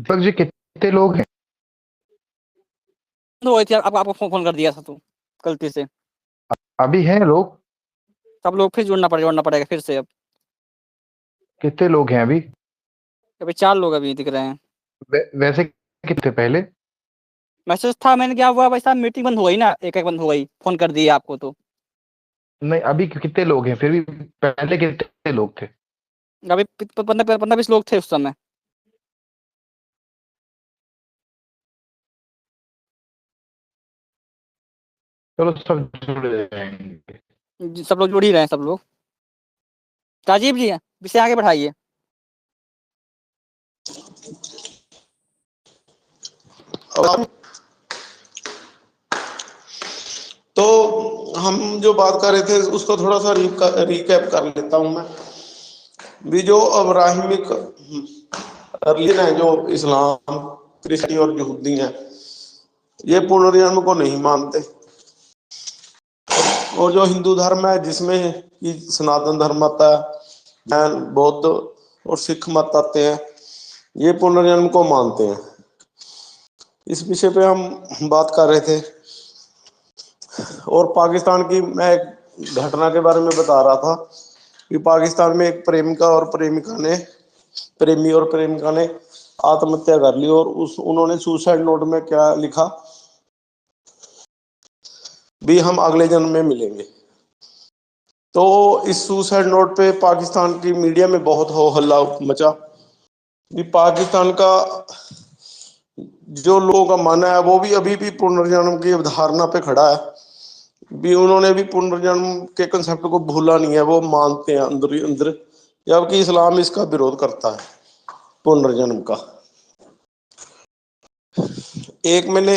दीपक जी, कितने लोग हैं? तो वही थी, अब आपको फोन फोन कर दिया था तो गलती से। अभी हैं लोग? सब लोग फिर जोड़ना पड़ेगा फिर से अब। कितने लोग हैं अभी? अभी 4 लोग अभी दिख रहे हैं। वैसे कितने पहले? मैसेज था, मैंने क्या हुआ भाई साहब, मीटिंग बंद हो गई ना, एक एक बंद हो गई, फोन कर दिए आपको तो। नहीं, अभी कितने लोग हैं फिर भी? पहले कितने लोग थे? अभी 15-20 लोग थे उस समय। चलो, सब जुड़ जाएंगे। सब लोग जुड़ ही रहे हैं सब लोग। राजीव जी हैं, विषय आगे बढ़ाइए। अब तो हम जो बात कर रहे थे उसको थोड़ा सा रिकैप कर लेता हूं मैं भी। जो अब्राहिमिक रिलीजन है, जो इस्लाम, क्रिश्चियन और यहूदी हैं, ये पुनर्जन्म को नहीं मानते। और जो हिंदू धर्म है, जिसमें कि सनातन धर्म आता है, जैन, बौद्ध और सिख मत आते हैं, ये पुनर्जन्म को मानते हैं। इस विषय पे हम बात कर रहे थे। और पाकिस्तान की मैं एक घटना के बारे में बता रहा था कि पाकिस्तान में एक प्रेमी और प्रेमिका ने आत्महत्या कर ली। और उन्होंने सुसाइड नोट में क्या लिखा भी, हम अगले जन्म में मिलेंगे। तो इस सुसाइड नोट पे पाकिस्तान की मीडिया में बहुत हो हल्ला मचा भी। पाकिस्तान का जो लोगों का मानना है, वो भी अभी भी पुनर्जन्म की अवधारणा पे खड़ा है भी। उन्होंने भी पुनर्जन्म के कंसेप्ट को भूला नहीं है, वो मानते हैं अंदर ही अंदर। जबकि इस्लाम इसका विरोध करता है, पुनर्जन्म का। एक मैंने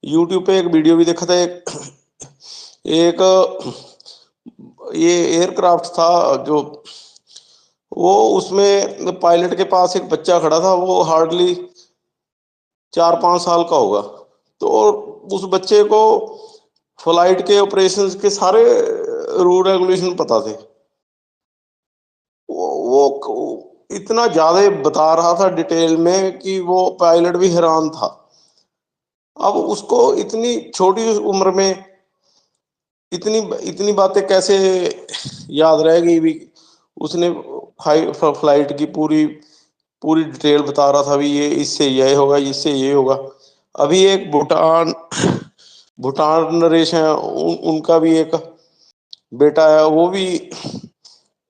यूट्यूब पे एक वीडियो भी देखा था। एक ये एयरक्राफ्ट था, जो वो उसमें पायलट के पास एक बच्चा खड़ा था, वो हार्डली 4-5 साल का होगा। तो उस बच्चे को फ्लाइट के ऑपरेशंस के सारे रूल रेगुलेशन पता थे। वो इतना ज्यादा बता रहा था डिटेल में कि वो पायलट भी हैरान था। अब उसको इतनी छोटी उम्र में इतनी इतनी बातें कैसे याद रहेगी भी। उसने फ्लाइट की पूरी पूरी डिटेल बता रहा था भी, ये इससे ये होगा, इससे ये होगा। अभी एक भूटान भूटान नरेश है, उनका भी एक बेटा है, वो भी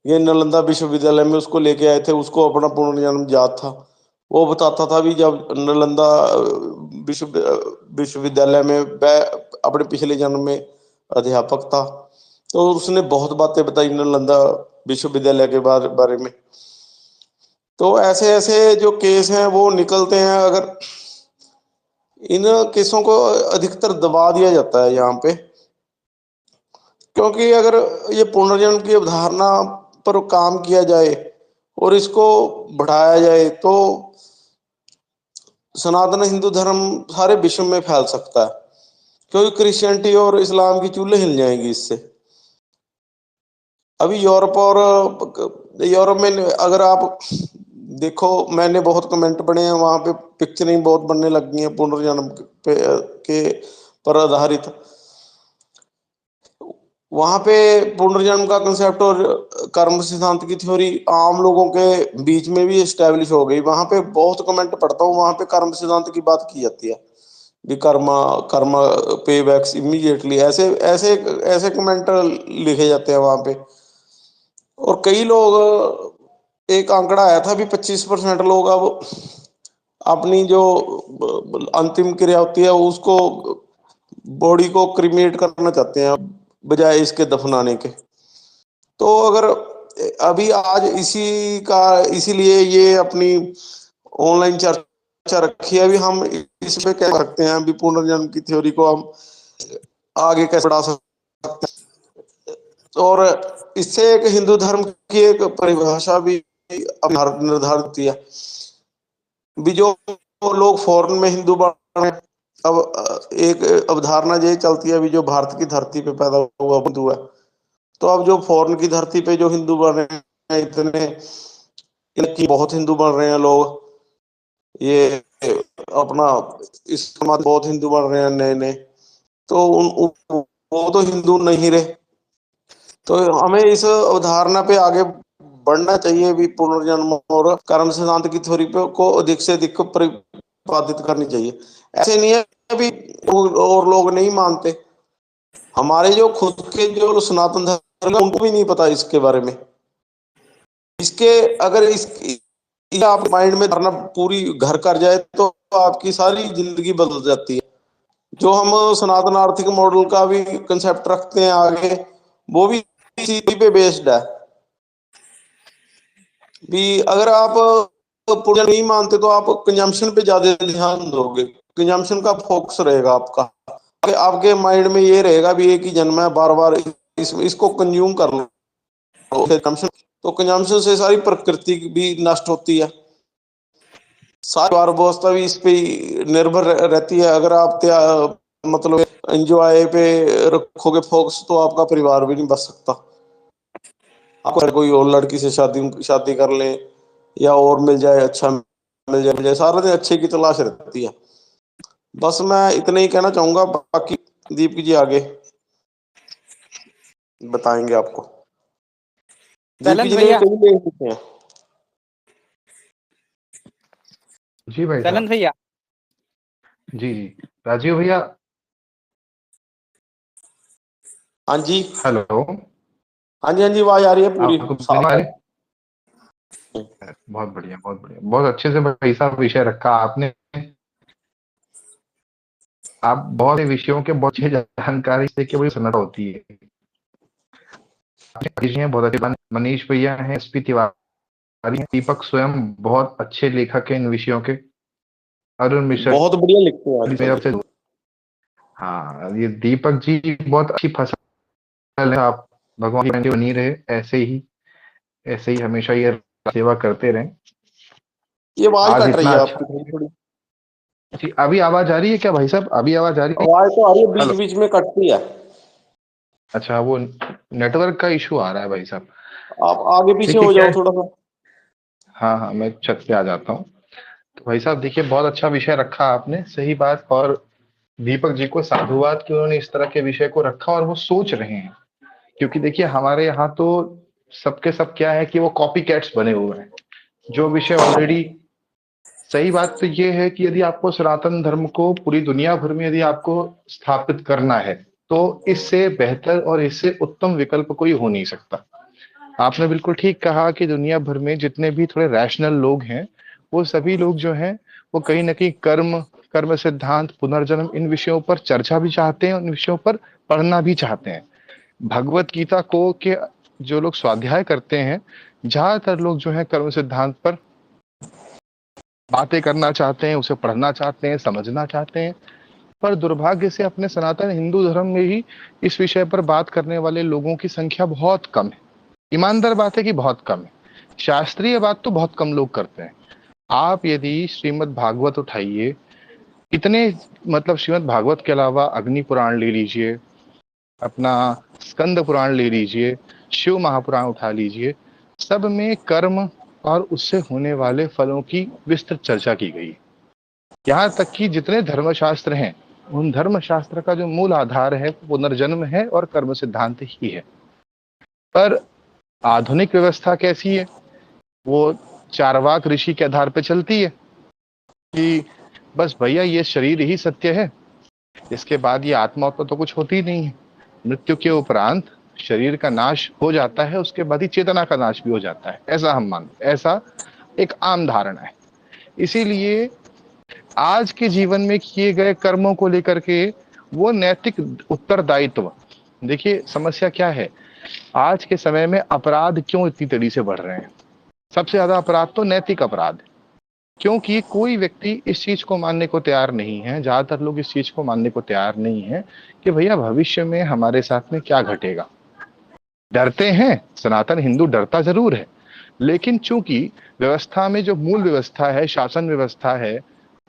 ये नालंदा विश्वविद्यालय में उसको लेके आए थे। उसको अपना पुनर्जन्म याद था। वो बताता था भी, जब नालंदा विश्वविद्यालय में वह अपने पिछले जन्म में अध्यापक था, तो उसने बहुत बातें बताई नालंदा विश्वविद्यालय के बारे में। तो ऐसे ऐसे जो केस हैं वो निकलते हैं। अगर इन केसों को अधिकतर दबा दिया जाता है यहाँ पे, क्योंकि अगर ये पुनर्जन्म की अवधारणा पर काम किया जाए और इसको बढ़ाया जाए, तो सनातन हिंदू धर्म सारे विश्व में फैल सकता है। क्योंकि क्रिश्चियनिटी और इस्लाम की चूल्हे हिल जाएंगी इससे। अभी यूरोप में अगर आप देखो, मैंने बहुत कमेंट पढ़े हैं, वहां पे पिक्चरें बहुत बनने लग गई हैं पुनर्जन्म के पर आधारित। वहां पे पुनर्जन्म का कंसेप्ट और कर्म सिद्धांत की थ्योरी आम लोगों के बीच में भी एस्टेब्लिश हो गई। वहां पे बहुत कमेंट पढ़ता हूँ, वहां पे कर्म सिद्धांत की बात की जाती है भी। कर्मा कर्मा पे बैक्स इमीडिएटली, ऐसे ऐसे ऐसे कमेंट लिखे जाते हैं वहां पे। और कई लोग, एक आंकड़ा आया था भी 25% लोग अब अपनी जो अंतिम क्रिया होती है उसको, बॉडी को क्रिमेट करना चाहते हैं बजाय इसके दफनाने के। तो अगर अभी आज इसीलिए ये अपनी ऑनलाइन चर्चा रखी है। अभी हम इस पे कह सकते हैं अभी पुनर्जन्म की थ्योरी को हम आगे कैसे बढ़ा सकते हैं। और इससे एक हिंदू धर्म की एक परिभाषा भी निर्धारित किया भी। जो लोग फॉरेन में हिंदू बने, अब एक अवधारणा ये चलती है भी, जो भारत की धरती पे पैदा हुआ हिंदू है। तो अब जो फॉरेन की धरती पे जो हिंदू बन रहे हैं, इतने इनकी बहुत हिंदू बन रहे हैं लोग। ये अपना इस समाज बहुत हिंदू बन रहे हैं नए नए, तो वो तो हिंदू नहीं रहे। तो हमें इस अवधारणा पे आगे बढ़ना चाहिए भी, पुनर्जन्म और कर्म सिद्धांत की थ्योरी पे को अधिक से अधिक प्रतिपादित करनी चाहिए। ऐसे नहीं है भी और लोग नहीं मानते, हमारे जो खुद के जो सनातन धर्म है, उनको भी नहीं पता इसके बारे में। इसके अगर इस ये आप माइंड में धारणा पूरी घर कर जाए तो आपकी सारी जिंदगी बदल जाती है। जो हम सनातन आर्थिक मॉडल का भी कंसेप्ट रखते हैं आगे, वो भी इसी पे बेस्ड है भी। अगर आप पुण्य नहीं मानते तो आप कंजम्पशन पे ज्यादा ध्यान दोगे, कंजम्पशन का फोकस रहेगा आपका, आपके माइंड में ये रहेगा भी एक ही जन्म है, बार बार इसको कंज्यूम कर लो। तो कंजम्पशन से सारी प्रकृति भी नष्ट होती है, सारी व्यवस्था भी इस पे निर्भर रहती है। अगर आप मतलब एंजॉय पे रखोगे फोकस तो आपका परिवार भी नहीं बच सकता। आप अगर कोई और लड़की से शादी शादी कर ले या और मिल जाए, अच्छा मिल जाए, सारा दिन अच्छे की तलाश रहती है। बस मैं इतना ही कहना चाहूंगा, बाकी दीप जी आगे बताएंगे आपको। दीप शैलेंद्र जी ने भैया, कई लेख लिखे हैं। जी भाई शैलेंद्र साहब। भैया, जी जी। राजीव भैया। हाँ जी, हेलो। हाँ जी, हाँ जी, आवाज आ रही है, पूरी आपको साफ है। बहुत बढ़िया, बहुत बढ़िया, बहुत अच्छे से भाई साहब विषय रखा आपने। आप बहुत से विषयों के बहुत अच्छी जानकारी से कि वही सुनना होती है। जी हैं, बहुत अच्छे मनीष भैया हैं, एसपी तिवारी हैं, दीपक स्वयं बहुत अच्छे लेखक हैं इन विषयों के। अरुण मिश्र बहुत बढ़िया लिखते हैं जी आजकल मेरा तो। से। हाँ, ये दीपक जी बहुत अच्छी फसल है। आप भगवान की बनी रहे, ऐसे ही हमेशा ये सेवा करते रहें। ये आवाज आज कट रही इतना है अच्छा। आपकी थोड़ी थोड़ी। जी, अभी आवाज आ रही है क्या भाई साहब? अभी आवाज आ रही है? आवाज तो आ रही है, बीच हेलो। बीच में कटती है। अच्छा, वो नेटवर्क का इशू आ रहा है भाई साहब। आप आगे पीछे देखिए हो क्या जाओ है। थोड़ा सा। हाँ हाँ, मैं छत पे आ जाता हूँ। तो भाई साहब देखिए, बहुत अच्छा विषय रखा आपने, सही बात। और दीपक जी को साधुवाद कि उन्होंने इस तरह के विषय को रखा और वो सोच रहे हैं। क्योंकि देखिए हमारे यहाँ तो सबके सब क्या है कि वो कॉपी कैट्स बने हुए हैं। जो विषय ऑलरेडी, सही बात तो ये है कि यदि आपको सनातन धर्म को पूरी दुनिया भर में यदि आपको स्थापित करना है, तो इससे बेहतर और इससे उत्तम विकल्प कोई हो नहीं सकता। आपने बिल्कुल ठीक कहा कि दुनिया भर में जितने भी थोड़े रैशनल लोग हैं, वो सभी लोग जो हैं, वो कहीं ना कहीं कर्म, कर्म सिद्धांत, पुनर्जन्म, इन विषयों पर चर्चा भी चाहते हैं, उन विषयों पर पढ़ना भी चाहते हैं। भगवत गीता को के जो लोग स्वाध्याय करते हैं, ज्यादातर लोग जो है कर्म सिद्धांत पर बातें करना चाहते हैं, उसे पढ़ना चाहते हैं, समझना चाहते हैं। पर दुर्भाग्य से अपने सनातन हिंदू धर्म में ही इस विषय पर बात करने वाले लोगों की संख्या बहुत कम है। ईमानदार बात है कि बहुत कम है। शास्त्रीय बात तो बहुत कम लोग करते हैं। आप यदि श्रीमद् भागवत उठाइए, इतने, मतलब श्रीमद् भागवत के अलावा अग्नि पुराण ले लीजिए, अपना स्कंद पुराण ले लीजिए, शिव महापुराण उठा लीजिए, सब में कर्म और उससे होने वाले फलों की विस्तृत चर्चा की गई है। यहाँ तक कि जितने धर्मशास्त्र हैं, उन धर्मशास्त्र का जो मूल आधार है पुनर्जन्म है और कर्म सिद्धांत ही है। पर आधुनिक व्यवस्था कैसी है? वो चारवाक ऋषि के आधार पे चलती है कि बस भैया ये शरीर ही सत्य है, इसके बाद ये आत्मा तो कुछ होती ही नहीं है। मृत्यु के उपरांत शरीर का नाश हो जाता है, उसके बाद ही चेतना का नाश भी हो जाता है, ऐसा हम मानते हैं, ऐसा एक आम धारणा है। इसीलिए आज के जीवन में किए गए कर्मों को लेकर के वो नैतिक उत्तरदायित्व, देखिए समस्या क्या है, आज के समय में अपराध क्यों इतनी तेजी से बढ़ रहे हैं? सबसे ज्यादा अपराध तो नैतिक अपराध है। क्योंकि कोई व्यक्ति इस चीज को मानने को तैयार नहीं है, ज्यादातर लोग इस चीज को मानने को तैयार नहीं है कि भैया भविष्य में हमारे साथ में क्या घटेगा। डरते हैं, सनातन हिंदू डरता जरूर है, लेकिन चूंकि व्यवस्था में जो मूल व्यवस्था है, शासन व्यवस्था है,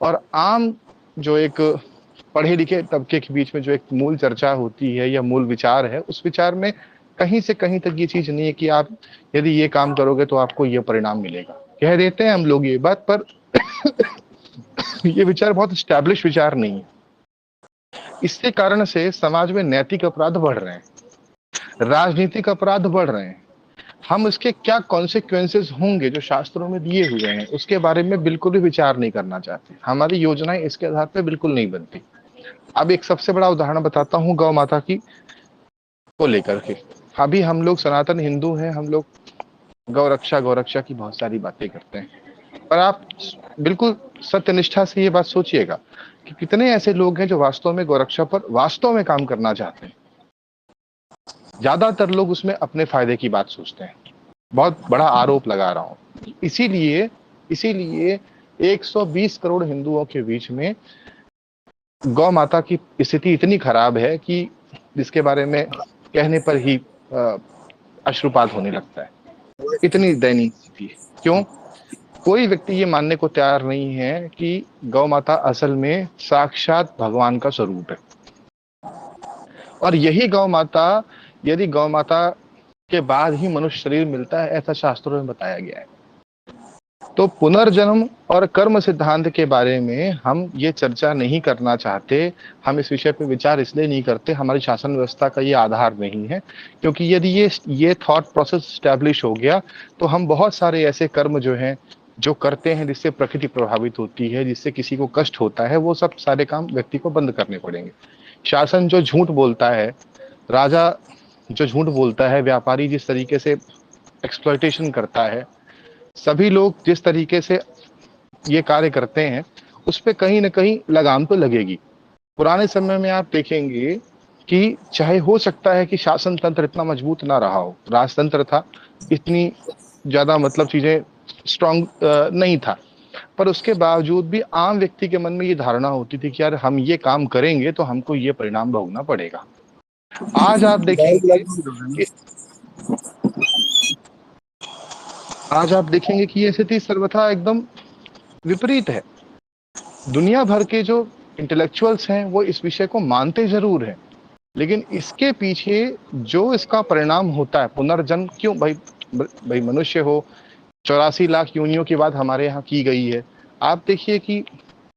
और आम जो एक पढ़े लिखे तबके के बीच में जो एक मूल चर्चा होती है या मूल विचार है, उस विचार में कहीं से कहीं तक ये चीज नहीं है कि आप यदि ये काम करोगे तो आपको ये परिणाम मिलेगा। कह देते हैं हम लोग ये बात, पर ये विचार बहुत स्टैब्लिश विचार नहीं है। इसके कारण से समाज में नैतिक अपराध बढ़ रहे हैं, राजनीतिक अपराध बढ़ रहे हैं। हम इसके क्या कॉन्सिक्वेंसेस होंगे जो शास्त्रों में दिए हुए हैं उसके बारे में बिल्कुल भी विचार नहीं करना चाहते। हमारी योजनाएं इसके आधार पर बिल्कुल नहीं बनती। अब एक सबसे बड़ा उदाहरण बताता हूँ गौ माता की को लेकर के। अभी हम लोग सनातन हिंदू हैं, हम लोग गौ रक्षा की बहुत सारी बातें करते हैं, पर आप बिल्कुल सत्यनिष्ठा से ये बात सोचिएगा कि कितने ऐसे लोग हैं जो वास्तव में गौरक्षा पर वास्तव में काम करना चाहते हैं। ज्यादातर लोग उसमें अपने फायदे की बात सोचते हैं। बहुत बड़ा आरोप लगा रहा हूं। इसीलिए इसीलिए 120 करोड़ हिंदुओं के बीच में गौ माता की स्थिति इतनी खराब है कि जिसके बारे में कहने पर ही अश्रुपात होने लगता है। इतनी दयनीय स्थिति है। क्यों? कोई व्यक्ति ये मानने को तैयार नहीं है कि गौ माता असल में साक्षात भगवान का स्वरूप है। और यही गौ माता, यदि गौ माता के बाद ही मनुष्य शरीर मिलता है, ऐसा शास्त्रों में बताया गया है। तो पुनर्जन्म और कर्म सिद्धांत के बारे में हम ये चर्चा नहीं करना चाहते। हम इस विषय पे विचार इसलिए नहीं करते, हमारी शासन व्यवस्था का ये आधार नहीं है। क्योंकि यदि ये थॉट प्रोसेस स्टैब्लिश हो गया तो हम बहुत सारे ऐसे कर्म जो हैं जो करते हैं जिससे प्रकृति प्रभावित होती है, जिससे किसी को कष्ट होता है, वो सब सारे काम व्यक्ति को बंद करने पड़ेंगे। शासन जो झूठ बोलता है, राजा जो झूठ बोलता है, व्यापारी जिस तरीके से एक्सप्लॉयटेशन करता है, सभी लोग जिस तरीके से ये कार्य करते हैं, उस पे कहीं ना कहीं लगाम तो लगेगी। पुराने समय में आप देखेंगे कि चाहे हो सकता है कि शासन तंत्र इतना मजबूत ना रहा हो, राजतंत्र था, इतनी ज्यादा मतलब चीजें स्ट्रांग नहीं था, पर उसके बावजूद भी आम व्यक्ति के मन में ये धारणा होती थी कि यार हम ये काम करेंगे तो हमको ये परिणाम भोगना पड़ेगा। आज आप देखेंगे कि ये स्थिति सर्वथा एकदम विपरीत है। दुनिया भर के जो इंटेलेक्चुअल्स हैं वो इस विषय को मानते जरूर हैं, लेकिन इसके पीछे जो इसका परिणाम होता है, पुनर्जन्म क्यों भाई मनुष्य हो, 84 लाख योनियों की बात हमारे यहाँ की गई है। आप देखिए कि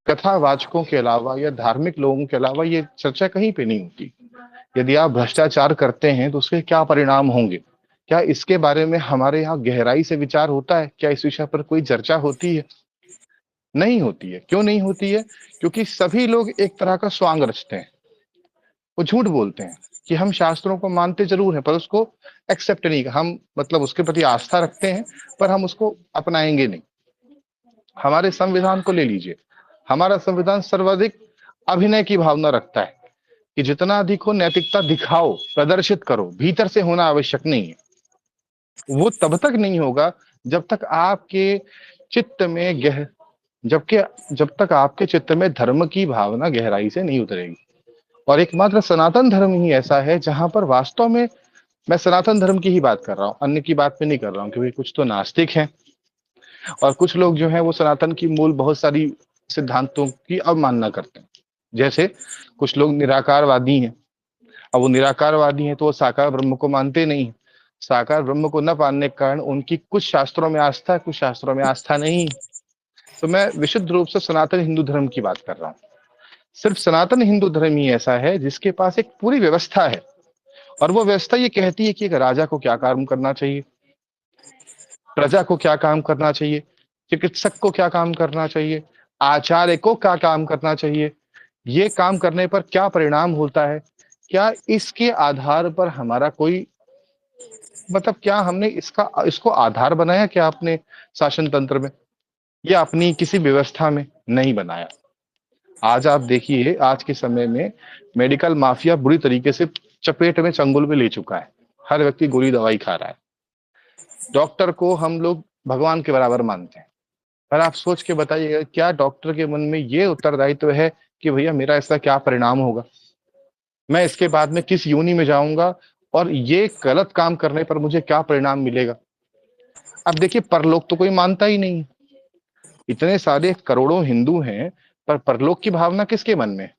कथावाचकों के अलावा या धार्मिक लोगों के अलावा ये चर्चा कहीं पे नहीं होती। यदि आप भ्रष्टाचार करते हैं तो उसके क्या परिणाम होंगे, क्या इसके बारे में हमारे यहाँ गहराई से विचार होता है? क्या इस विषय पर कोई चर्चा होती है? नहीं होती है। क्यों नहीं होती है? क्योंकि सभी लोग एक तरह का स्वांग रचते हैं। वो झूठ बोलते हैं कि हम शास्त्रों को मानते जरूर हैं पर उसको एक्सेप्ट नहीं, हम मतलब उसके प्रति आस्था रखते हैं पर हम उसको अपनाएंगे नहीं। हमारे संविधान को ले लीजिए, हमारा संविधान सर्वाधिक अभिनय की भावना रखता है कि जितना अधिक हो नैतिकता दिखाओ, प्रदर्शित करो, भीतर से होना आवश्यक नहीं है। वो तब तक नहीं होगा जब तक आपके चित्त में जब तक आपके चित्त में धर्म की भावना गहराई से नहीं उतरेगी। और एकमात्र सनातन धर्म ही ऐसा है जहां पर वास्तव में, मैं सनातन धर्म की ही बात कर रहा हूँ, अन्य की बात में नहीं कर रहा हूँ, क्योंकि कुछ तो नास्तिक हैं और कुछ लोग जो है वो सनातन की मूल बहुत सारी सिद्धांतों की अवमानना करते हैं। जैसे कुछ लोग निराकारवादी हैं। अब वो निराकारवादी हैं तो वो साकार ब्रह्म को मानते नहीं। साकार ब्रह्म को न मानने के कारण उनकी कुछ शास्त्रों में आस्था है, कुछ शास्त्रों में आस्था नहीं। तो मैं विशुद्ध रूप से सनातन हिंदू धर्म की बात कर रहा हूँ। सिर्फ सनातन हिंदू धर्म ही ऐसा है जिसके पास एक पूरी व्यवस्था है, और वो व्यवस्था ये कहती है कि एक राजा को क्या काम करना चाहिए, प्रजा को क्या काम करना चाहिए, चिकित्सक को क्या काम करना चाहिए, आचार्य को क्या काम करना चाहिए, ये काम करने पर क्या परिणाम होता है। क्या इसके आधार पर हमारा कोई मतलब, क्या हमने इसको आधार बनाया क्या अपने शासन तंत्र में या अपनी किसी व्यवस्था में? नहीं बनाया। आज आप देखिए, आज के समय में मेडिकल माफिया बुरी तरीके से चपेट में, चंगुल में ले चुका है। हर व्यक्ति गोली दवाई खा रहा है। डॉक्टर को हम लोग भगवान के बराबर मानते हैं, पर आप सोच के बताइएगा क्या डॉक्टर के मन में ये उत्तरदायित्व है कि भैया मेरा इसका क्या परिणाम होगा, मैं इसके बाद में किस योनि में जाऊंगा और ये गलत काम करने पर मुझे क्या परिणाम मिलेगा। अब देखिए, परलोक तो कोई मानता ही नहीं। इतने सारे करोड़ों हिंदू हैं पर परलोक की भावना किसके मन में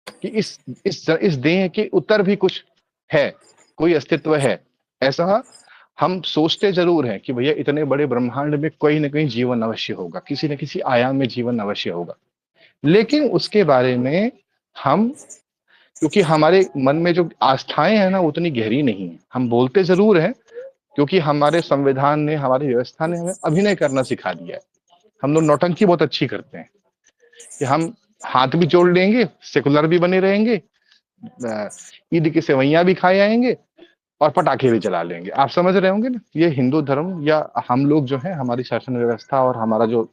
कि इस देह के उत्तर भी कुछ है, कोई अस्तित्व है। ऐसा हम सोचते जरूर हैं कि भैया इतने बड़े ब्रह्मांड में कोई ना कहीं जीवन अवश्य होगा, किसी न किसी आयाम में जीवन अवश्य होगा, लेकिन उसके बारे में हम, क्योंकि हमारे मन में जो आस्थाएं हैं ना उतनी गहरी नहीं है, हम बोलते जरूर हैं क्योंकि हमारे संविधान ने, हमारी व्यवस्था ने हमें अभिनय करना सिखा दिया है। हम लोग नौटंकी बहुत अच्छी करते हैं कि हम हाथ भी जोड़ लेंगे, सेकुलर भी बने रहेंगे, ईद की सेवैयां भी खाए आएंगे और पटाखे भी चला लेंगे। आप समझ रहे होंगे ना, ये हिंदू धर्म या हम लोग जो है, हमारी शासन व्यवस्था और हमारा जो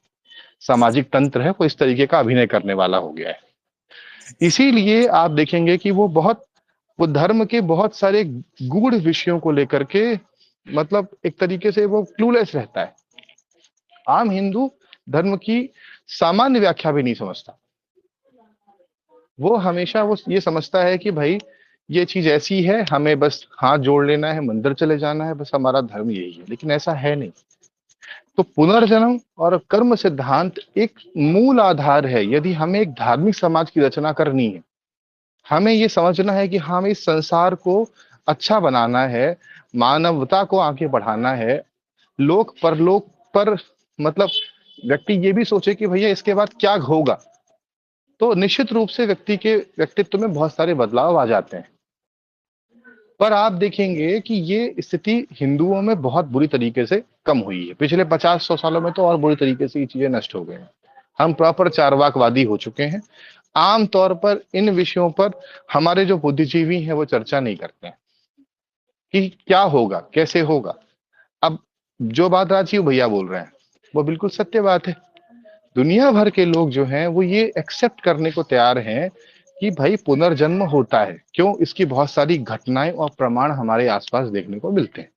सामाजिक तंत्र है वो इस तरीके का अभिनय करने वाला हो गया है। इसीलिए आप देखेंगे कि वो धर्म के बहुत सारे गूढ़ विषयों को लेकर के, मतलब एक तरीके से वो क्लूलेस रहता है। आम हिंदू धर्म की सामान्य व्याख्या भी नहीं समझता, वो हमेशा वो ये समझता है कि भाई ये चीज ऐसी है, हमें बस हाथ जोड़ लेना है, मंदिर चले जाना है, बस हमारा धर्म यही है, लेकिन ऐसा है नहीं। तो पुनर्जन्म और कर्म सिद्धांत एक मूल आधार है। यदि हमें एक धार्मिक समाज की रचना करनी है, हमें ये समझना है कि हमें इस संसार को अच्छा बनाना है, मानवता को आगे बढ़ाना है, लोक परलोक पर, मतलब व्यक्ति ये भी सोचे कि भैया इसके बाद क्या होगा, तो निश्चित रूप से व्यक्ति के व्यक्तित्व में बहुत सारे बदलाव आ जाते हैं। पर आप देखेंगे कि ये स्थिति हिंदुओं में बहुत बुरी तरीके से कम हुई है। पिछले 50-100 सालों में तो और बुरी तरीके से ये चीजें नष्ट हो गई हैं। हम प्रॉपर चारवाकवादी हो चुके हैं। आमतौर पर इन विषयों पर हमारे जो बुद्धिजीवी हैं वो चर्चा नहीं करते हैं कि क्या होगा, कैसे होगा। अब जो बात राजीव भैया बोल रहे हैं वो बिल्कुल सत्य बात है। दुनिया भर के लोग जो हैं वो ये एक्सेप्ट करने को तैयार हैं कि भाई पुनर्जन्म होता है। क्यों? इसकी बहुत सारी घटनाएं और प्रमाण हमारे आसपास देखने को मिलते हैं,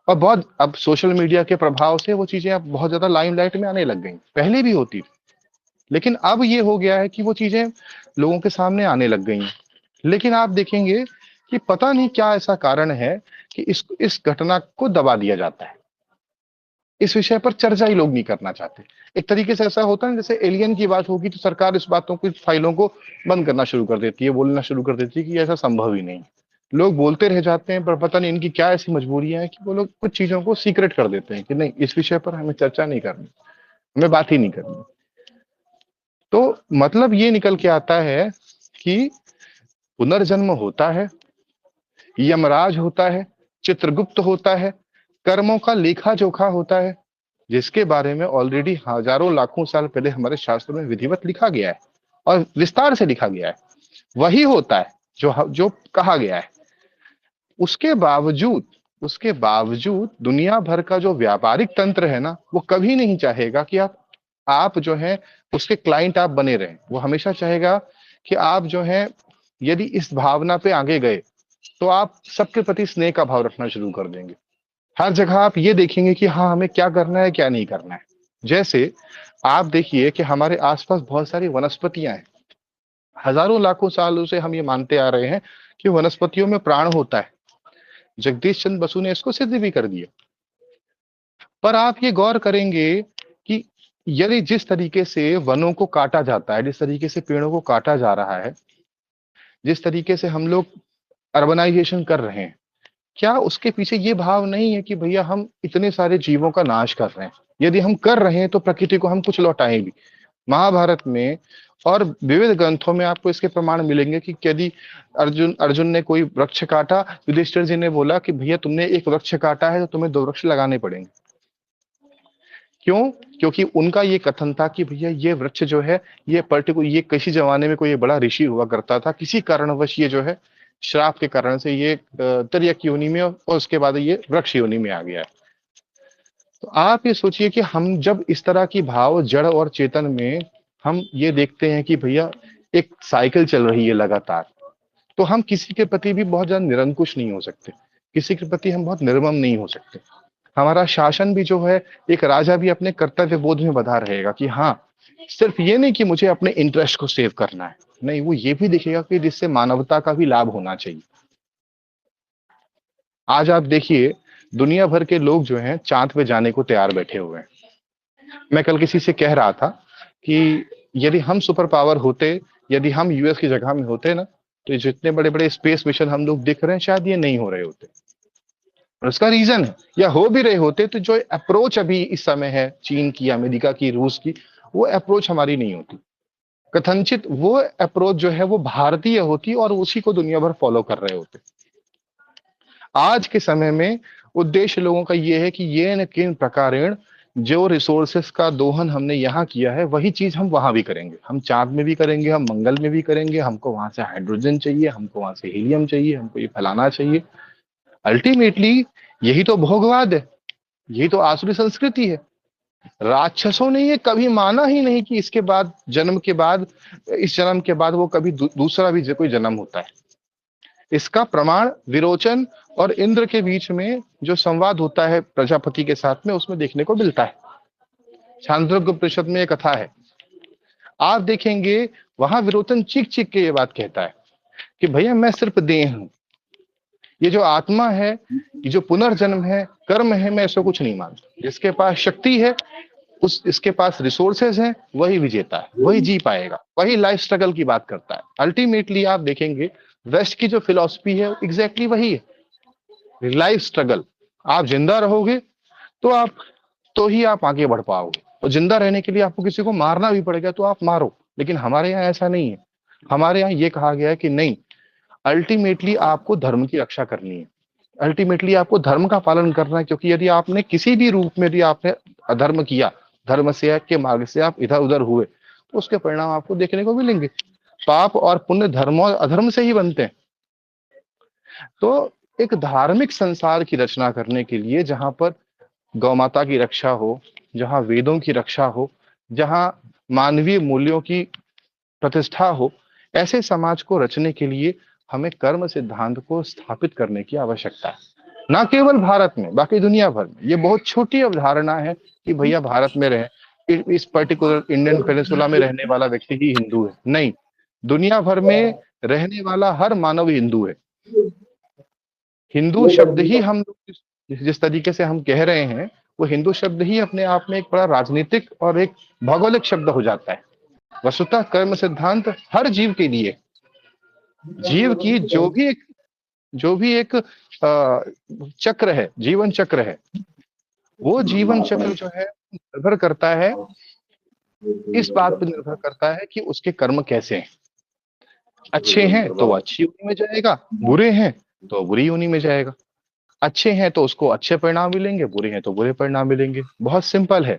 और बहुत अब सोशल मीडिया के प्रभाव से वो चीजें अब बहुत ज्यादा लाइमलाइट में आने लग गई। पहले भी होती थी, लेकिन अब ये हो गया है कि वो चीजें लोगों के सामने आने लग गई हैं। लेकिन आप देखेंगे कि पता नहीं क्या ऐसा कारण है कि इस घटना को दबा दिया जाता है। इस विषय पर चर्चा ही लोग नहीं करना चाहते। एक तरीके से ऐसा होता है जैसे एलियन की बात होगी तो सरकार इस बातों की फाइलों को बंद करना शुरू कर देती है, बोलना शुरू कर देती है कि ऐसा संभव ही नहीं। लोग बोलते रह जाते हैं, पर पता नहीं इनकी क्या ऐसी मजबूरियां हैं कि वो लोग कुछ चीजों को सीक्रेट कर देते हैं कि नहीं, इस विषय पर हमें चर्चा नहीं करनी, हमें बात ही नहीं करनी। तो मतलब ये निकल के आता है कि पुनर्जन्म होता है, यमराज होता है, चित्रगुप्त होता है, कर्मों का लेखा जोखा होता है, जिसके बारे में ऑलरेडी हजारों लाखों साल पहले हमारे शास्त्रों में विधिवत लिखा गया है और विस्तार से लिखा गया है। वही होता है जो जो कहा गया है। उसके बावजूद दुनिया भर का जो व्यापारिक तंत्र है ना, वो कभी नहीं चाहेगा कि आप जो है उसके क्लाइंट आप बने रहें। वो हमेशा चाहेगा कि आप जो है, यदि इस भावना पे आगे गए तो आप सबके प्रति स्नेह का भाव रखना शुरू कर देंगे। हर जगह आप ये देखेंगे कि हाँ, हमें क्या करना है, क्या नहीं करना है। जैसे आप देखिए कि हमारे आसपास बहुत सारी वनस्पतियां हैं। हजारों लाखों सालों से हम ये मानते आ रहे हैं कि वनस्पतियों में प्राण होता है। जगदीश चंद्र बसु ने इसको सिद्ध भी कर दिया। पर आप ये गौर करेंगे कि यदि जिस तरीके से वनों को काटा जाता है, जिस तरीके से पेड़ों को काटा जा रहा है, जिस तरीके से हम लोग अर्बनाइजेशन कर रहे हैं, क्या उसके पीछे ये भाव नहीं है कि भैया हम इतने सारे जीवों का नाश कर रहे हैं? यदि हम कर रहे हैं तो प्रकृति को हम कुछ लौटाएं भी। महाभारत में और विविध ग्रंथों में आपको इसके प्रमाण मिलेंगे कि यदि अर्जुन ने कोई वृक्ष काटा, युधिष्ठिर जी ने बोला कि भैया तुमने एक वृक्ष काटा है तो तुम्हें 2 वृक्ष लगाने पड़ेंगे। क्यों? क्योंकि उनका ये कथन था कि भैया ये वृक्ष जो है, ये किसी जमाने में कोई बड़ा ऋषि हुआ करता था, किसी कारणवश ये जो है श्राप के कारण से ये तिर्यक योनि में और उसके बाद ये वृक्ष योनि में आ गया है। तो आप ये सोचिए कि हम जब इस तरह की भाव जड़ और चेतन में हम ये देखते हैं कि भैया एक साइकिल चल रही है लगातार, तो हम किसी के प्रति भी बहुत ज्यादा निरंकुश नहीं हो सकते, किसी के प्रति हम बहुत निर्मम नहीं हो सकते। हमारा शासन भी जो है, एक राजा भी अपने कर्तव्य बोध में बधा रहेगा कि हाँ, सिर्फ ये नहीं कि मुझे अपने इंटरेस्ट को सेव करना है, नहीं, वो ये भी देखेगा कि जिससे मानवता का भी लाभ होना चाहिए। आज आप देखिए दुनिया भर के लोग जो हैं चांद पे जाने को तैयार बैठे हुए हैं। मैं कल किसी से कह रहा था कि यदि हम सुपर पावर होते, यदि हम यूएस की जगह में होते ना, तो ये जितने बड़े बड़े स्पेस मिशन हम लोग देख रहे हैं शायद ये नहीं हो रहे होते। और उसका रीजन है, या हो भी रहे होते तो जो अप्रोच अभी इस समय है चीन की, अमेरिका की, रूस की, वो अप्रोच हमारी नहीं होती। कथनचित वो अप्रोच जो है वो भारतीय होती और उसी को दुनिया भर फॉलो कर रहे होते। आज के समय में उद्देश्य लोगों का ये है कि ये न किन प्रकारेण जो रिसोर्सेस का दोहन हमने यहाँ किया है वही चीज हम वहां भी करेंगे, हम चांद में भी करेंगे, हम मंगल में भी करेंगे, हमको वहां से हाइड्रोजन चाहिए, हमको वहां से हीलियम चाहिए, हमको ये फैलाना चाहिए। अल्टीमेटली यही तो भोगवाद है, यही तो आसुरी संस्कृति है। राक्षसों ने ये कभी माना ही नहीं कि इसके बाद जन्म के बाद, इस जन्म के बाद वो कभी दूसरा भी कोई जन्म होता है। इसका प्रमाण विरोचन और इंद्र के बीच में जो संवाद होता है प्रजापति के साथ में, उसमें देखने को मिलता है। छांदोग्य उपनिषद में एक कथा है, आप देखेंगे वहां विरोचन चीख चीख के ये बात कहता है कि भैया मैं सिर्फ देह हूं, ये जो आत्मा है, ये जो पुनर्जन्म है, कर्म है, मैं इसको कुछ नहीं मानता। जिसके पास शक्ति है, उस इसके पास रिसोर्सेज हैं, वही विजेता है, वही जी पाएगा, वही लाइफ स्ट्रगल की बात करता है। अल्टीमेटली आप देखेंगे वेस्ट की जो फिलॉसफी है एग्जैक्टली वही है, लाइफ स्ट्रगल। आप जिंदा रहोगे तो ही आप आगे बढ़ पाओगे, और जिंदा रहने के लिए आपको किसी को मारना भी पड़ेगा तो आप मारो। लेकिन हमारे यहाँ ऐसा नहीं है। हमारे यहाँ ये कहा गया है कि नहीं, अल्टीमेटली आपको धर्म की रक्षा करनी है, अल्टीमेटली आपको धर्म का पालन करना है। क्योंकि यदि आपने किसी भी रूप में यदि आपने अधर्म किया, धर्म से के मार्ग से आप इधर उधर हुए, तो उसके परिणाम आपको देखने को मिलेंगे। पाप और पुण्य धर्म और अधर्म से ही बनते हैं। तो एक धार्मिक संसार की रचना करने के लिए, जहां पर गौ माता की रक्षा हो, जहां वेदों की रक्षा हो, जहां मानवीय मूल्यों की प्रतिष्ठा हो, ऐसे समाज को रचने के लिए हमें कर्म सिद्धांत को स्थापित करने की आवश्यकता है। ना केवल भारत में, बाकी दुनिया भर में। ये बहुत छोटी अवधारणा है कि भैया भारत में रहे, इस पर्टिकुलर इंडियन पेनिसुला में रहने वाला व्यक्ति ही हिंदू है। नहीं, दुनिया भर में रहने वाला हर मानव हिंदू है। हिंदू शब्द ही हम जिस तरीके से हम कह रहे हैं, वो हिंदू शब्द ही अपने आप में एक बड़ा राजनीतिक और एक भौगोलिक शब्द हो जाता है। वस्तुतः कर्म सिद्धांत हर जीव के लिए, जीव की जो भी एक चक्र है, जीवन चक्र है, वो जीवन चक्र जो है निर्भर करता है, इस बात पर निर्भर करता है कि उसके कर्म कैसे हैं। अच्छे हैं तो वो अच्छी योनि में जाएगा, बुरे हैं तो बुरी योनि में जाएगा। अच्छे हैं तो उसको अच्छे परिणाम मिलेंगे, बुरे हैं तो बुरे परिणाम मिलेंगे। बहुत सिंपल है।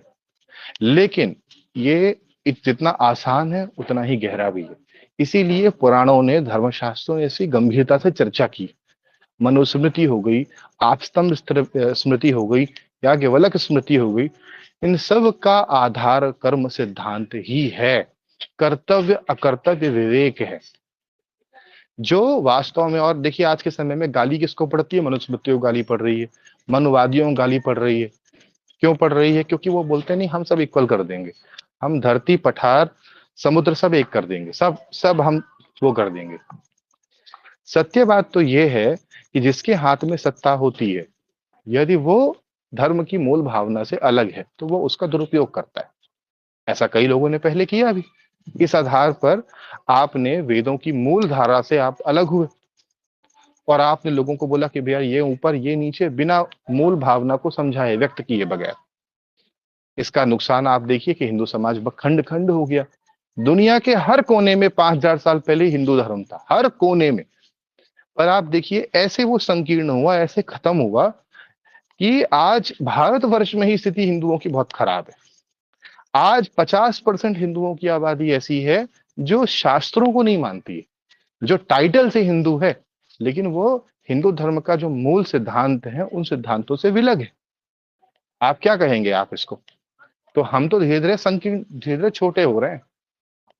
लेकिन ये जितना आसान है उतना ही गहरा भी है। इसीलिए पुराणों ने, धर्मशास्त्रों ने इसकी गंभीरता से चर्चा की। मनुस्मृति हो गई, आपस्तंभ स्मृति हो गई, याज्ञवल्क्य स्मृति हो गई, इन सब का आधार कर्म सिद्धांत ही है। कर्तव्य अकर्तव्य विवेक है जो वास्तव में। और देखिए आज के समय में गाली किसको पड़ती है? मनुस्मृतियों को गाली पड़ रही है, मनुवादियों को गाली पड़ रही है। क्यों पड़ रही है? क्योंकि वो बोलते नहीं हम सब इक्वल कर देंगे, हम धरती पठार समुद्र सब एक कर देंगे, सब हम वो कर देंगे। सत्य बात तो ये है कि जिसके हाथ में सत्ता होती है, यदि वो धर्म की मूल भावना से अलग है तो वो उसका दुरुपयोग करता है। ऐसा कई लोगों ने पहले किया भी। इस आधार पर आपने वेदों की मूल धारा से आप अलग हुए और आपने लोगों को बोला कि भैया ये ऊपर ये नीचे, बिना मूल भावना को समझाए, व्यक्त किए बगैर। इसका नुकसान आप देखिए कि हिंदू समाज खंड खंड हो गया। दुनिया के हर कोने में 5000 साल पहले हिंदू धर्म था, हर कोने में। पर आप देखिए ऐसे वो संकीर्ण हुआ, ऐसे खत्म हुआ कि आज भारतवर्ष में ही स्थिति हिंदुओं की बहुत खराब है। आज 50% हिंदुओं की आबादी ऐसी है जो शास्त्रों को नहीं मानती है, जो टाइटल से हिंदू है, लेकिन वो हिंदू धर्म का जो मूल सिद्धांत है उन सिद्धांतों से विलग है। आप क्या कहेंगे आप इसको? तो हम तो धीरे धीरे संकीर्ण, धीरे धीरे छोटे हो रहे हैं।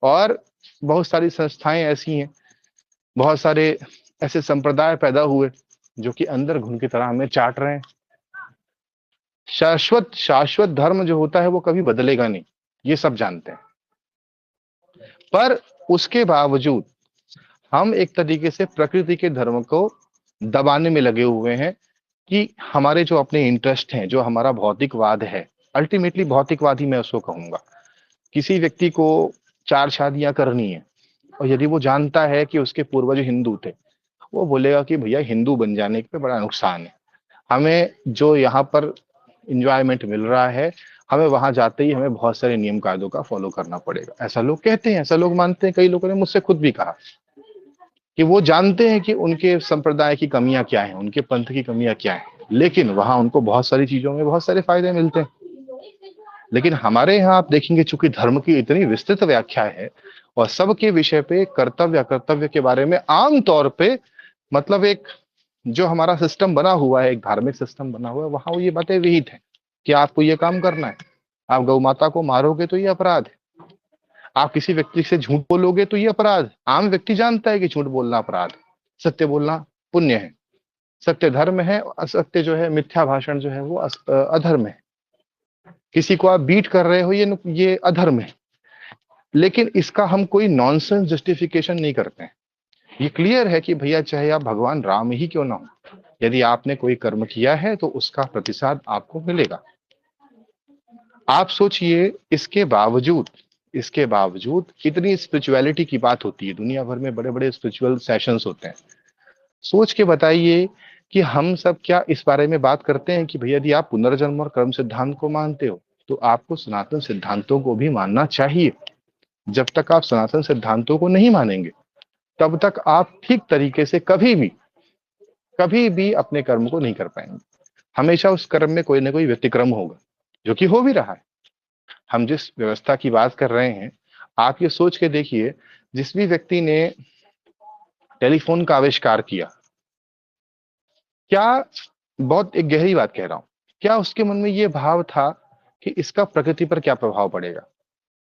और बहुत सारी संस्थाएं ऐसी हैं, बहुत सारे ऐसे संप्रदाय पैदा हुए जो कि अंदर घुन की तरह हमें चाट रहे हैं। शाश्वत धर्म जो होता है वो कभी बदलेगा नहीं, ये सब जानते हैं। पर उसके बावजूद हम एक तरीके से प्रकृति के धर्म को दबाने में लगे हुए हैं कि हमारे जो अपने इंटरेस्ट हैं, जो हमारा भौतिकवाद है, अल्टीमेटली भौतिकवाद ही मैं उसको कहूंगा। किसी व्यक्ति को 4 शादियां करनी है और यदि वो जानता है कि उसके पूर्वज हिंदू थे, वो बोलेगा कि भैया हिंदू बन जाने पे बड़ा नुकसान है, हमें जो यहाँ पर इंजॉयमेंट मिल रहा है, हमें वहां जाते ही हमें बहुत सारे नियम कायदों का फॉलो करना पड़ेगा। ऐसा लोग कहते हैं, ऐसा लोग मानते हैं। कई लोगों ने मुझसे खुद भी कहा कि वो जानते हैं कि उनके संप्रदाय की कमियां क्या हैं, उनके पंथ की कमियां क्या हैं, लेकिन वहां उनको बहुत सारी चीजों में बहुत सारे फायदे मिलते हैं। लेकिन हमारे यहाँ आप देखेंगे, चूंकि धर्म की इतनी विस्तृत व्याख्या है और सबके विषय पे कर्तव्य अकर्तव्य के बारे में आम तौर पे मतलब एक जो हमारा सिस्टम बना हुआ है, एक धार्मिक सिस्टम बना हुआ है, वहां वो ये बातें विहित है कि आपको ये काम करना है। आप गौ माता को मारोगे तो ये अपराध है, आप किसी व्यक्ति से झूठ बोलोगे तो ये अपराध है। आम व्यक्ति जानता है कि झूठ बोलना अपराध है, सत्य बोलना पुण्य है, सत्य धर्म है, असत्य जो है, मिथ्या भाषण जो है वो अधर्म है। किसी को आप बीट कर रहे हो, ये अधर्म है। लेकिन इसका हम कोई नॉनसेंस जस्टिफिकेशन नहीं करते हैं। ये क्लियर है कि भैया चाहे आप भगवान राम ही क्यों ना हो, यदि आपने कोई कर्म किया है तो उसका प्रतिसाद आपको मिलेगा। आप सोचिए, इसके बावजूद इतनी स्पिरिचुअलिटी की बात होती है, दुनिया भर में बड़े बड़े स्पिरिचुअल सेशंस होते हैं। सोच के बताइए कि हम सब क्या इस बारे में बात करते हैं कि भैया यदि आप पुनर्जन्म और कर्म सिद्धांत को मानते हो तो आपको सनातन सिद्धांतों को भी मानना चाहिए। जब तक आप सनातन सिद्धांतों को नहीं मानेंगे तब तक आप ठीक तरीके से कभी भी अपने कर्म को नहीं कर पाएंगे। हमेशा उस कर्म में कोई ना कोई व्यतिक्रम होगा, जो कि हो भी रहा है। हम जिस व्यवस्था की बात कर रहे हैं, आप ये सोच के देखिए, जिस भी व्यक्ति ने टेलीफोन का आविष्कार किया, क्या, बहुत एक गहरी बात कह रहा हूं, क्या उसके मन में ये भाव था कि इसका प्रकृति पर क्या प्रभाव पड़ेगा?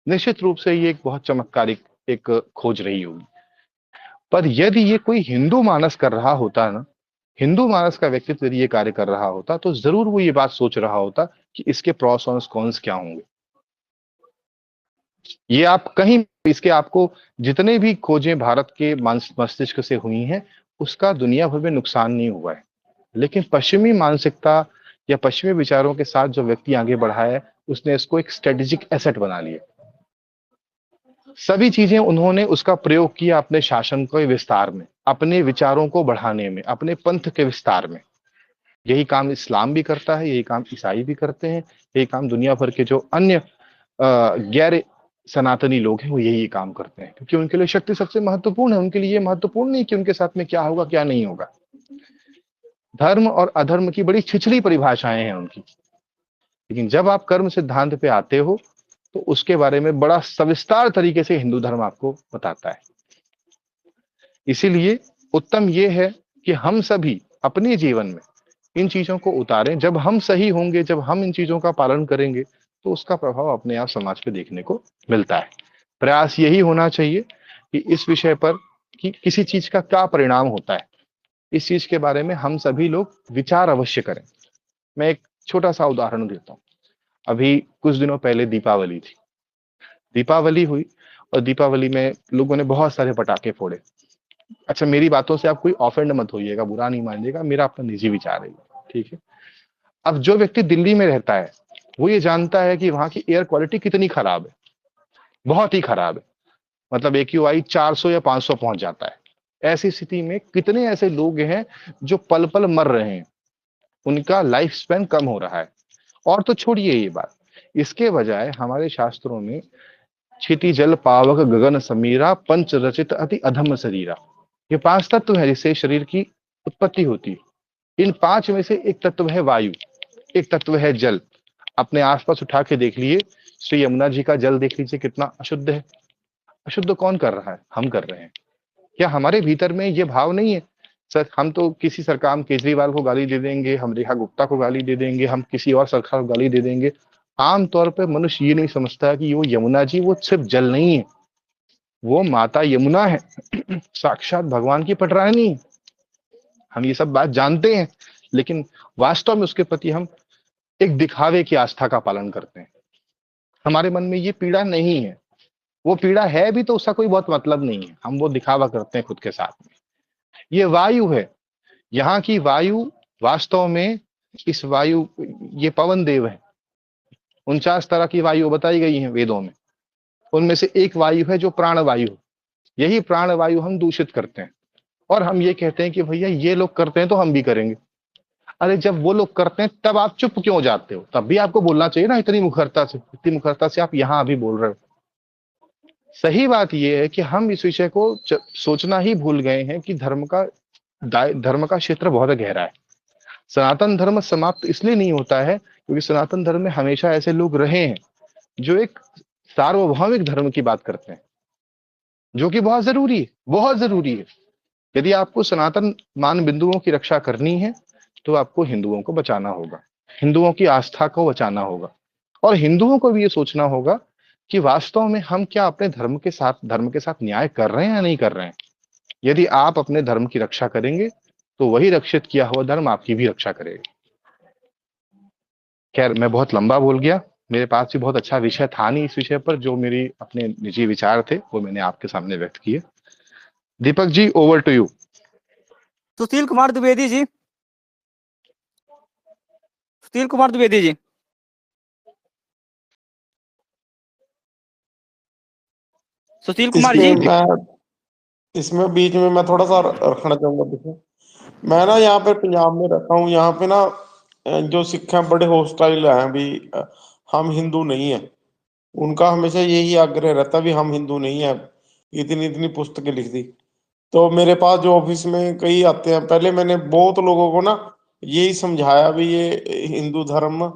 निश्चित रूप से ये एक बहुत चमत्कारिक एक खोज रही होगी। पर यदि ये कोई हिंदू मानस कर रहा होता ना, हिंदू मानस का व्यक्तित्व यदि ये कार्य कर रहा होता तो जरूर वो ये बात सोच रहा होता कि इसके प्रॉस और कॉन्स क्या होंगे। ये आप कहीं इसके आपको जितने भी खोजें भारत के मस्तिष्क से हुई हैं, उसका दुनिया भर में नुकसान नहीं हुआ है। लेकिन पश्चिमी मानसिकता या पश्चिमी विचारों के साथ जो व्यक्ति आगे बढ़ा है, उसने इसको एक स्ट्रेटेजिक एसेट बना लिया। सभी चीजें उन्होंने उसका प्रयोग किया अपने शासन के विस्तार में, अपने विचारों को बढ़ाने में, अपने पंथ के विस्तार में। यही काम इस्लाम भी करता है, यही काम ईसाई भी करते हैं, यही काम दुनिया भर के जो अन्य गैर सनातनी लोग हैं वो यही काम करते हैं, क्योंकि उनके लिए शक्ति सबसे महत्वपूर्ण है। उनके लिए ये महत्वपूर्ण नहीं कि उनके साथ में क्या होगा क्या नहीं होगा। धर्म और अधर्म की बड़ी छिछली परिभाषाएं हैं उनकी, लेकिन जब आप कर्म सिद्धांत पे आते हो तो उसके बारे में बड़ा सविस्तार तरीके से हिंदू धर्म आपको बताता है। इसीलिए उत्तम ये है कि हम सभी अपने जीवन में इन चीजों को उतारें। जब हम सही होंगे, जब हम इन चीजों का पालन करेंगे तो उसका प्रभाव अपने आप समाज पे देखने को मिलता है। प्रयास यही होना चाहिए कि इस विषय पर कि किसी चीज का क्या परिणाम होता है, इस चीज के बारे में हम सभी लोग विचार अवश्य करें। मैं एक छोटा सा उदाहरण देता हूँ। अभी कुछ दिनों पहले दीपावली थी, दीपावली हुई और दीपावली में लोगों ने बहुत सारे पटाखे फोड़े। अच्छा, मेरी बातों से आप कोई ऑफेंड मत होइएगा, बुरा नहीं मानिएगा, मेरा अपना निजी विचार है, ठीक है। अब जो व्यक्ति दिल्ली में रहता है वो ये जानता है कि वहां की एयर क्वालिटी कितनी खराब है, बहुत ही खराब है। मतलब AQI 400 या 500 पहुंच जाता है। ऐसी स्थिति में कितने ऐसे लोग हैं जो पल पल मर रहे हैं, उनका लाइफ स्पैन कम हो रहा है। और तो छोड़िए ये बात, इसके बजाय हमारे शास्त्रों में क्षिति जल पावक गगन समीरा पंच रचित अति अधम शरीरा, ये 5 तत्व है जिससे शरीर की उत्पत्ति होती है। इन 5 में से एक तत्व है वायु, एक तत्व है जल। अपने आसपास उठा के देख लिए, श्री यमुना जी का जल देख लीजिए कितना अशुद्ध है। अशुद्ध कौन कर रहा है? हम कर रहे हैं। क्या हमारे भीतर में ये भाव नहीं है? सर, हम तो किसी सरकार केजरीवाल को गाली दे देंगे, हम रेखा गुप्ता को गाली दे देंगे, हम किसी और सरकार को गाली दे देंगे। आमतौर पर मनुष्य ये नहीं समझता कि वो यमुना जी वो सिर्फ जल नहीं है, वो माता यमुना है, साक्षात भगवान की पटरानी है। हम ये सब बात जानते हैं, लेकिन वास्तव में उसके प्रति हम एक दिखावे की आस्था का पालन करते हैं। हमारे मन में ये पीड़ा नहीं है, वो पीड़ा है भी तो उसका कोई बहुत मतलब नहीं है, हम वो दिखावा करते हैं खुद के साथ में। ये वायु है, यहाँ की वायु वास्तव में, इस वायु, ये पवन देव है। 49 तरह की वायु बताई गई है वेदों में, उनमें से एक वायु है जो प्राण वायु। यही प्राण वायु हम दूषित करते हैं और हम ये कहते हैं कि भैया ये लोग करते हैं तो हम भी करेंगे। अरे जब वो लोग करते हैं तब आप चुप क्यों हो जाते हो? तब भी आपको बोलना चाहिए ना, इतनी मुखरता से आप यहाँ अभी बोल रहे हो। सही बात ये है कि हम इस विषय को सोचना ही भूल गए हैं कि धर्म का क्षेत्र बहुत गहरा है। सनातन धर्म समाप्त इसलिए नहीं होता है क्योंकि सनातन धर्म में हमेशा ऐसे लोग रहे हैं जो एक सार्वभौमिक धर्म की बात करते हैं, जो कि बहुत जरूरी है, बहुत जरूरी है। यदि आपको सनातन मान बिंदुओं की रक्षा करनी है तो आपको हिंदुओं को बचाना होगा, हिंदुओं की आस्था को बचाना होगा, और हिंदुओं को भी ये सोचना होगा कि वास्तव में हम क्या अपने धर्म के साथ न्याय कर रहे हैं या नहीं कर रहे हैं। यदि आप अपने धर्म की रक्षा करेंगे तो वही रक्षित किया हुआ धर्म आपकी भी रक्षा करेगा। खैर, मैं बहुत लंबा बोल गया, मेरे पास भी बहुत अच्छा विषय था नहीं इस विषय पर, जो मेरी अपने निजी विचार थे वो मैंने आपके सामने व्यक्त किए। Deepak ji, over to you. Sushil Kumar Dwivedi ji, Sushil Kumar Dwivedi ji. Sushil Kumar ji. इसमें बीच में मैं थोड़ा सा रखना चाहूंगा। देखो, मैं ना यहाँ पे पंजाब में रहता हूँ। यहाँ पे ना जो सिख हैं बड़े हॉस्टाइल हैं अभी। हम हिंदू नहीं है। उनका हमेशा यही आग्रह रहता भी हम हिंदू नहीं है। इतनी इतनी पुस्तकें लिख दी। तो मेरे पास जो ऑफिस में कई आते हैं, पहले मैंने बहुत लोगों को ना यही समझाया भी ये हिंदू धर्म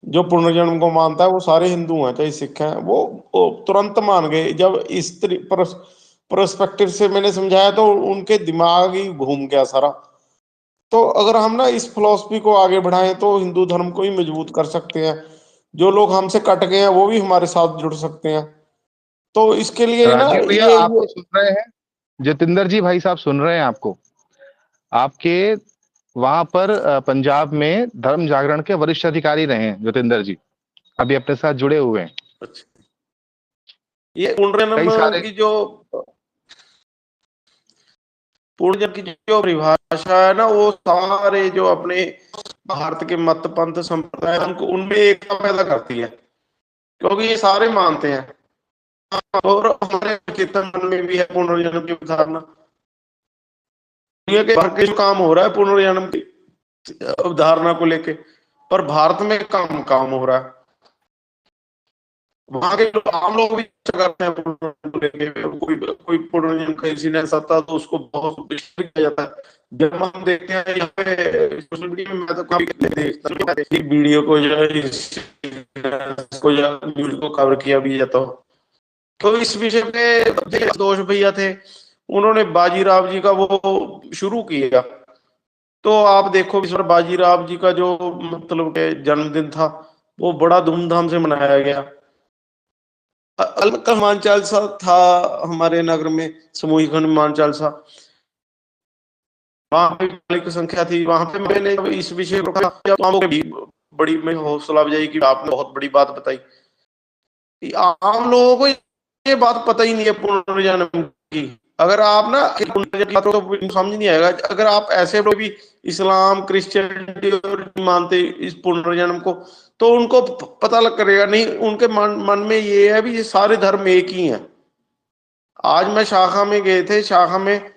जो पुनर्जन्म को मानता है वो सारे हिंदू हैं चाहे सिख हैं। वो तुरंत मान गए। जब इस पर्सपेक्टिव से मैंने समझाया तो उनके दिमाग ही घूम गया सारा। तो अगर हम ना इस फिलॉसफी को आगे बढ़ाएं तो हिंदू धर्म को ही मजबूत कर सकते हैं। जो लोग हमसे कट गए हैं वो भी हमारे साथ जुड़ सकते हैं। तो इसके लिए ना राजीव भैया, ये आपको सुन रहे हैं? जतिंदर जी भाई साहब सुन रहे हैं आपको? आपके वहां पर पंजाब में धर्म जागरण के वरिष्ठ अधिकारी रहे हैं जतिंदर जी, अभी अपने साथ जुड़े हुए हैं। ये कई पुनर्जन्म सारे। की जो पुनर्जन्म की जो परिभाषा है ना वो सारे जो अपने भारत के मत पंथ संप्रदाय उनको उनमें एकता पैदा करती है। क्योंकि ये सारे मानते हैं और हमारे चेतन मन में भी है पुनर्जन्म की धारणा। दुनिया के भर के जो काम हो रहा है पुनर्जन्म की अवधारणा को लेके, पर भारत में कम काम हो रहा है। वहां के आम लोग भी करते हैं पुनर्जन्म को लेके। कोई कोई पुनर्जन्म का इंसिडेंस आता है तो उसको बहुत विस्तार किया जाता है। जब हम देखते हैं यहाँ पे सोशल मीडिया में, मैं तो काफी देखता हूँ एक वीडियो को या को या न्यूज को कवर किया भी जाता हो। तो इस विषय पे दोष भैया थे, उन्होंने बाजीराव जी का वो शुरू किया। तो आप देखो इस बार बाजीराव जी का जो मतलब के जन्मदिन था वो बड़ा धूमधाम से मनाया गया। अलग हनुमान चालीसा था हमारे नगर में, सामूहिक हनुमान चालीसा। वहां पे की संख्या थी। वहां पे मैंने इस विषय को बड़ी में हौसला अफजाई की आपने बहुत बड़ी बात बताई कि आम लोगों को ये बात पता ही नहीं है पुनर्जन्म की। अगर आप ना तो समझ नहीं आएगा। अगर आप ऐसे लोग भी इस्लाम क्रिश्चियनिटी और मानते इस पुनर्जन्म को तो उनको पता लग करेगा नहीं। उनके मन में ये है भी ये सारे धर्म एक ही हैं। आज मैं शाखा में गए थे, शाखा में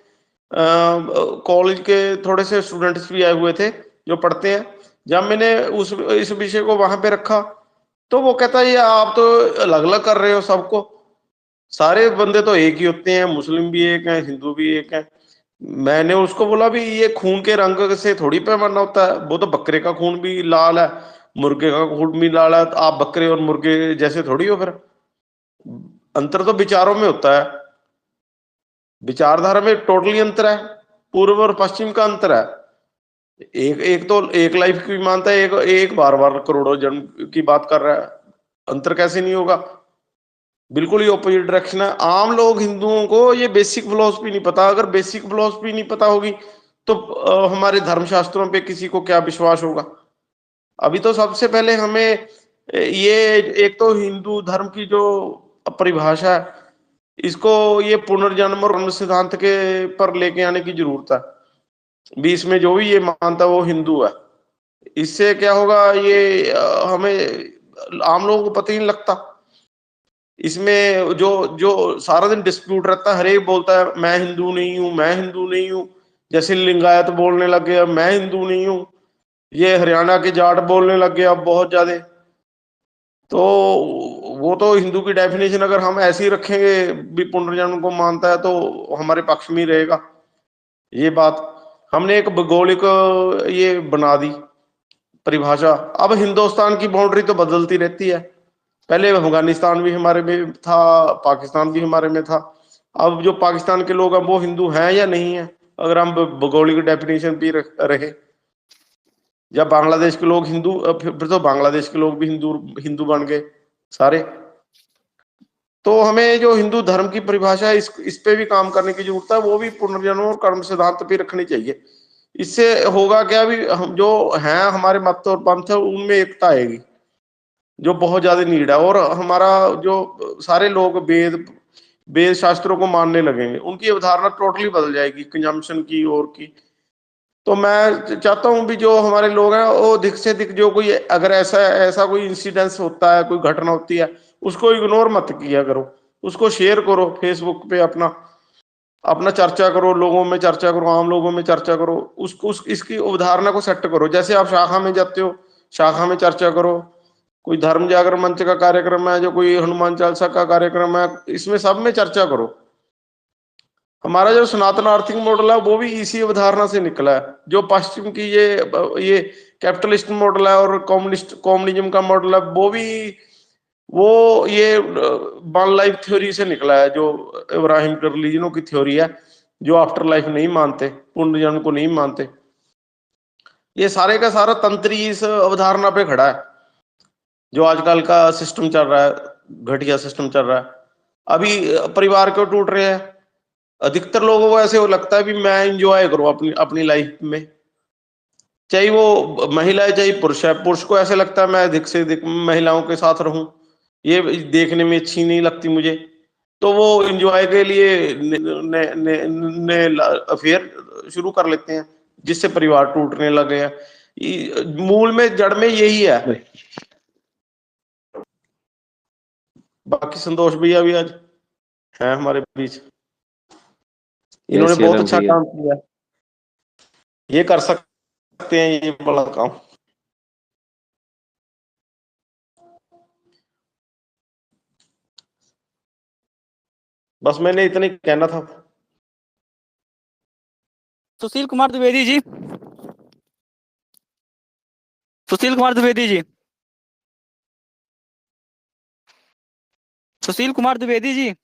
कॉलेज के थोड़े से स्टूडेंट्स भी आए हुए थे जो पढ़ते हैं। जब मैंने उस इस विषय को वहां पे रखा तो वो कहता है ये आप तो अलग अलग कर रहे हो सबको। सारे बंदे तो एक ही होते हैं, मुस्लिम भी एक है, हिंदू भी एक है। मैंने उसको बोला भी ये खून के रंग से थोड़ी पैमाना होता है। वो तो बकरे का खून भी लाल है, मुर्गे का खून भी लाल है। तो आप बकरे और मुर्गे जैसे थोड़ी हो फिर। अंतर तो विचारों में होता है। विचारधारा में टोटली अंतर है। पूर्व और पश्चिम का अंतर है। एक एक तो एक लाइफ की मानता है, एक एक बार बार करोड़ों जन्म की बात कर रहा है। अंतर कैसे नहीं होगा? बिल्कुल ही ऑपोजिट डायरेक्शन है। आम लोग हिंदुओं को ये बेसिक फिलोसफी नहीं पता। अगर बेसिक फिलोसफी नहीं पता होगी तो हमारे धर्मशास्त्रों पे किसी को क्या विश्वास होगा? अभी तो सबसे पहले हमें ये एक तो हिंदू धर्म की जो परिभाषा है इसको ये पुनर्जन्म और कर्म सिद्धांत के पर लेके आने की जरूरत है। बीच में जो भी ये मानता है वो हिंदू है। इससे क्या होगा ये हमें आम लोगों को पता ही नहीं लगता। इसमें जो जो सारा दिन डिस्प्यूट रहता है, हर एक बोलता है मैं हिंदू नहीं हूं, मैं हिंदू नहीं हूं। जैसे लिंगायत बोलने लग गया मैं हिंदू नहीं हूं। ये हरियाणा के जाट बोलने लग गए अब बहुत ज्यादा। तो वो तो हिंदू की डेफिनेशन अगर हम ऐसे ही रखेंगे भी पुनर्जन्म को मानता है तो हमारे पक्ष में ही रहेगा। ये बात हमने एक भौगोलिक ये बना दी परिभाषा। अब हिंदुस्तान की बाउंड्री तो बदलती रहती है। पहले अफगानिस्तान भी हमारे में था, पाकिस्तान भी हमारे में था। अब जो पाकिस्तान के लोग हैं वो हिंदू हैं या नहीं है, अगर हम भौगोलिक डेफिनेशन भी रहे। या बांग्लादेश के लोग हिंदू, फिर तो बांग्लादेश के लोग भी हिंदू हिंदू बन गए सारे। तो हमें जो हिंदू धर्म की परिभाषा है इस पे भी काम करने की जरूरत है, वो भी पुनर्जन्म और कर्म सिद्धांत पे रखनी चाहिए। इससे होगा क्या भी, हम जो हैं हमारे मत और पंथ है उनमें एकता आएगी, जो बहुत ज्यादा नीड है। और हमारा जो सारे लोग वेद वेद शास्त्रों को मानने लगेंगे, उनकी अवधारणा टोटली बदल जाएगी कंजम्पशन की और की। तो मैं चाहता हूं भी जो हमारे लोग हैं वो अधिक से अधिक जो कोई अगर ऐसा ऐसा कोई इंसिडेंस होता है, कोई घटना होती है, उसको इग्नोर मत किया करो, उसको शेयर करो फेसबुक पे, अपना अपना चर्चा करो, लोगों में चर्चा करो, आम लोगों में चर्चा करो, उसको इसकी अवधारणा को सेट करो। जैसे आप शाखा में जाते हो, शाखा में चर्चा करो। कोई धर्म जागरण मंच का कार्यक्रम है, जो कोई हनुमान चालीसा का कार्यक्रम है, इसमें सब में चर्चा करो। हमारा जो सनातन आर्थिक मॉडल है वो भी इसी अवधारणा से निकला है। जो पश्चिम की ये कैपिटलिस्ट मॉडल है और कम्युनिज्म का मॉडल है, वो ये वन लाइफ थ्योरी से निकला है, जो इब्राहिम कर्लिजनों की थ्योरी है, जो आफ्टर लाइफ नहीं मानते, पुनर्जन्म को नहीं मानते। ये सारे का सारा तंत्र ही इस अवधारणा पे खड़ा है। जो आजकल का सिस्टम चल रहा है, घटिया सिस्टम चल रहा है। अभी परिवार क्यों टूट रहे हैं? अधिकतर लोगों को ऐसे लगता है भी मैं इंजॉय करूं अपनी अपनी लाइफ में, चाहे वो महिला है चाहे पुरुष है। पुरुष को ऐसे लगता है मैं अधिक से अधिक महिलाओं के साथ रहूं, ये देखने में अच्छी नहीं लगती मुझे। तो वो एंजॉय के लिए अफेयर शुरू कर लेते हैं, जिससे परिवार टूटने लगे हैं। मूल में जड़ में यही है। बाकी संतोष भैया भी आज हैं हमारे बीच, इन्होंने जैसे बहुत राम अच्छा भैया। काम किया। ये कर सकते हैं ये बड़ा काम। बस मैंने इतना ही कहना था। सुशील कुमार द्विवेदी जी, सुशील कुमार द्विवेदी जी, सुशील कुमार द्विवेदी जी।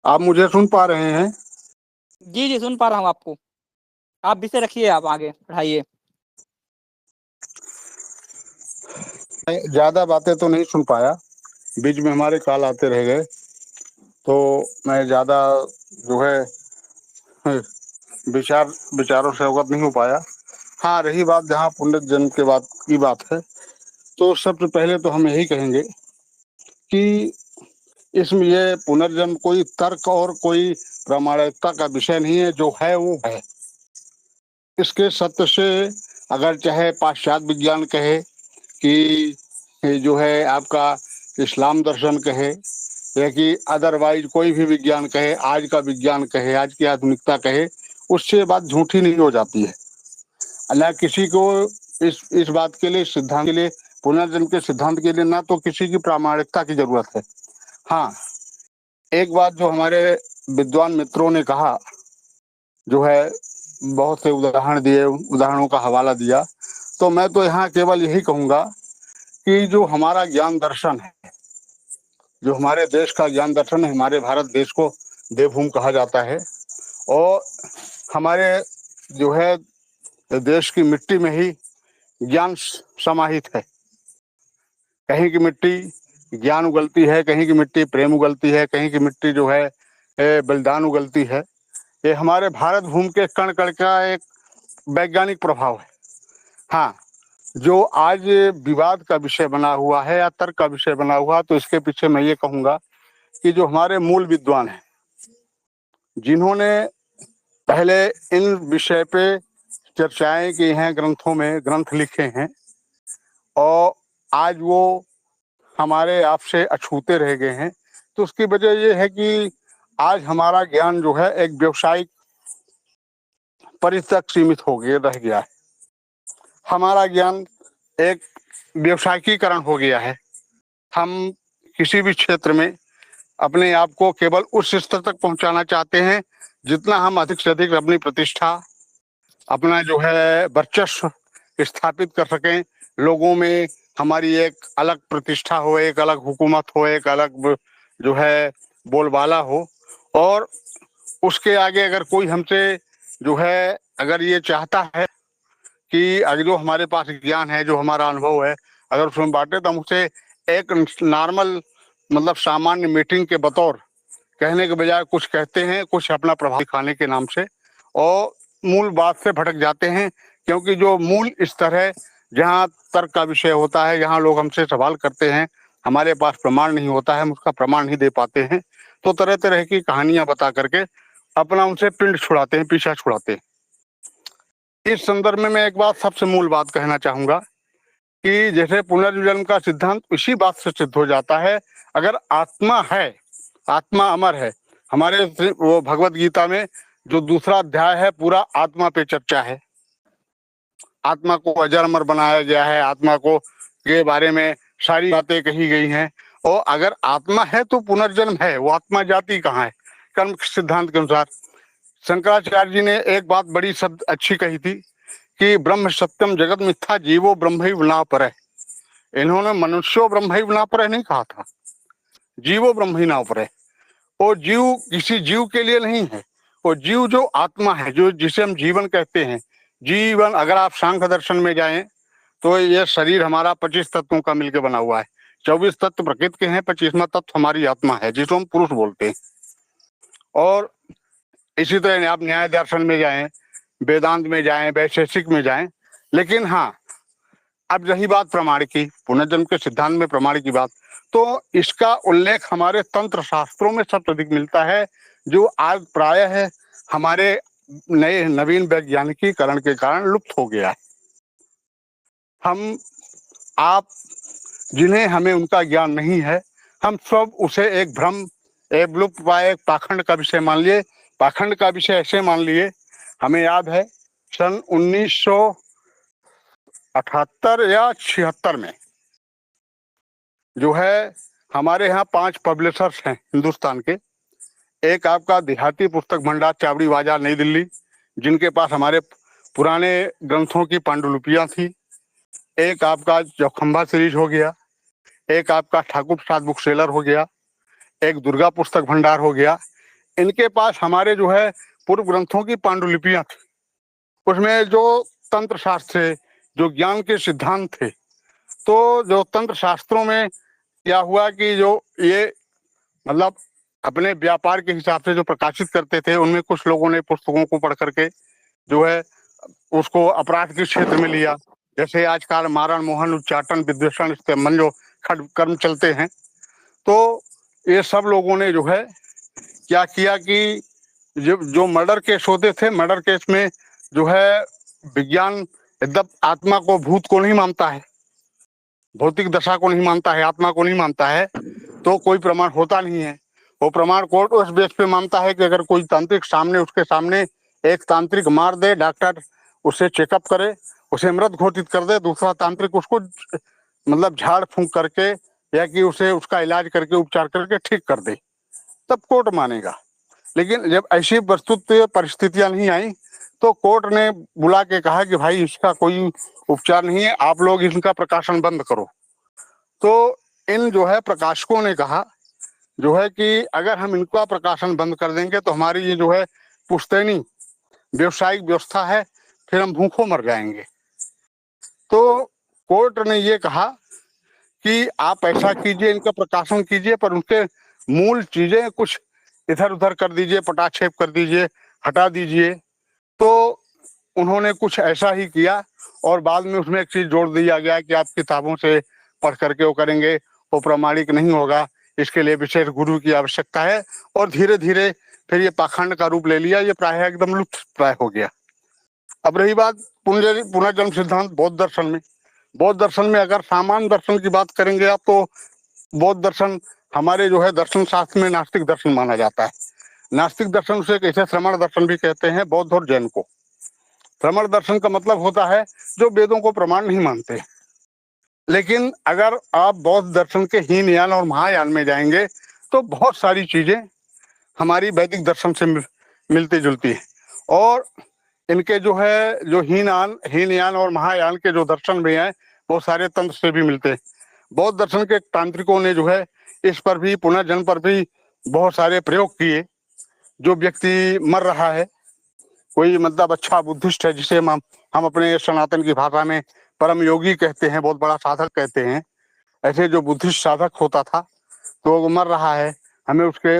आप मुझे सुन पा रहे हैं? जी जी सुन पा रहा हूँ आपको। आप विषय रखिए, आप आगे पढ़ाइए। ज्यादा बातें तो नहीं सुन पाया, बीच में हमारे कॉल आते रह गए, तो मैं ज्यादा जो है विचारों से अवगत नहीं हो पाया। हाँ, रही बात जहाँ पुनर्जन्म के बात की बात है, तो सबसे पहले तो हम यही कहेंगे कि इसमें ये पुनर्जन्म कोई तर्क और कोई प्रामाणिकता का विषय नहीं है, जो है वो है। इसके सत्य से अगर चाहे पाश्चात्य विज्ञान कहे कि जो है आपका इस्लाम दर्शन कहे, या कि अदरवाइज कोई भी विज्ञान कहे, आज का विज्ञान कहे, आज की आधुनिकता कहे, उससे बात झूठी नहीं हो जाती है। अल्लाह किसी को इस बात के लिए, सिद्धांत के लिए, पुनर्जन्म के सिद्धांत के लिए ना तो किसी की प्रामाणिकता की जरूरत है। हाँ, एक बात जो हमारे विद्वान मित्रों ने कहा, जो है बहुत से उदाहरण दिए, उदाहरणों का हवाला दिया, तो मैं तो यहाँ केवल यही कहूँगा कि जो हमारा ज्ञान दर्शन है, जो हमारे देश का ज्ञान दर्शन है, हमारे भारत देश को देवभूमि कहा जाता है, और हमारे जो है देश की मिट्टी में ही ज्ञान समाहित है। कहीं की मिट्टी ज्ञान उगलती है, कहीं की मिट्टी प्रेम उगलती है, कहीं की मिट्टी जो है बलिदान उगलती है। ये हमारे भारत भूमि के कण कण का एक वैज्ञानिक प्रभाव है। हाँ, जो आज विवाद का विषय बना हुआ है या तर्क का विषय बना हुआ, तो इसके पीछे मैं ये कहूँगा कि जो हमारे मूल विद्वान हैं, जिन्होंने पहले इन विषय पे चर्चाएं की हैं, ग्रंथों में ग्रंथ लिखे हैं, और आज वो हमारे आपसे अछूते रह गए हैं, तो उसकी वजह ये है कि आज हमारा ज्ञान जो है एक व्यवसायिक परिधि तक सीमित हो गया रह गया है। हमारा ज्ञान एक व्यवसायीकरण हो गया है। हम किसी भी क्षेत्र में अपने आप को केवल उस स्तर तक पहुंचाना चाहते हैं जितना हम अधिक से अधिक अपनी प्रतिष्ठा, अपना जो है वर्चस्व स्थापित कर सकें। लोगों में हमारी एक अलग प्रतिष्ठा हो, एक अलग हुकूमत हो, एक अलग जो है बोलबाला हो। और उसके आगे अगर कोई हमसे जो है अगर ये चाहता है कि अगर जो हमारे पास ज्ञान है, जो हमारा अनुभव है, अगर उसमें बांटे तो हम उसे एक नॉर्मल मतलब सामान्य मीटिंग के बतौर कहने के बजाय कुछ कहते हैं, कुछ अपना प्रभाव दिखाने के नाम से, और मूल बात से भटक जाते हैं। क्योंकि जो मूल स्तर है, जहाँ तर्क का विषय होता है, जहाँ लोग हमसे सवाल करते हैं, हमारे पास प्रमाण नहीं होता है, हम उसका प्रमाण नहीं दे पाते हैं, तो तरह तरह की कहानियां बता करके अपना उनसे पिंड छुड़ाते हैं, पीछा छुड़ाते हैं। इस संदर्भ में मैं एक बात, सबसे मूल बात कहना चाहूंगा कि जैसे पुनर्जन्म का सिद्धांत इसी बात से सिद्ध हो जाता है, अगर आत्मा है, आत्मा अमर है। हमारे वो भगवत गीता में जो दूसरा अध्याय है पूरा आत्मा पे चर्चा है। आत्मा को अजर अमर बनाया गया है, आत्मा को के बारे में सारी बातें कही गई हैं। और अगर आत्मा है तो पुनर्जन्म है। वो आत्मा जाति कहाँ है? कर्म सिद्धांत के अनुसार शंकराचार्य जी ने एक बात बड़ी शब्द अच्छी कही थी कि ब्रह्म सत्यम जगत मिथ्या जीवो ब्रह्मैव न परः। इन्होंने मनुष्यो ब्रह्मैव न परः नहीं कहा था, जीवो ब्रह्म ही न परः। वो जीव किसी जीव के लिए नहीं है, वो जीव जो आत्मा है, जो जिसे हम जीवन कहते हैं। जीवन, अगर आप सांख्य दर्शन में जाएं तो ये शरीर हमारा 25 तत्वों का मिलकर बना हुआ है। 24 तत्व प्रकृति के हैं, 25वां तत्व हमारी आत्मा है, जिसको हम पुरुष बोलते हैं। और इसी तरह आप न्याय दर्शन में जाएं, वेदांत में जाएं, वैशेषिक में जाएं। लेकिन हाँ, अब रही बात प्रमाण की, पुनर्जन्म के सिद्धांत में प्रमाण की बात, तो इसका उल्लेख हमारे तंत्र शास्त्रों में सबसे अधिक मिलता है, जो आज प्रायः है हमारे नए नवीन वैज्ञानिकीकरण के कारण लुप्त हो गया है। हम आप जिन्हें हमें उनका ज्ञान नहीं है, हम सब उसे एक भ्रम, एक लुप्त पाए, एक पाखंड का विषय मान लिए। पाखंड का विषय ऐसे मान लिए, हमें याद है सन 1978 या 76 में जो है हमारे यहाँ 5 पब्लिशर्स हैं हिंदुस्तान के। एक आपका देहाती पुस्तक भंडार, चावड़ी बाजार, नई दिल्ली, जिनके पास हमारे पुराने ग्रंथों की पांडुलिपियां थी। एक आपका चौखंबा सीरीज हो गया, एक आपका ठाकुर प्रसाद बुक सेलर हो गया, एक दुर्गा पुस्तक भंडार हो गया। इनके पास हमारे जो है पूर्व ग्रंथों की पांडुलिपियां थी। उसमें जो तंत्र शास्त्र थे, जो ज्ञान के सिद्धांत थे, तो जो तंत्र शास्त्रों में क्या हुआ कि जो ये मतलब अपने व्यापार के हिसाब से जो प्रकाशित करते थे, उनमें कुछ लोगों ने पुस्तकों को पढ़ करके जो है उसको अपराध के क्षेत्र में लिया। जैसे आजकल मारण, मोहन, उच्चाटन, विद्वेषण, स्तंभन जो खड कर्म चलते हैं, तो ये सब लोगों ने जो है क्या किया कि जो मर्डर केस होते थे, मर्डर केस में जो है विज्ञान एकदम आत्मा को, भूत को नहीं मानता है, भौतिक दशा को नहीं मानता है, आत्मा को नहीं मानता है, तो कोई प्रमाण होता नहीं है। वो प्रमाण कोर्ट उस बेस पे मानता है कि अगर कोई तांत्रिक सामने, उसके सामने एक तांत्रिक मार दे, डॉक्टर उसे चेकअप करे, उसे मृत घोषित कर दे, दूसरा तांत्रिक उसको मतलब झाड़ फूंक करके या कि उसे उसका इलाज करके, उपचार करके ठीक कर दे, तब कोर्ट मानेगा। लेकिन जब ऐसी वस्तुत परिस्थितियां नहीं आई तो कोर्ट ने बुला के कहा कि भाई इसका कोई उपचार नहीं है, आप लोग इनका प्रकाशन बंद करो। तो इन जो है प्रकाशकों ने कहा जो है कि अगर हम इनका प्रकाशन बंद कर देंगे तो हमारी ये जो है पुश्तैनी व्यवसायिक व्यवस्था है, फिर हम भूखों मर जाएंगे। तो कोर्ट ने ये कहा कि आप ऐसा कीजिए, इनका प्रकाशन कीजिए, पर उनके मूल चीजें कुछ इधर उधर कर दीजिए, पटाक्षेप कर दीजिए, हटा दीजिए। तो उन्होंने कुछ ऐसा ही किया और बाद में उसमें एक चीज जोड़ दिया गया कि आप किताबों से पढ़ करके वो करेंगे, वो प्रामाणिक नहीं होगा, इसके लिए विशेष गुरु की आवश्यकता है। और धीरे धीरे फिर ये पाखंड का रूप ले लिया, ये प्राय एकदम लुप्त प्राय हो गया। अब रही बात पुनर्जन्म सिद्धांत बौद्ध दर्शन में। बौद्ध दर्शन में अगर सामान्य दर्शन की बात करेंगे आप, तो बौद्ध दर्शन हमारे जो है दर्शन शास्त्र में नास्तिक दर्शन माना जाता है। नास्तिक दर्शन से कैसे श्रमण दर्शन भी कहते हैं, बौद्ध और जैन को। भ्रमण दर्शन का मतलब होता है जो वेदों को प्रमाण नहीं मानते। लेकिन अगर आप बौद्ध दर्शन के हीनयान और महायान में जाएंगे तो बहुत सारी चीजें हमारी वैदिक दर्शन से मिलती जुलती है। और इनके जो है जो हीनयान और महायान के जो दर्शन भी हैं बहुत सारे तंत्र से भी मिलते हैं। बौद्ध दर्शन के तांत्रिकों ने जो है इस पर भी, पुनर्जन्म पर भी बहुत सारे प्रयोग किए। जो व्यक्ति मर रहा है, कोई मतलब अच्छा बुद्धिस्ट है, जिसे हम अपने सनातन की भाषा में परम योगी कहते हैं, बहुत बड़ा साधक कहते हैं, ऐसे जो बुद्धिस्ट साधक होता था तो वो मर रहा है, हमें उसके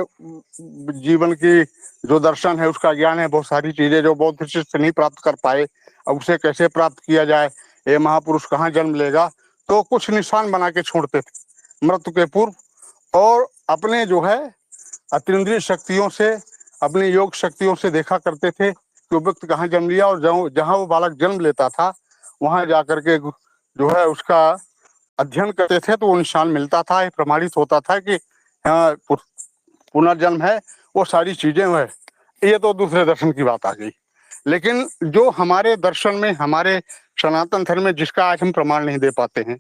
जीवन की जो दर्शन है, उसका ज्ञान है, बहुत सारी चीजें जो बौद्ध शिष्य नहीं प्राप्त कर पाए, अब उसे कैसे प्राप्त किया जाए, ये महापुरुष कहाँ जन्म लेगा, तो कुछ निशान बना के छोड़ते थे मृत्यु के पूर्व। और अपने जो है अतीन्द्रिय शक्तियों से, अपनी योग शक्तियों से देखा करते थे कि वो व्यक्ति कहाँ जन्म लिया, और जहाँ वो बालक जन्म लेता था वहां जाकर के जो है उसका अध्ययन करते थे, तो वो निशान मिलता था, ये प्रमाणित होता था कि हाँ पुनर्जन्म है, वो सारी चीजें है। ये तो दूसरे दर्शन की बात आ गई। लेकिन जो हमारे दर्शन में, हमारे सनातन धर्म में, जिसका आज हम प्रमाण नहीं दे पाते हैं,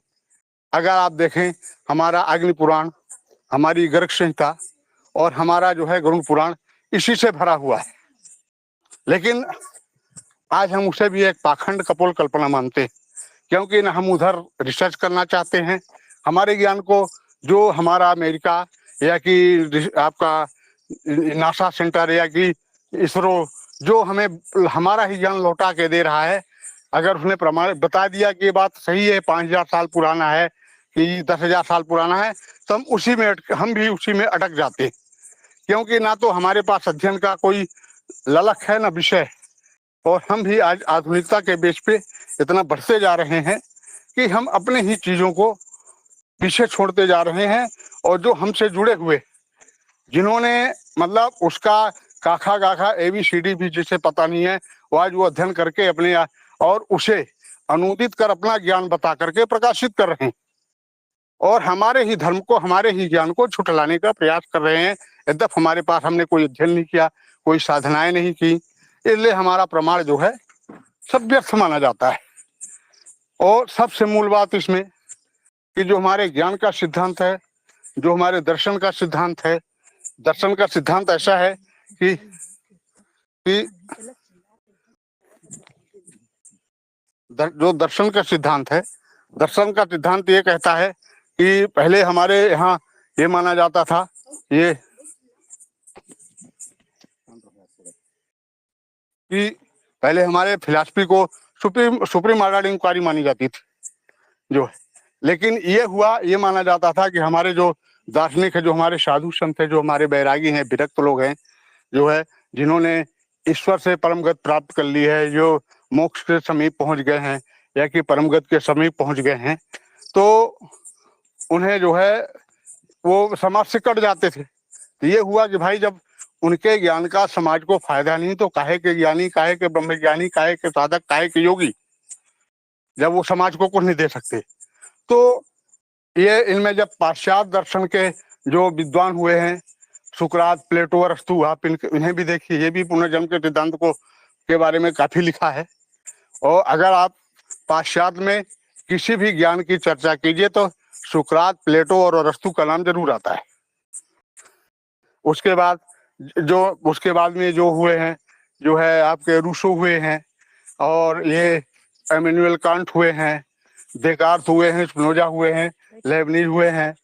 अगर आप देखें हमारा अग्नि पुराण, हमारी गर्ग संहिता और हमारा जो है गरुड़ पुराण इसी से भरा हुआ है। लेकिन आज हम उसे भी एक पाखंड कपोल कल्पना मानते हैं, क्योंकि न हम उधर रिसर्च करना चाहते हैं। हमारे ज्ञान को जो हमारा अमेरिका या कि आपका नासा सेंटर या कि इसरो जो हमें हमारा ही ज्ञान लौटा के दे रहा है, अगर उसने प्रमाण बता दिया कि ये बात सही है, 5000 साल पुराना है कि 10,000 साल पुराना है, तो हम भी उसी में अटक जाते हैं। क्योंकि ना तो हमारे पास अध्ययन का कोई ललक है, ना विषय, और हम भी आज आधुनिकता के बेस पे इतना बढ़ते जा रहे हैं कि हम अपने ही चीजों को पीछे छोड़ते जा रहे हैं। और जो हमसे जुड़े हुए, जिन्होंने मतलब उसका काखा गाखा ABCD भी जिसे पता नहीं है, वो आज वो अध्ययन करके अपने और उसे अनुदित कर अपना ज्ञान बता करके प्रकाशित कर रहे हैं, और हमारे ही धर्म को, हमारे ही ज्ञान को छुटलाने का प्रयास कर रहे हैं। यद्यप हमारे पास हमने कोई अध्ययन नहीं किया, कोई साधनाएं नहीं की, इसलिए हमारा प्रमाण जो है सब व्यर्थ माना जाता है। और सबसे मूल बात इसमें कि जो हमारे ज्ञान का सिद्धांत है, जो हमारे दर्शन का सिद्धांत है, दर्शन का सिद्धांत ऐसा है कि जो दर्शन का सिद्धांत है, दर्शन का सिद्धांत ये कहता है कि पहले हमारे यहाँ ये माना जाता था, ये कि पहले हमारे फिलॉसफी को सुप्रीम ऑर्डर इंक्वायरी मानी जाती थी जो है। लेकिन ये हुआ, ये माना जाता था कि हमारे जो दार्शनिक है, जो हमारे साधु संत है, जो हमारे बैरागी हैं, विरक्त लोग हैं जो है, जिन्होंने ईश्वर से परमगत प्राप्त कर ली है, जो मोक्ष के समीप पहुंच गए हैं या कि परमगत के समीप पहुंच गए हैं, तो उन्हें जो है वो समाज से कट जाते थे। तो ये हुआ कि भाई जब उनके ज्ञान का समाज को फायदा नहीं, तो काहे के ज्ञानी, काहे के ब्रह्मज्ञानी, काहे के साधक, काहे के योगी, जब वो समाज को कुछ नहीं दे सकते। तो ये इनमें जब पाश्चात्य दर्शन के जो विद्वान हुए हैं, सुकरात, प्लेटो, अरस्तु, आप इन्हें भी देखिए, ये भी पुनर्जन्म के सिद्धांत को के बारे में काफी लिखा है। और अगर आप पाश्चात्य में किसी भी ज्ञान की चर्चा कीजिए तो सुकरात, प्लेटो और अरस्तु का नाम जरूर आता है। उसके बाद में जो हुए हैं, जो है आपके रूसो हुए हैं, और ये इमैनुअल कांट हुए हैं, देकार्त हुए हैं, स्पिनोजा हुए हैं, लेबनीज हुए हैं,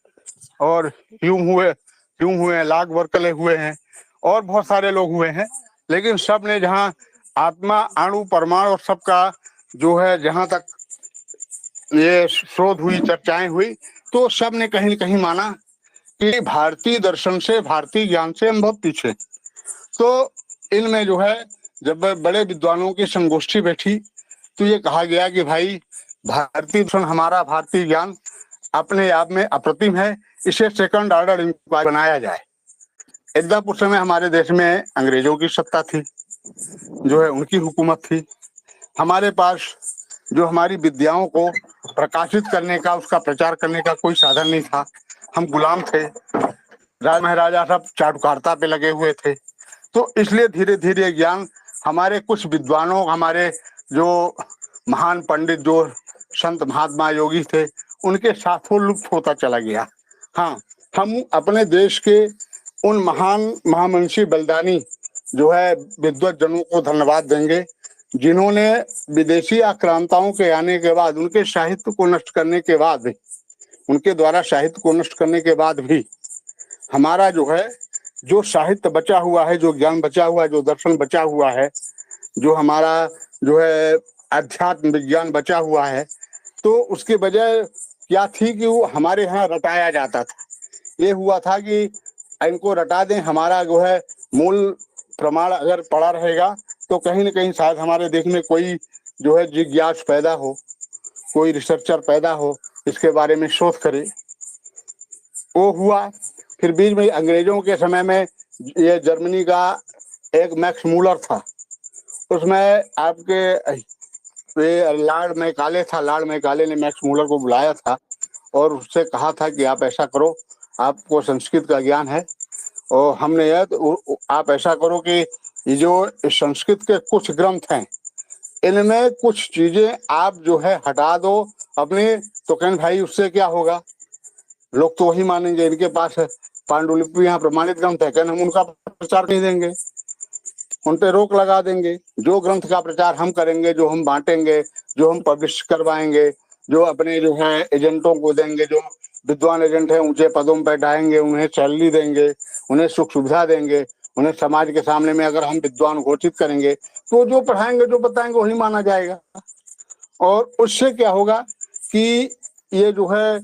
और ह्यूम हुए, लाक बर्कले हुए हैं, और बहुत सारे लोग हुए हैं। लेकिन सब ने जहाँ आत्मा, अणु, परमाणु और सबका जो है जहाँ तक ये शोध हुई, चर्चाएं हुई, तो सब ने कहीं न कहीं माना कि भारतीय दर्शन से, भारतीय ज्ञान से हम बहुत पीछे। तो इनमें जो है जब बड़े विद्वानों की संगोष्ठी बैठी तो ये कहा गया कि भाई भारतीय दर्शन, हमारा भारतीय ज्ञान अपने आप में अप्रतिम है, इसे सेकंड ऑर्डर इंक्वायरी बनाया जाए। एकदम उस समय हमारे देश में अंग्रेजों की सत्ता थी, जो है उनकी हुकूमत थी। हमारे पास जो हमारी विद्याओं को प्रकाशित करने का, उसका प्रचार करने का कोई साधन नहीं था। हम गुलाम थे, राज महाराजा सब चाटुकारिता पे लगे हुए थे। तो इसलिए धीरे धीरे ज्ञान हमारे कुछ विद्वानों, हमारे जो महान पंडित, जो संत महात्मा योगी थे, उनके साथ वो लुप्त होता चला गया। हाँ, हम अपने देश के उन महान महामनीषी बलिदानी जो है विद्वत जनों को धन्यवाद देंगे, जिन्होंने विदेशी आक्रांताओं के आने के बाद, उनके साहित्य को नष्ट करने के बाद, उनके द्वारा साहित्य को नष्ट करने के बाद भी हमारा जो है, जो साहित्य बचा हुआ है, जो ज्ञान बचा हुआ है, जो दर्शन बचा हुआ है, जो हमारा जो है अध्यात्म विज्ञान बचा हुआ है, तो उसकी वजह क्या थी कि वो हमारे यहाँ रटाया जाता था। ये हुआ था कि इनको रटा दें, हमारा जो है मूल प्रमाण अगर पड़ा रहेगा तो कहीं ना कहीं शायद हमारे देश में कोई जो है जिज्ञास पैदा हो, कोई रिसर्चर पैदा हो, इसके बारे में शोध करे। वो हुआ। फिर बीच में अंग्रेजों के समय में ये जर्मनी का एक मैक्स मूलर था, उसमें आपके ये लॉर्ड मैकाले था, लॉर्ड मैकाले ने मैक्स मूलर को बुलाया था और उससे कहा था कि आप ऐसा करो, आपको संस्कृत का ज्ञान है और हमने यह तो आप ऐसा करो कि ये जो संस्कृत के कुछ ग्रंथ हैं, इनमें कुछ चीजें आप जो है हटा दो अपने। तो कहने भाई उससे क्या होगा, लोग तो वही मानेंगे, इनके पास पांडुलिपि यहाँ प्रमाणित ग्रंथ है, कहने हम उनका प्रचार नहीं देंगे, उन पे रोक लगा देंगे। जो ग्रंथ का प्रचार हम करेंगे, जो हम बांटेंगे, जो हम पब्लिश करवाएंगे, जो अपने जो है एजेंटों को देंगे, जो विद्वान एजेंट है ऊंचे पदों पर डालेंगे, उन्हें सैलरी देंगे, उन्हें सुख सुविधा देंगे, उन्हें समाज के सामने में अगर हम विद्वान घोषित करेंगे तो जो पढ़ाएंगे, जो बताएंगे वही माना जाएगा। और उससे क्या होगा कि ये जो है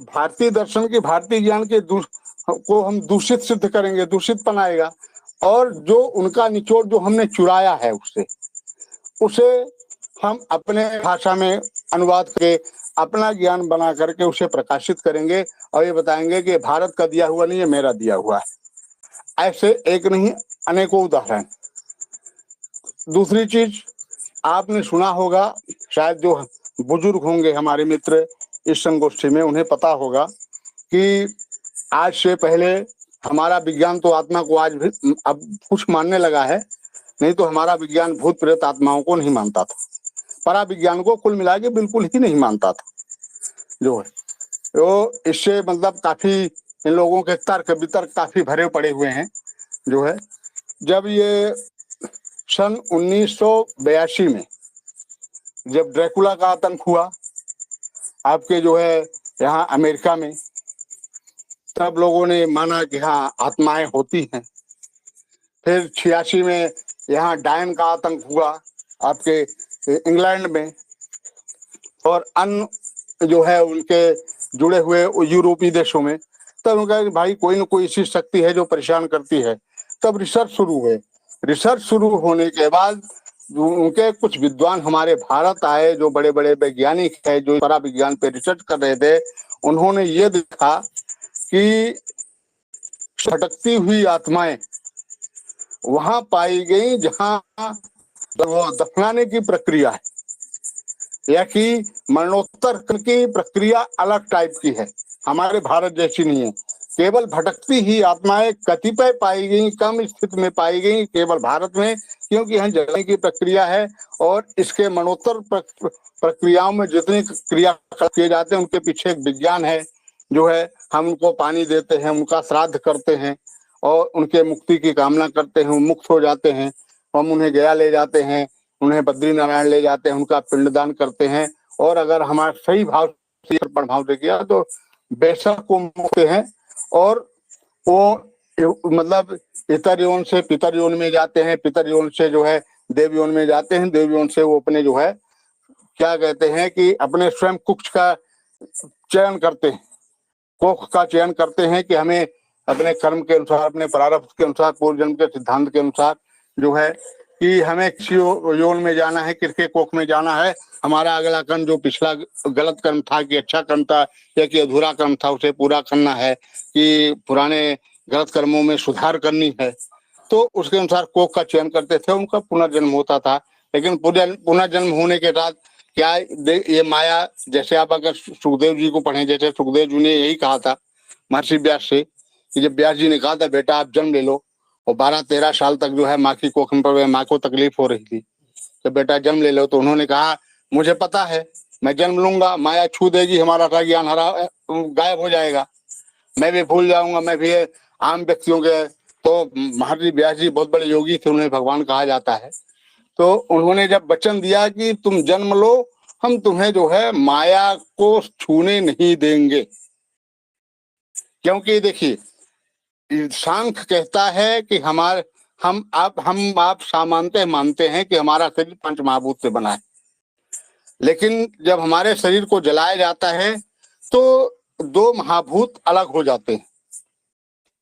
भारतीय दर्शन के, भारतीय ज्ञान के को हम दूषित सिद्ध करेंगे, दूषित बनाएगा। और जो उनका निचोड़ जो हमने चुराया है उसे हम अपने भाषा में अनुवाद करके अपना ज्ञान बना करके उसे प्रकाशित करेंगे और ये बताएंगे कि भारत का दिया हुआ नहीं है, मेरा दिया हुआ है। ऐसे एक नहीं अनेकों उदाहरण। दूसरी चीज आपने सुना होगा, शायद जो बुजुर्ग होंगे हमारे मित्र इस संगोष्ठी में, उन्हें पता होगा कि आज से पहले हमारा विज्ञान तो आत्मा को आज भी अब कुछ मानने लगा है, नहीं तो हमारा विज्ञान भूत प्रेत आत्माओं को नहीं मानता था, परा विज्ञान को कुल मिला के बिल्कुल ही नहीं मानता था जो है। तो इससे मतलब काफी इन लोगों के तर्क वितर्क काफी भरे पड़े हुए हैं जो है। जब ये सन 1982 में जब ड्रैकुला का आतंक हुआ आपके जो है यहाँ अमेरिका में, तब लोगों ने माना कि हाँ आत्माएं होती हैं। फिर 86 में यहाँ डायन का आतंक हुआ आपके इंग्लैंड में, और अन्य जो है उनके जुड़े हुए यूरोपीय देशों में। तब उनका भाई कोई न कोई ऐसी शक्ति है जो परेशान करती है। तब रिसर्च शुरू हुए। रिसर्च शुरू होने के बाद उनके कुछ विद्वान हमारे भारत आए, जो बड़े बड़े वैज्ञानिक है, जो परा विज्ञान पे रिसर्च कर रहे थे। उन्होंने ये देखा कि भटकती हुई आत्माएं वहां पाई गई जहां वो दफनाने की प्रक्रिया है या कि मरणोत्तर की प्रक्रिया अलग टाइप की है, हमारे भारत जैसी नहीं है। केवल भटकती ही आत्माएं कतिपय पाई गई, कम स्थिति में पाई गई केवल भारत में, क्योंकि यहाँ जलने की प्रक्रिया है और इसके मरणोत्तर प्रक्रियाओं में जितनी क्रिया किए जाते हैं उनके पीछे एक विज्ञान है जो है। हम उनको पानी देते हैं, उनका श्राद्ध करते हैं और उनके मुक्ति की कामना करते हैं, मुक्त हो जाते हैं। हम उन्हें गया ले जाते हैं, उन्हें बद्रीनारायण ले जाते हैं, उनका पिंडदान करते हैं। और अगर हमारा सही भाव से प्रभाव से किया तो बेशक को मुक्त हैं और वो मतलब इतर योन से पितर योन में जाते हैं, पितर योन से जो है देव योन में जाते हैं, देव योन से वो अपने जो है क्या कहते हैं कि अपने स्वयं कुक्ष का चयन करते हैं, कोख का चयन करते हैं कि हमें अपने कर्म के अनुसार, अपने प्रारब्ध के अनुसार, पूर्व जन्म के सिद्धांत के अनुसार जो है कि हमें किसी योन में जाना है, किसके कोख में जाना है। हमारा अगला कर्म जो पिछला गलत कर्म था कि अच्छा कर्म था या कि अधूरा कर्म था, उसे पूरा करना है कि पुराने गलत कर्मों में सुधार करनी है। तो उसके अनुसार कोख का चयन करते थे, उनका पुनर्जन्म होता था। लेकिन पुनर्जन्म होने के बाद क्या ये माया, जैसे आप अगर सुखदेव जी को पढ़ें, जैसे सुखदेव जी ने यही कहा था महर्षि व्यास से कि जब व्यास जी ने कहा था बेटा आप जन्म ले लो, और 12-13 साल तक जो है माँ की कोख में पड़े, माँ को तकलीफ हो रही थी, कि बेटा जन्म ले लो, तो उन्होंने कहा मुझे पता है, मैं जन्म लूंगा, माया छू देगी, हमारा सारा ज्ञान हरा गायब हो जाएगा, मैं भी भूल जाऊंगा, मैं भी आम व्यक्तियों के। तो महर्षि व्यास जी बहुत बड़े योगी थे, उन्हें भगवान कहा जाता है। तो उन्होंने जब वचन दिया कि तुम जन्म लो, हम तुम्हें जो है माया को छूने नहीं देंगे, क्योंकि देखिए सांख्य कहता है कि हम आप सामान्यतः मानते हैं कि हमारा शरीर पंच महाभूत से बना है, लेकिन जब हमारे शरीर को जलाया जाता है तो दो महाभूत अलग हो जाते हैं।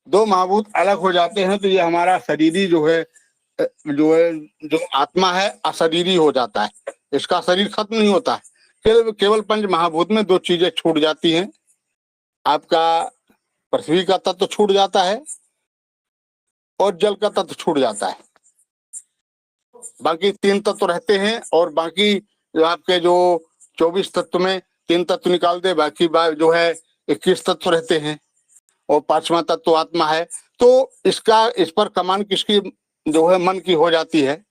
दो महाभूत अलग हो जाते हैं तो ये हमारा शरीरी जो आत्मा है अशरीरी हो जाता है, इसका शरीर खत्म नहीं होता है। केवल पंच महाभूत में दो चीजें छूट जाती हैं, आपका पृथ्वी का तत्व छूट जाता है और जल का तत्व छूट जाता है। बाकी तीन तत्व रहते हैं, और बाकी जो आपके जो 24 तत्व में 3 तत्व निकाल दे, बाकी जो है 21 तत्व रहते हैं, और 5वां तत्व आत्मा है। तो इस पर कमान किसकी जो है मन की हो जाती है।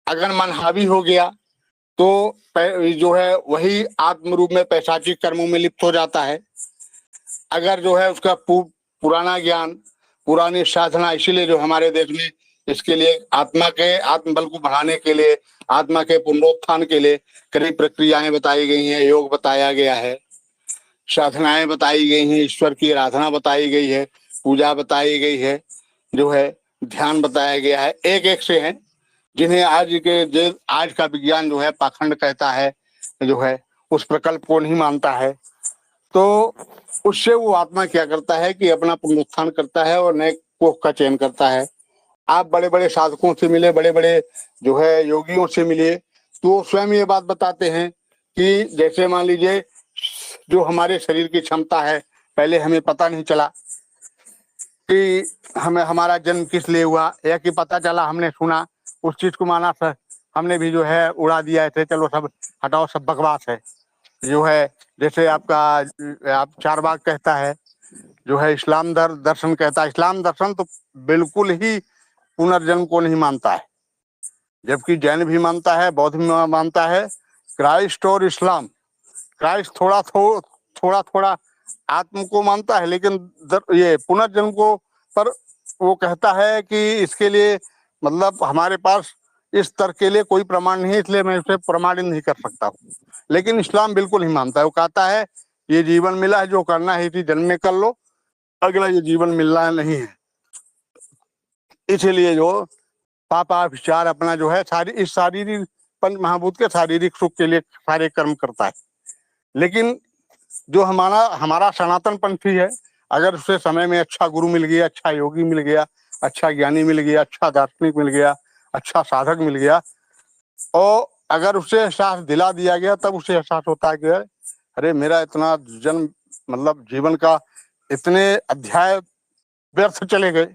अगर मन हावी हो गया तो जो है वही आत्म रूप में पैशाचिक कर्मों में लिप्त हो जाता है। अगर जो है उसका पुराना ज्ञान, पुरानी साधना, इसीलिए जो हमारे देश में इसके लिए आत्मा के आत्मबल को बढ़ाने के लिए, आत्मा के पुनरुत्थान के लिए कई प्रक्रियाएं बताई गई हैं, योग बताया गया है, साधनाएं बताई गई हैं, ईश्वर की आराधना बताई गई है, पूजा बताई गई है, जो है ध्यान बताया गया है। एक एक से हैं जिन्हें आज का विज्ञान जो है पाखंड कहता है, जो है उस प्रकल्प को नहीं मानता है। तो उससे वो आत्मा क्या करता है कि अपना पुनरुत्थान करता है और नए कोख का चयन करता है। आप बड़े बड़े साधकों से मिले, बड़े बड़े जो है योगियों से मिले, तो स्वयं ये बात बताते हैं कि जैसे मान लीजिए जो हमारे शरीर की क्षमता है, पहले हमें पता नहीं चला कि हमें हमारा जन्म किस लिए हुआ, या कि पता चला हमने सुना उस चीज को माना, सर हमने भी जो है उड़ा दिया थे, चलो सब हटाओ, सब बकवास है। जो है जैसे आप चारबाग कहता है, जो है इस्लाम दर्शन कहता है, इस्लाम दर्शन तो बिल्कुल ही पुनर्जन्म को नहीं मानता है, जबकि जैन भी मानता है, बौद्ध भी मानता है। क्राइस्ट और इस्लाम, क्राइस्ट थोड़ा आत्म को मानता है, लेकिन ये पुनर्जन्म को पर वो कहता है कि इसके लिए मतलब हमारे पास इस तर्क के लिए कोई प्रमाण नहीं है, इसलिए मैं उसे प्रमाणित नहीं कर सकता हूँ। लेकिन इस्लाम बिल्कुल नहीं मानता है, वो कहता है ये जीवन मिला है, जो करना है इसी जन्म में कर लो, अगला ये जीवन मिलना नहीं है। इसीलिए जो पापा विचार अपना जो है इस शारीरिक पंच महाभूत के शारीरिक सुख के लिए सारे कर्म करता है। लेकिन जो हमारा सनातन पंथी है, अगर उसे समय में अच्छा गुरु मिल गया, अच्छा योगी मिल गया, अच्छा ज्ञानी मिल गया, अच्छा दार्शनिक मिल गया, अच्छा साधक मिल गया, और अगर उसे एहसास दिला दिया गया, तब उसे एहसास होता है कि अरे मेरा इतना जन्म मतलब जीवन का इतने अध्याय व्यर्थ चले गए।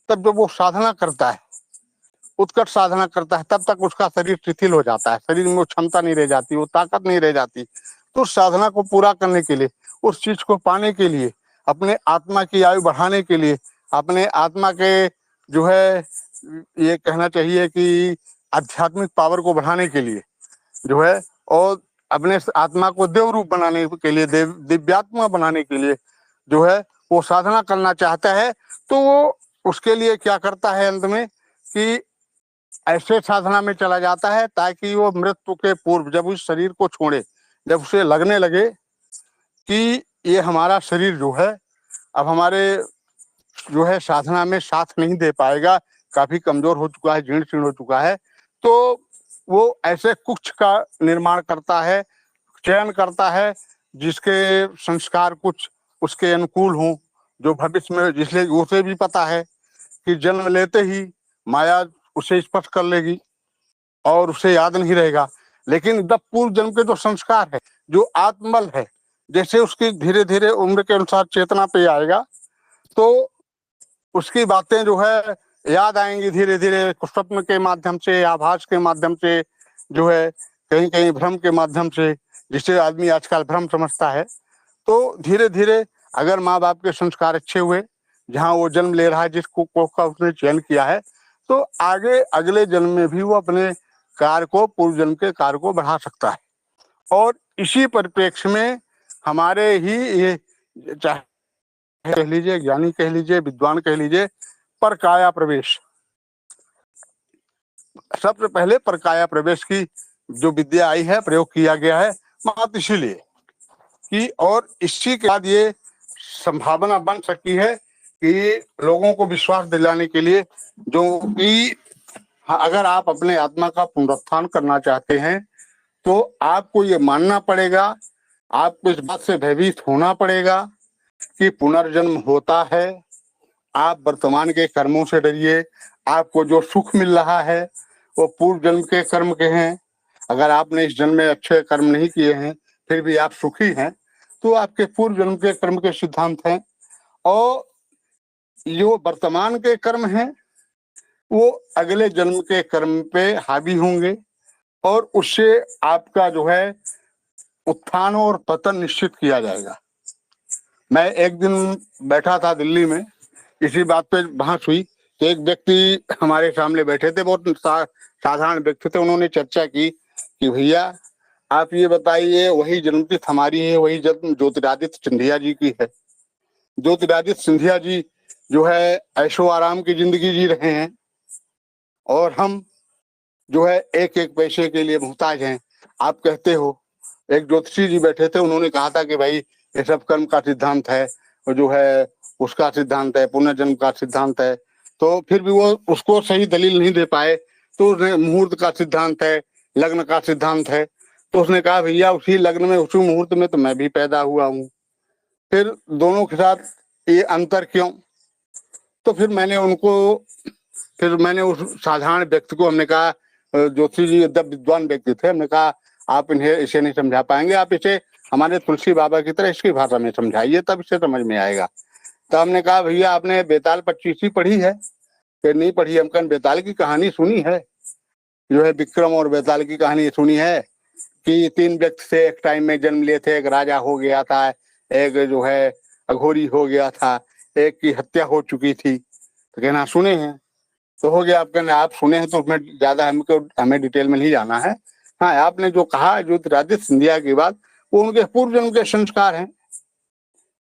तब जब वो साधना करता है, उत्कट साधना करता है, तब तक उसका शरीर शिथिल हो जाता है, शरीर में वो क्षमता नहीं रह जाती, वो ताकत नहीं रह जाती। तो उस साधना को पूरा करने के लिए, उस चीज को पाने के लिए, अपने आत्मा की आयु बढ़ाने के लिए, अपने आत्मा के जो है ये कहना चाहिए कि आध्यात्मिक पावर को बढ़ाने के लिए जो है, और अपने आत्मा को देव रूप बनाने के लिए, दिव्यात्मा बनाने के लिए जो है वो साधना करना चाहता है। तो वो उसके लिए क्या करता है, अंत में कि ऐसे साधना में चला जाता है ताकि वो मृत्यु के पूर्व जब उस शरीर को छोड़े, जब उसे लगने लगे कि ये हमारा शरीर जो है अब हमारे जो है साधना में साथ नहीं दे पाएगा, काफी कमजोर हो चुका है, जीर्ण शीर्ण हो चुका है, तो वो ऐसे कुछ का निर्माण करता है, चयन करता है जिसके संस्कार कुछ उसके अनुकूल हों, जो भविष्य में, जिसलिए उसे भी पता है कि जन्म लेते ही माया उसे स्पर्श कर लेगी और उसे याद नहीं रहेगा। लेकिन जब पूर्व जन्म के जो संस्कार है, जो आत्मबल है, जैसे उसकी धीरे धीरे उम्र के अनुसार चेतना पे आएगा, तो उसकी बातें जो है याद आएंगी धीरे धीरे, स्वप्न के माध्यम से, आभास के माध्यम से, जो है कहीं कहीं भ्रम के माध्यम से, जिसे आदमी आजकल भ्रम समझता है। तो धीरे धीरे अगर माँ बाप के संस्कार अच्छे हुए, जहाँ वो जन्म ले रहा है, जिसको कोख का उसने चयन किया है, तो आगे अगले जन्म में भी वो अपने कार्य को, पूर्व जन्म के कार्य को बढ़ा सकता है। और इसी परिप्रेक्ष्य में हमारे ही ये, चाहे कह लीजिए, ज्ञानी कह लीजिए, विद्वान कह लीजिए, पर काया प्रवेश, सबसे पहले पर काया प्रवेश की जो विद्या आई है, प्रयोग किया गया है, मात्र इसीलिए कि, और इसी के बाद ये संभावना बन सकती है कि लोगों को विश्वास दिलाने के लिए, जो कि अगर आप अपने आत्मा का पुनरुत्थान करना चाहते हैं तो आपको ये मानना पड़ेगा, आपको इस बात से भयभीत होना पड़ेगा कि पुनर्जन्म होता है। आप वर्तमान के कर्मों से डरिए। आपको जो सुख मिल रहा है वो पूर्व जन्म के कर्म के हैं। अगर आपने इस जन्म में अच्छे कर्म नहीं किए हैं फिर भी आप सुखी हैं, तो आपके पूर्व जन्म के कर्म के सिद्धांत हैं। और जो वर्तमान के कर्म हैं वो अगले जन्म के कर्म पे हावी होंगे और उससे आपका जो है उत्थान और पतन निश्चित किया जाएगा। मैं एक दिन बैठा था दिल्ली में, इसी बात पे बहस हुई। एक व्यक्ति हमारे सामने बैठे थे, बहुत साधारण व्यक्ति थे। उन्होंने चर्चा की कि भैया आप ये बताइए, वही जन्मतिथि हमारी है, वही जन्म ज्योतिरादित्य सिंधिया जी की है। ज्योतिरादित्य सिंधिया जी जो है ऐशो आराम की जिंदगी जी रहे हैं और हम जो है एक एक पैसे के लिए मुहताज हैं। आप कहते हो, एक ज्योतिषी जी बैठे थे, उन्होंने कहा था कि भाई ये सब कर्म का सिद्धांत है, और जो है उसका सिद्धांत है, पुनर्जन्म का सिद्धांत है। तो फिर भी वो उसको सही दलील नहीं दे पाए, तो उसने मुहूर्त का सिद्धांत है, लग्न का सिद्धांत है। तो उसने कहा भैया उसी लग्न में, उसी मुहूर्त में तो मैं भी पैदा हुआ हूँ, फिर दोनों के साथ ये अंतर क्यों? तो फिर मैंने उस साधारण व्यक्ति को, हमने कहा, ज्योतिषी जी एकदम विद्वान व्यक्ति थे, हमने कहा आप इन्हें इसे नहीं समझा पाएंगे, आप इसे हमारे तुलसी बाबा की तरह इसकी भाषा में समझाइए, तब इसे समझ में आएगा। तो हमने कहा भैया आपने बेताल 25 पढ़ी है? फिर नहीं पढ़ी। हम कहा बेताल की कहानी सुनी है, जो है विक्रम और बेताल की कहानी सुनी है कि 3 व्यक्ति से एक टाइम में जन्म लिए थे, एक राजा हो गया था, एक जो है अघोरी हो गया था, एक की हत्या हो चुकी थी। तो कहना सुने हैं, तो हो गया। आप कहना आप सुने हैं तो उसमें ज्यादा हमें डिटेल में नहीं जाना है। हाँ, आपने जो कहा ज्योतिरादित्य सिंधिया की बात, वो उनके पूर्व जन्म के संस्कार हैं।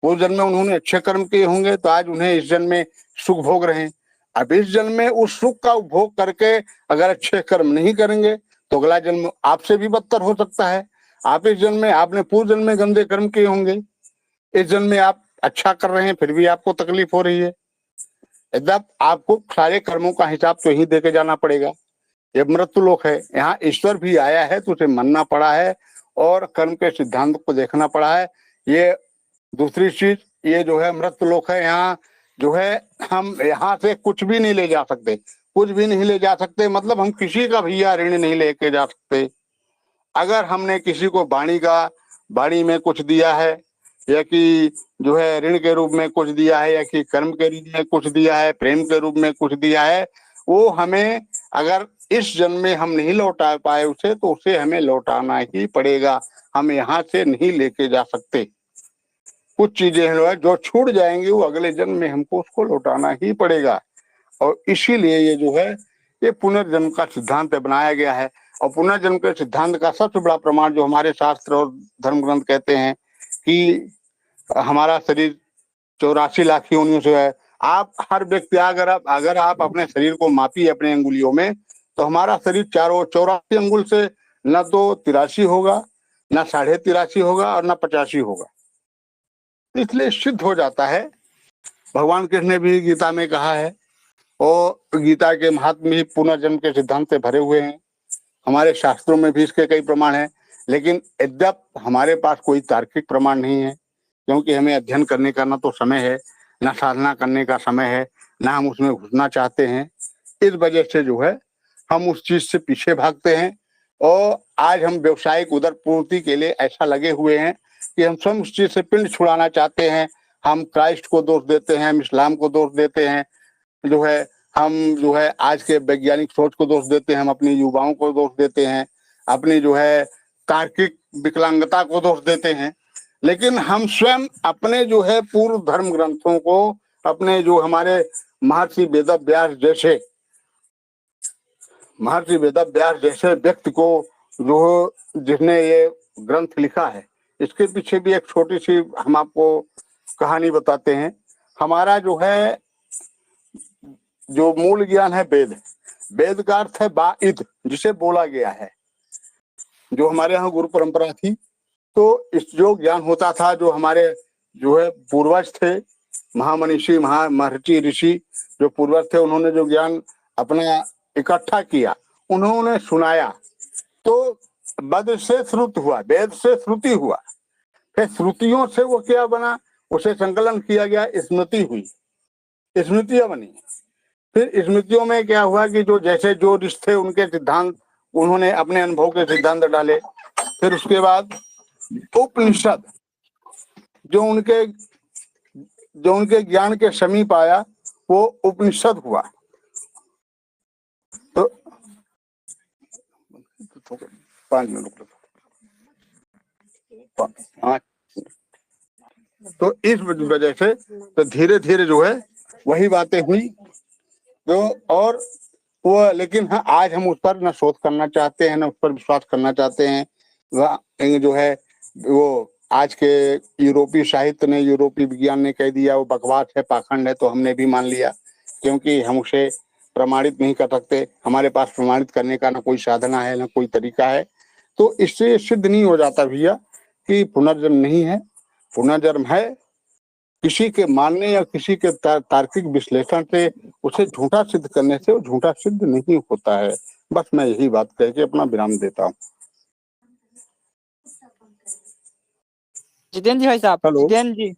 पूर्व जन्म में उन्होंने अच्छे कर्म किए होंगे तो आज उन्हें इस जन्म में सुख भोग रहे हैं। अब इस जन्म में उस सुख का उपभोग करके अगर अच्छे कर्म नहीं करेंगे तो अगला जन्म आपसे भी बदतर हो सकता है। आप इस जन्म में, आपने पूर्व जन्म में गंदे कर्म किए होंगे, इस जन्म में आप अच्छा कर रहे हैं फिर भी आपको तकलीफ हो रही है। एकदम आपको सारे कर्मों का हिसाब तो ही देके जाना पड़ेगा। ये मृत्यु लोक है, यहाँ ईश्वर भी आया है तो उसे मानना पड़ा है और कर्म के सिद्धांत को देखना पड़ा है। ये दूसरी चीज, ये जो है मृत्यु लोक है, यहाँ जो है हम यहाँ से कुछ भी नहीं ले जा सकते, कुछ भी नहीं ले जा सकते। मतलब हम किसी का भैया ऋण नहीं लेके जा सकते। अगर हमने किसी को वाणी में कुछ दिया है, या कि जो है ऋण के रूप में कुछ दिया है, या कि कर्म के रूप में कुछ दिया है, प्रेम के रूप में कुछ दिया है, वो हमें अगर इस जन्म में हम नहीं लौटा पाए उसे, तो उसे हमें लौटाना ही पड़ेगा। हम यहाँ से नहीं लेके जा सकते। कुछ चीजें हैं जो छूट जाएंगी, वो अगले जन्म में हमको उसको लौटाना ही पड़ेगा। और इसीलिए ये जो है ये पुनर्जन्म का सिद्धांत बनाया गया है। और पुनर्जन्म के सिद्धांत का सबसे बड़ा प्रमाण जो हमारे शास्त्र और धर्म ग्रंथ कहते हैं कि हमारा शरीर 84 लाख योनियों से है। आप हर व्यक्ति अगर आप अपने शरीर को मापिए अपने अंगुलियों में, तो हमारा शरीर 84 अंगुल से न तो 83 होगा, न 83.5 होगा और न 85 होगा। इसलिए सिद्ध हो जाता है। भगवान कृष्ण ने भी गीता में कहा है, और गीता के महात्म्य भी पुनर्जन्म के सिद्धांत से भरे हुए हैं। हमारे शास्त्रों में भी इसके कई प्रमाण हैं, लेकिन यद्यप हमारे पास कोई तार्किक प्रमाण नहीं है, क्योंकि हमें अध्ययन करने का ना तो समय है, ना साधना करने का समय है, ना हम उसमें घुसना चाहते हैं। इस वजह से जो है हम उस चीज से पीछे भागते हैं। और आज हम व्यवसायिक उदर पूर्ति के लिए ऐसा लगे हुए हैं कि हम स्वयं उस चीज से पिंड छुड़ाना चाहते हैं। हम क्राइस्ट को दोष देते हैं, हम इस्लाम को दोष देते हैं, जो है हम जो है आज के वैज्ञानिक सोच को दोष देते हैं, हम अपनी युवाओं को दोष देते हैं, अपनी जो है तार्किक विकलांगता को दोष देते हैं। लेकिन हम स्वयं अपने जो है पूर्व धर्म ग्रंथों को, अपने जो हमारे महर्षि वेद व्यास जैसे महर्षि वेदव्यास जैसे व्यक्ति को जो जिसने ये ग्रंथ लिखा है, इसके पीछे भी एक छोटी सी हम आपको कहानी बताते हैं। हमारा जो है जो मूल ज्ञान है वेद, वेद का अर्थ है बाइद, जिसे बोला गया है। जो हमारे यहाँ गुरु परंपरा थी, तो इस जो ज्ञान होता था, जो हमारे जो है पूर्वज थे, महामनीषी महर्षि ऋषि जो पूर्वज थे, उन्होंने जो ज्ञान अपना इकट्ठा किया, उन्होंने सुनाया। तो वेद से श्रुत हुआ, वेद से श्रुति हुआ, फिर श्रुतियों से वो क्या बना, उसे संकलन किया गया, स्मृति हुई, स्मृतियां बनी। फिर स्मृतियों में क्या हुआ कि जो जैसे जो ऋषि थे उनके सिद्धांत उन्होंने अपने अनुभव के सिद्धांत डाले। फिर उसके बाद उपनिषद जो उनके ज्ञान के समीप आया, वो उपनिषद हुआ। तो 5 मिनट तो इस वजह से तो धीरे धीरे जो है वही बातें हुई। तो और वो, लेकिन हाँ, आज हम उस पर न शोध करना चाहते हैं, न उस पर विश्वास करना चाहते हैं। वह जो है वो आज के यूरोपीय साहित्य ने, यूरोपीय विज्ञान ने कह दिया वो बकवास है, पाखंड है, तो हमने भी मान लिया, क्योंकि हम उसे प्रमाणित नहीं कर सकते। हमारे पास प्रमाणित करने का न कोई साधना है, न कोई तरीका है। तो इससे सिद्ध नहीं हो जाता भैया कि पुनर्जन्म नहीं है। पुनर्जन्म है, किसी के मानने या किसी के तार्किक विश्लेषण से उसे झूठा सिद्ध करने से वो झूठा सिद्ध नहीं होता है। बस मैं यही बात कह के अपना विराम देता हूँ। जितेंद्र जी भाई साहब, हेलो। जितेंद्र जी,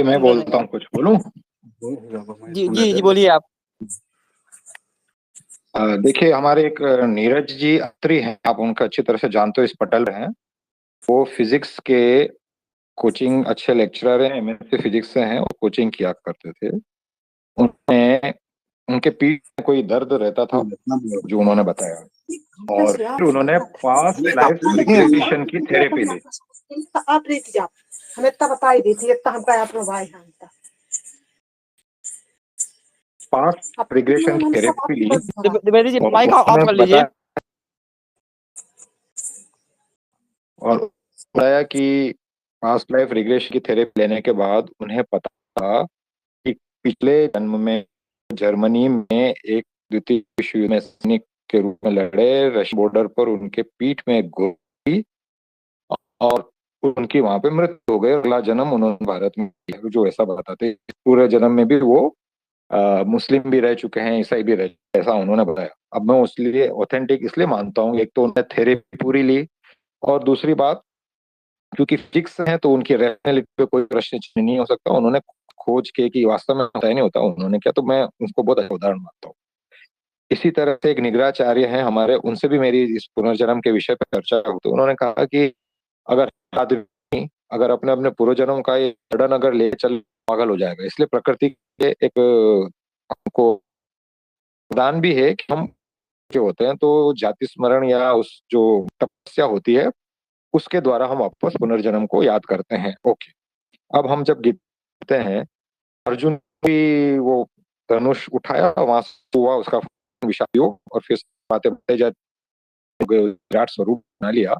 मैं बोलता हूँ, कुछ बोलूं? जी बोलिए आप। देखिए, हमारे एक नीरज जी अत्री हैं, आप उनका अच्छी तरह से जानते हो, इस पटल में हैं। वो फिजिक्स के कोचिंग अच्छे लेक्चरर हैं, एमएससी फिजिक्स से हैं, और कोचिंग किया करते थे। उन्हें उनके पीठ में कोई दर्द रहता था, जो उन्होंने बताया, और फिर उन्होंने पास्ट लाइफ रिग्रेशन की थेरेपी ली। हमें तब बताई दी थी, इतना हमका अपना भाई हम पास्ट रिग्रेशन की थेरेपी ली, द्विवेदी जी माइक ऑफ कर लीजिए। और बताया कि पास्ट लाइफ रिग्रेशन की थेरेपी लेने के बाद उन्हें पता था कि पिछले जन्म में जर्मनी में एक द्वितीय विश्व युद्ध में सैनिक के रूप में लड़े, रशियन बॉर्डर पर उनके पीठ में एक गोली, और उनकी वहां पे मृत्यु हो गई। अगला जन्म उन्होंने भारत में किया, जो ऐसा बताते। पूरे जन्म में भी वो मुस्लिम भी रह चुके हैं, ईसाई भी रह चुके हैं, ऐसा उन्होंने बताया। अब मैं उसलिए ऑथेंटिक इसलिए मानता हूँ, एक तो उन्होंने थेरेपी पूरी ली, और दूसरी बात, क्योंकि फिजिक्स है तो उनकी रैशनैलिटी पे कोई प्रश्न चिन्ह नहीं हो सकता। उन्होंने खोज के कि वास्तव में होता ही नहीं होता, उन्होंने क्या, तो मैं उसको बहुत अच्छा उदाहरण मानता हूँ। इसी तरह से एक निगराचार्य हैं हमारे, उनसे भी मेरी इस पुनर्जन्म के विषय पर चर्चा हुई, तो उन्होंने कहा कि अगर आदमी अगर अपने अपने पूर्वजन्म का ये बर्डन अगर ले चल, पागल हो जाएगा। इसलिए प्रकृति के एक हमको वरदान भी है कि हम के होते हैं, तो जाति स्मरण या उस जो तपस्या होती है, उसके द्वारा हम वापस पुनर्जन्म को याद करते हैं। ओके, अब हम जब गिरते हैं, अर्जुन भी वो धनुष उठाया, वहां से हुआ उसका विषाद योग, और फिर बातें बढ़ते जाते, विराट स्वरूप बना लिया।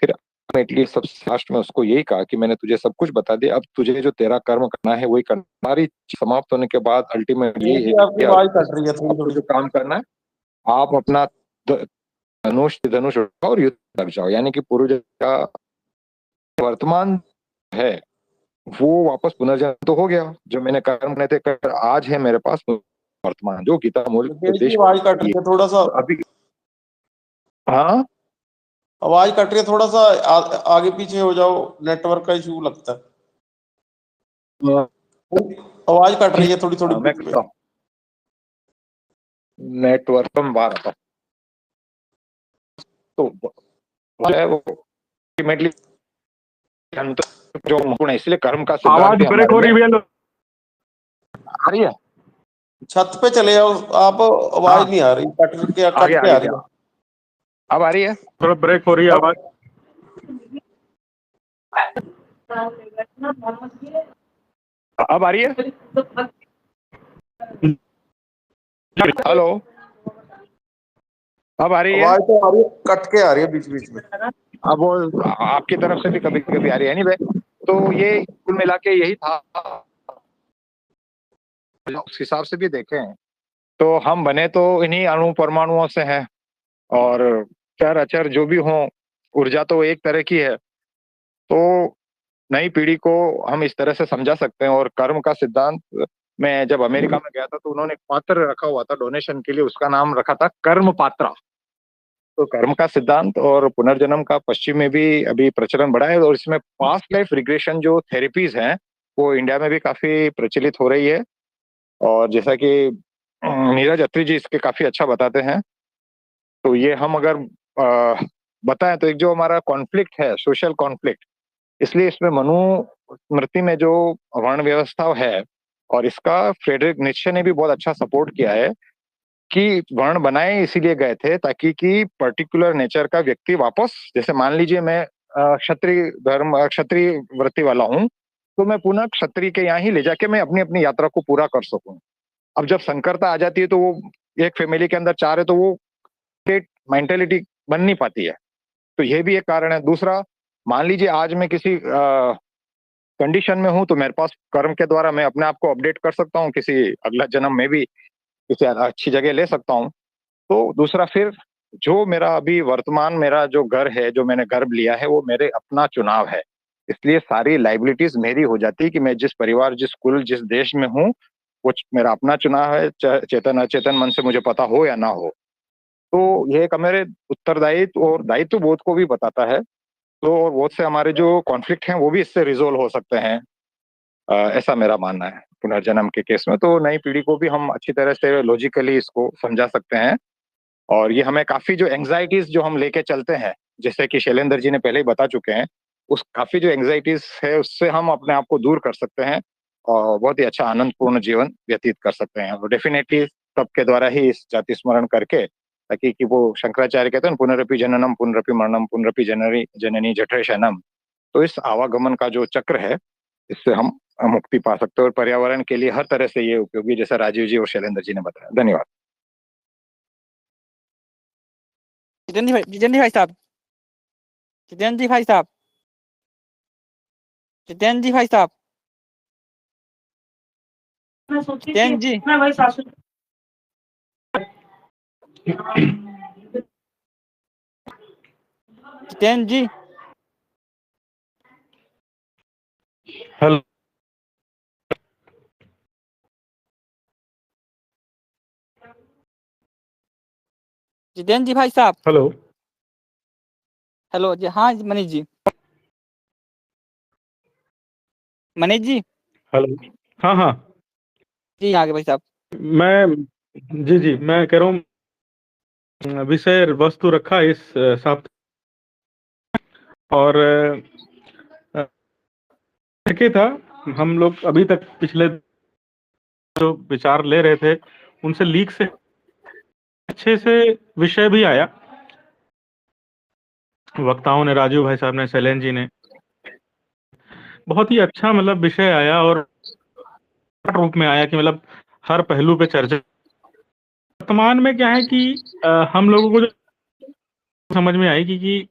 फिर अल्टीमेटली सबसे लास्ट में उसको यही कहा कि मैंने तुझे सब कुछ बता दिया, अब तुझे जो तेरा कर्म करना है वही करना। हमारी समाप्त होने के बाद अल्टीमेट यही है कि आपको जो काम करना है, आप अपना धनुष उठाओ और युद्ध लग जाओ। यानी कि पूर्व का वर्तमान है वो वापस पुनर्जन्म तो हो गया, जो मैंने कर्म करने थे कर, आज है मेरे पास वर्तमान, जो गीता मूल उद्देश्य। आवाज कट रही है थोड़ा सा, अभी हाँ, आवाज कट रही है थोड़ा सा, आगे पीछे हो जाओ, नेटवर्क का इशू लगता है। आवाज कट रही है थोड़ी थोड़ी। मैं करता हूँ, नेटवर्क में बाहर आता हूँ। तो है वो अल्टीमेटली जो गुण है, इसलिए कर्म का आवाज ब्रेक हो रही है। आ रही है, छत पे चले जाओ आप, आवाज नहीं आ रही, कट के आ रही है। अब आ रही है, थोड़ा ब्रेक हो रही है आवाज। अब आ रही है? हेलो, अब आ रही है? आवाज तो आ रही है, कट के आ रही है बीच बीच में। अब वो आपकी तरफ से भी कभी कभी आ रही है। एनीवे, तो ये कुल मिला के यही था। उस हिसाब से भी देखें तो हम बने तो इन्हीं अणु परमाणुओं से हैं, और चर अचर जो भी हों, ऊर्जा तो एक तरह की है। तो नई पीढ़ी को हम इस तरह से समझा सकते हैं। और कर्म का सिद्धांत, मैं जब अमेरिका में गया था तो उन्होंने एक पात्र रखा हुआ था डोनेशन के लिए, उसका नाम रखा था कर्म पात्रा। तो कर्म का सिद्धांत और पुनर्जन्म का पश्चिम में भी अभी प्रचलन बढ़ा है, और इसमें पास्ट लाइफ रिग्रेशन जो थेरेपीज हैं वो इंडिया में भी काफी प्रचलित हो रही है। और जैसा कि नीरज अत्री जी इसके काफी अच्छा बताते हैं, तो ये हम अगर बताएं तो एक जो हमारा कॉन्फ्लिक्ट है, सोशल कॉन्फ्लिक्ट, इसलिए इसमें मनुस्मृति में जो वर्ण व्यवस्था है, और इसका फ्रेडरिक नीत्शे ने भी बहुत अच्छा सपोर्ट किया है कि वर्ण बनाए इसीलिए गए थे ताकि कि पर्टिकुलर नेचर का व्यक्ति वापस, जैसे मान लीजिए मैं क्षत्रिय धर्म, क्षत्रिय वृत्ति वाला हूँ, तो मैं पुनः क्षत्रिय के यहाँ ही ले जाके मैं अपनी अपनी यात्रा को पूरा कर सकूं। अब जब संकरता आ जाती है तो वो एक फैमिली के अंदर चार है तो वो स्टेट मेंटेलिटी बन नहीं पाती है। तो ये भी एक कारण है। दूसरा, मान लीजिए आज मैं किसी कंडीशन में हूं तो मेरे पास कर्म के द्वारा मैं अपने आप को अपडेट कर सकता हूँ, किसी अगला जन्म में भी किसी अच्छी जगह ले सकता हूँ। तो दूसरा, फिर जो मेरा अभी वर्तमान मेरा जो घर है, जो मैंने गर्भ लिया है, वो मेरे अपना चुनाव है। इसलिए सारी लाइबिलिटीज मेरी हो जाती है कि मैं जिस परिवार, जिस कुल, जिस देश में हूँ, वो मेरा अपना चुनाव है, चेतन अचेतन मन से मुझे पता हो या ना हो। तो ये एक मेरे उत्तरदायित्व और दायित्व बोध को भी बताता है। तो और बहुत से हमारे जो कॉन्फ्लिक्ट हैं वो भी इससे रिजोल्व हो सकते हैं। ऐसा मेरा मानना है पुनर्जन्म के केस में। तो नई पीढ़ी को भी हम अच्छी तरह से लॉजिकली इसको समझा सकते हैं। और ये हमें काफी जो एंग्जाइटीज जो हम लेके चलते हैं, जैसे कि शैलेंद्र जी ने पहले ही बता चुके हैं, उस काफी जो एंग्जाइटीज है उससे हम अपने आप को दूर कर सकते हैं और बहुत ही अच्छा आनंदपूर्ण जीवन व्यतीत कर सकते हैं। और डेफिनेटली सबके द्वारा ही इस जाति स्मरण करके, ताकि कि वो शंकराचार्य कहते हैं पुनरपि जननम पुनरपि मरणम पुनरपि जननी जननी जठरे शयनम। तो इस आवागमन का जो चक्र है, इससे हम मुक्ति पा सकते हैं और पर्यावरण के लिए हर तरह से ये उपयोगी, जैसा राजीव जी और शैलेंद्र जी ने बताया। धन्यवाद। जितेंद्र भाई साहब, जितेंद्र जी भाई साहब, जितेंद्र जी भाई साहब, जितेंद्र जी, मैं वही सासू जितेंद्र जी, हेलो। जितेंद्र जी भाई साहब, हेलो। हेलो जी। हाँ मनीष जी, मनीष जी हेलो। हाँ हाँ। जी, आगे भाई साहब। मैं जी मैं कह रहा हूँ विषय वस्तु रखा इस सप्ताह, और के था हम लोग अभी तक पिछले जो विचार ले रहे थे उनसे लीक से अच्छे से विषय भी आया। वक्ताओं ने, राजू भाई साहब ने, शैलेंद्र जी ने, बहुत ही अच्छा मतलब विषय आया, और रूप में आया कि मतलब हर पहलू पे चर्चा। वर्तमान में क्या है कि हम लोगों को जो समझ में आएगी कि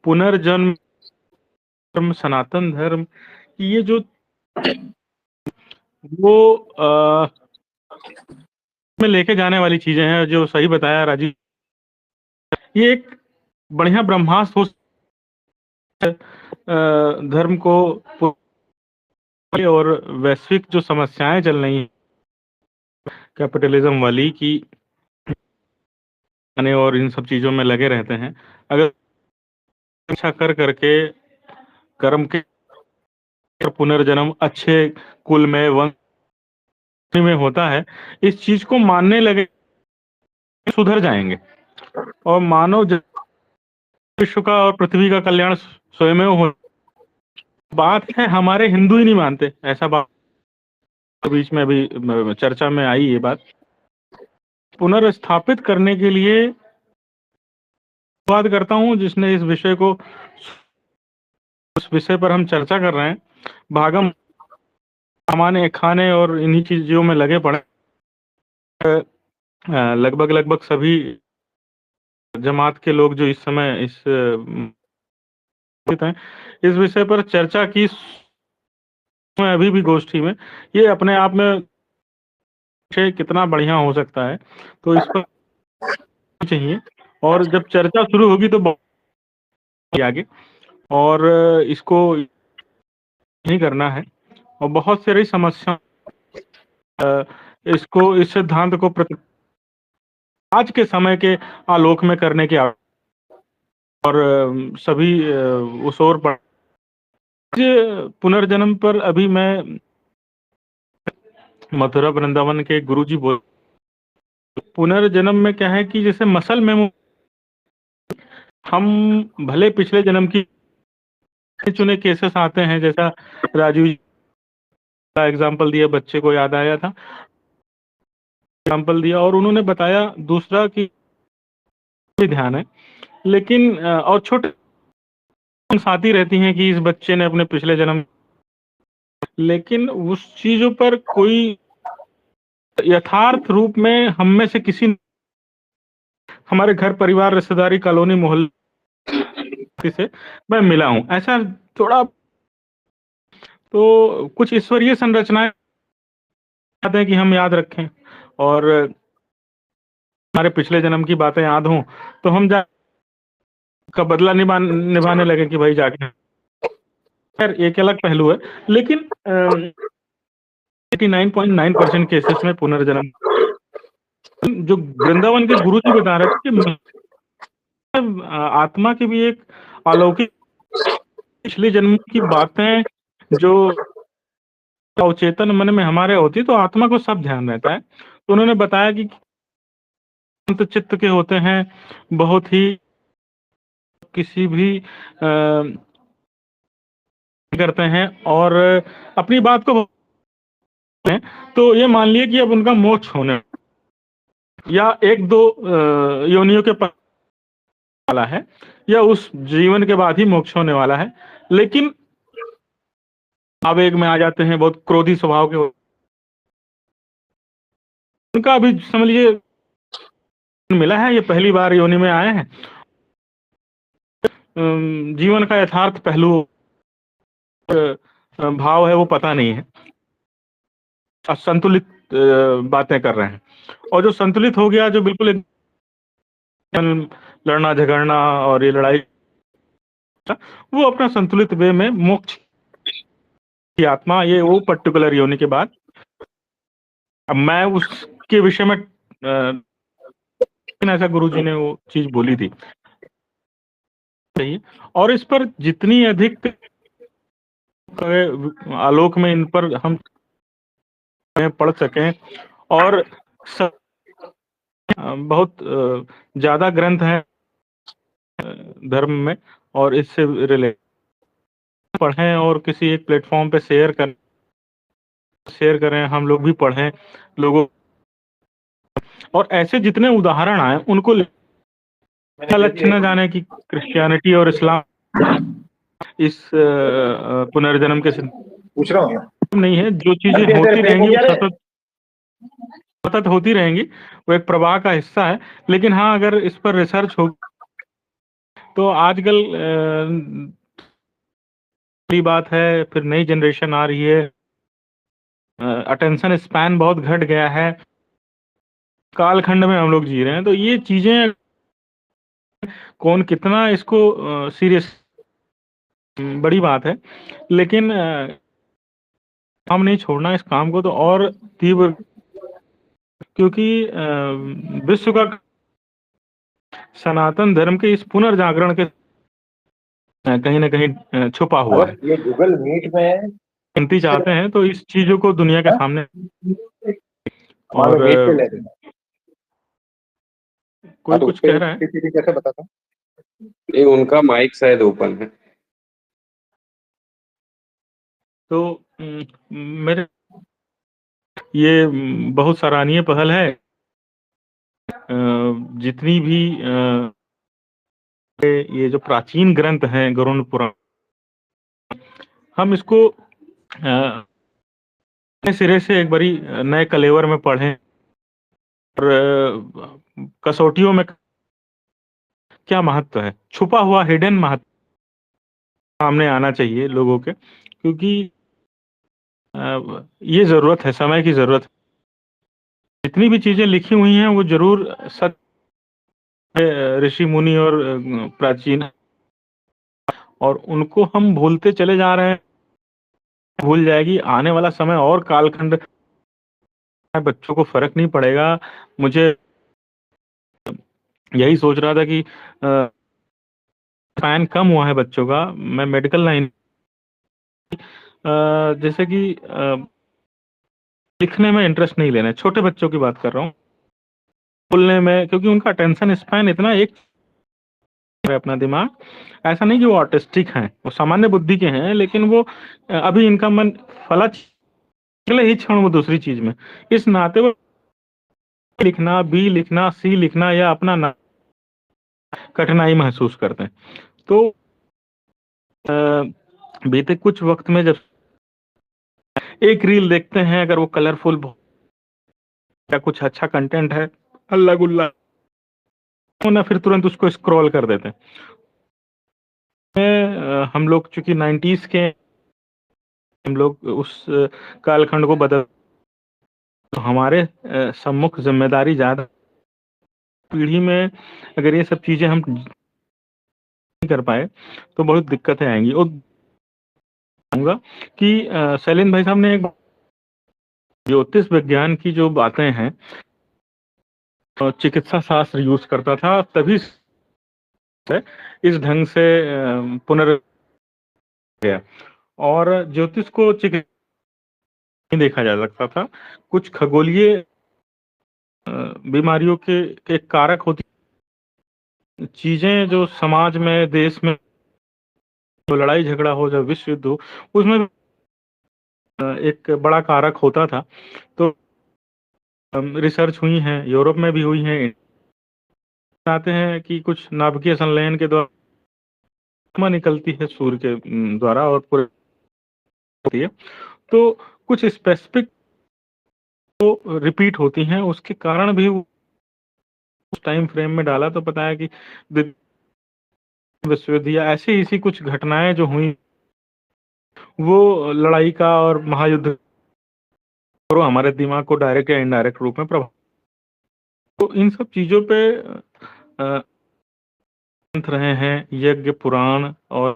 पुनर्जन्म धर्म, सनातन धर्म, ये जो वो में लेके जाने वाली चीजें हैं, जो सही बताया राजीव, ये एक बढ़िया ब्रह्मास्त्र हो धर्म को, और वैश्विक जो समस्याएं चल रही हैं कैपिटलिज्म वाली की, और इन सब चीजों में लगे रहते हैं, अगर अच्छा कर करके कर्म के पुनर्जन्म अच्छे कुल में, वंश में होता है, इस चीज को मानने लगे सुधर जाएंगे, और मानव विश्व का और पृथ्वी का कल्याण स्वयं हो। बात है हमारे हिंदू ही नहीं मानते, ऐसा बात बीच में अभी चर्चा में आई ये बात। पुनर्स्थापित करने के लिए बात करता हूं जिसने इस विषय को उस विषय पर हम चर्चा कर रहे हैं। भागम कमाने खाने और इन्हीं चीजों में लगे पड़े लगभग लगभग सभी जमात के लोग जो इस समय इस हैं, इस विषय पर चर्चा की अभी भी गोष्ठी में। ये अपने आप में कितना बढ़िया हो सकता है, तो इस पर चाहिए। और जब चर्चा शुरू होगी तो आगे, और इसको नहीं करना है। और बहुत सारी समस्या इसको इस सिद्धांत को आज के समय के आलोक में करने की और सभी उस ओर पर पुनर्जन्म पर अभी मैं मथुरा वृंदावन के गुरुजी बोल पुनर्जन्म में क्या है कि जैसे मसल में हम भले पिछले जन्म की चुने केसेस आते हैं, जैसा राजीव का एग्जाम्पल दिया, बच्चे को याद आया था एग्जाम्पल दिया, और उन्होंने बताया दूसरा कि भी ध्यान है, लेकिन और छोटे साथी रहती हैं कि इस बच्चे ने अपने पिछले जन्म, लेकिन उस चीजों पर कोई यथार्थ रूप में हम में से किसी हमारे घर परिवार रिश्तेदारी कॉलोनी मोहल्ले से मैं मिला हूं, ऐसा थोड़ा तो कुछ ईश्वरीय संरचनाएं चाहते हैं कि हम याद रखें, और हमारे पिछले जन्म की बातें याद हों तो हम का बदला निभाने लगे कि भाई जाके। खैर एक अलग पहलू है, लेकिन 89.9% केसेस में पुनर्जन्म जो वृंदावन के गुरु जी बता रहे थे कि आत्मा की भी एक अलौकिक पिछले जन्म की बातें जो अवचेतन मन में हमारे होती, तो आत्मा को सब ध्यान रहता है। तो उन्होंने बताया कि अंत चित्त के होते हैं, बहुत ही किसी भी करते हैं और अपनी बात को, तो ये मान लिया कि अब उनका मोक्ष होने या एक दो योनियों के वाला है, या उस जीवन के बाद ही मोक्ष होने वाला है, लेकिन आवेग में आ जाते हैं, बहुत क्रोधी स्वभाव के, उनका अभी समझ लीजिए मिला है, ये पहली बार योनि में आए हैं, जीवन का यथार्थ पहलू भाव है वो पता नहीं है, असंतुलित बातें कर रहे हैं। और जो संतुलित हो गया, जो बिल्कुल लड़ना झगड़ना और ये लड़ाई, वो अपना संतुलित वे में मोक्ष की आत्मा, ये वो पर्टिकुलर योनि के बाद। अब मैं उसके विषय में ऐसा गुरुजी ने वो चीज बोली थी, सही है। और इस पर जितनी अधिक आलोक में इन पर हम पढ़ सकें, और बहुत ज्यादा ग्रंथ हैं धर्म में, और इससे रिलेटेड पढ़ें और किसी एक प्लेटफॉर्म पे शेयर करें, हम लोग भी पढ़ें लोगों, और ऐसे जितने उदाहरण आए उनको लक्ष्य न जाने कि क्रिश्चियनिटी और इस्लाम इस पुनर्जन्म के पूछ रहा हूँ नहीं है, जो चीजें होती रहेंगी वो सतत होती रहेंगी, वो एक प्रवाह का हिस्सा है। लेकिन हाँ, अगर इस पर रिसर्च हो तो आजकल बात है, फिर नई जनरेशन आ रही है, अटेंशन स्पैन बहुत घट गया है, कालखंड में हम लोग जी रहे हैं, तो ये चीजें कौन कितना इसको सीरियस बड़ी बात है, लेकिन काम नहीं छोड़ना इस काम को, तो और तीव्र, क्योंकि विश्व का सनातन धर्म के इस पुनर्जागरण के कहीं ना कहीं छुपा हुआ है। ये गूगल मीट में गिनती चाहते हैं तो इस चीजों को दुनिया के सामने, और कोई कुछ कह रहा है, कैसे बताता नहीं, उनका माइक शायद ओपन है। तो मेरे ये बहुत सराहनीय पहल है। जितनी भी ये जो प्राचीन ग्रंथ हैं, गरुड़ पुराण हम इसको नए सिरे से एक बारी नए कलेवर में पढ़ें और कसौटियों में क्या महत्व है, छुपा हुआ हिडन महत्व सामने आना चाहिए लोगों के, क्योंकि ये ज़रूरत है, समय की ज़रूरत है। जितनी भी चीज़ें लिखी हुई हैं वो ज़रूर सत्य ऋषि मुनि और प्राचीन, और उनको हम भूलते चले जा रहे हैं। भूल जाएगी आने वाला समय और कालखंड, बच्चों को फर्क नहीं पड़ेगा। मुझे यही सोच रहा था कि फैन कम हुआ है बच्चों का। मैं मेडिकल लाइन जैसे कि लिखने में इंटरेस्ट नहीं लेना है, छोटे बच्चों की बात कर रहा हूँ, बोलने में, क्योंकि उनका अटेंशन स्पैन इतना एक है, अपना दिमाग ऐसा नहीं कि वो ऑटिस्टिक हैं, वो सामान्य बुद्धि के हैं, लेकिन वो अभी इनका मन फला अगले ही क्षण वो दूसरी चीज में, इस नाते वो लिखना, बी लिखना, सी लिखना या अपना ना कठिनाई महसूस करते हैं। तो बीते कुछ वक्त में जब एक रील देखते हैं, अगर वो कलरफुल या कुछ अच्छा कंटेंट है, अल्लाह गुल्ला, तो ना फिर तुरंत उसको स्क्रॉल कर देते हैं। हम लोग चूंकि 90s के, हम लोग उस कालखंड को बदल, तो हमारे सम्मुख जिम्मेदारी ज्यादा पीढ़ी में, अगर ये सब चीजें हम नहीं कर पाए तो बहुत दिक्कतें आएंगी। और कहूंगा कि शैलेंद्र भाई साहब ने एक ज्योतिष विज्ञान की जो बातें हैं, चिकित्सा शास्त्र यूज करता था, तभी से इस ढंग से गया, और ज्योतिष को चिकित्सा नहीं देखा जा सकता था। कुछ खगोलीय बीमारियों के एक कारक होती चीजें, जो समाज में, देश में जो लड़ाई झगड़ा हो, जब विश्व युद्ध हो, उसमें एक बड़ा कारक होता था। तो रिसर्च हुई हैं, यूरोप में भी हुई हैं, आते हैं कि कुछ नाभिकीय संलयन के द्वारा निकलती है सूर्य के द्वारा और पूरे होती है, तो कुछ स्पेसिफिक तो रिपीट होती हैं, उसके कारण भी उस टाइम फ्रेम में डाला, तो पता है कि विश्व युद्ध या ऐसी इसी कुछ घटनाएं जो हुई, वो लड़ाई का और महायुद्ध, और हमारे दिमाग को डायरेक्ट या इनडायरेक्ट रूप में प्रभाव, तो इन सब चीजों पे ग्रंथ रहे हैं, यज्ञ, पुराण और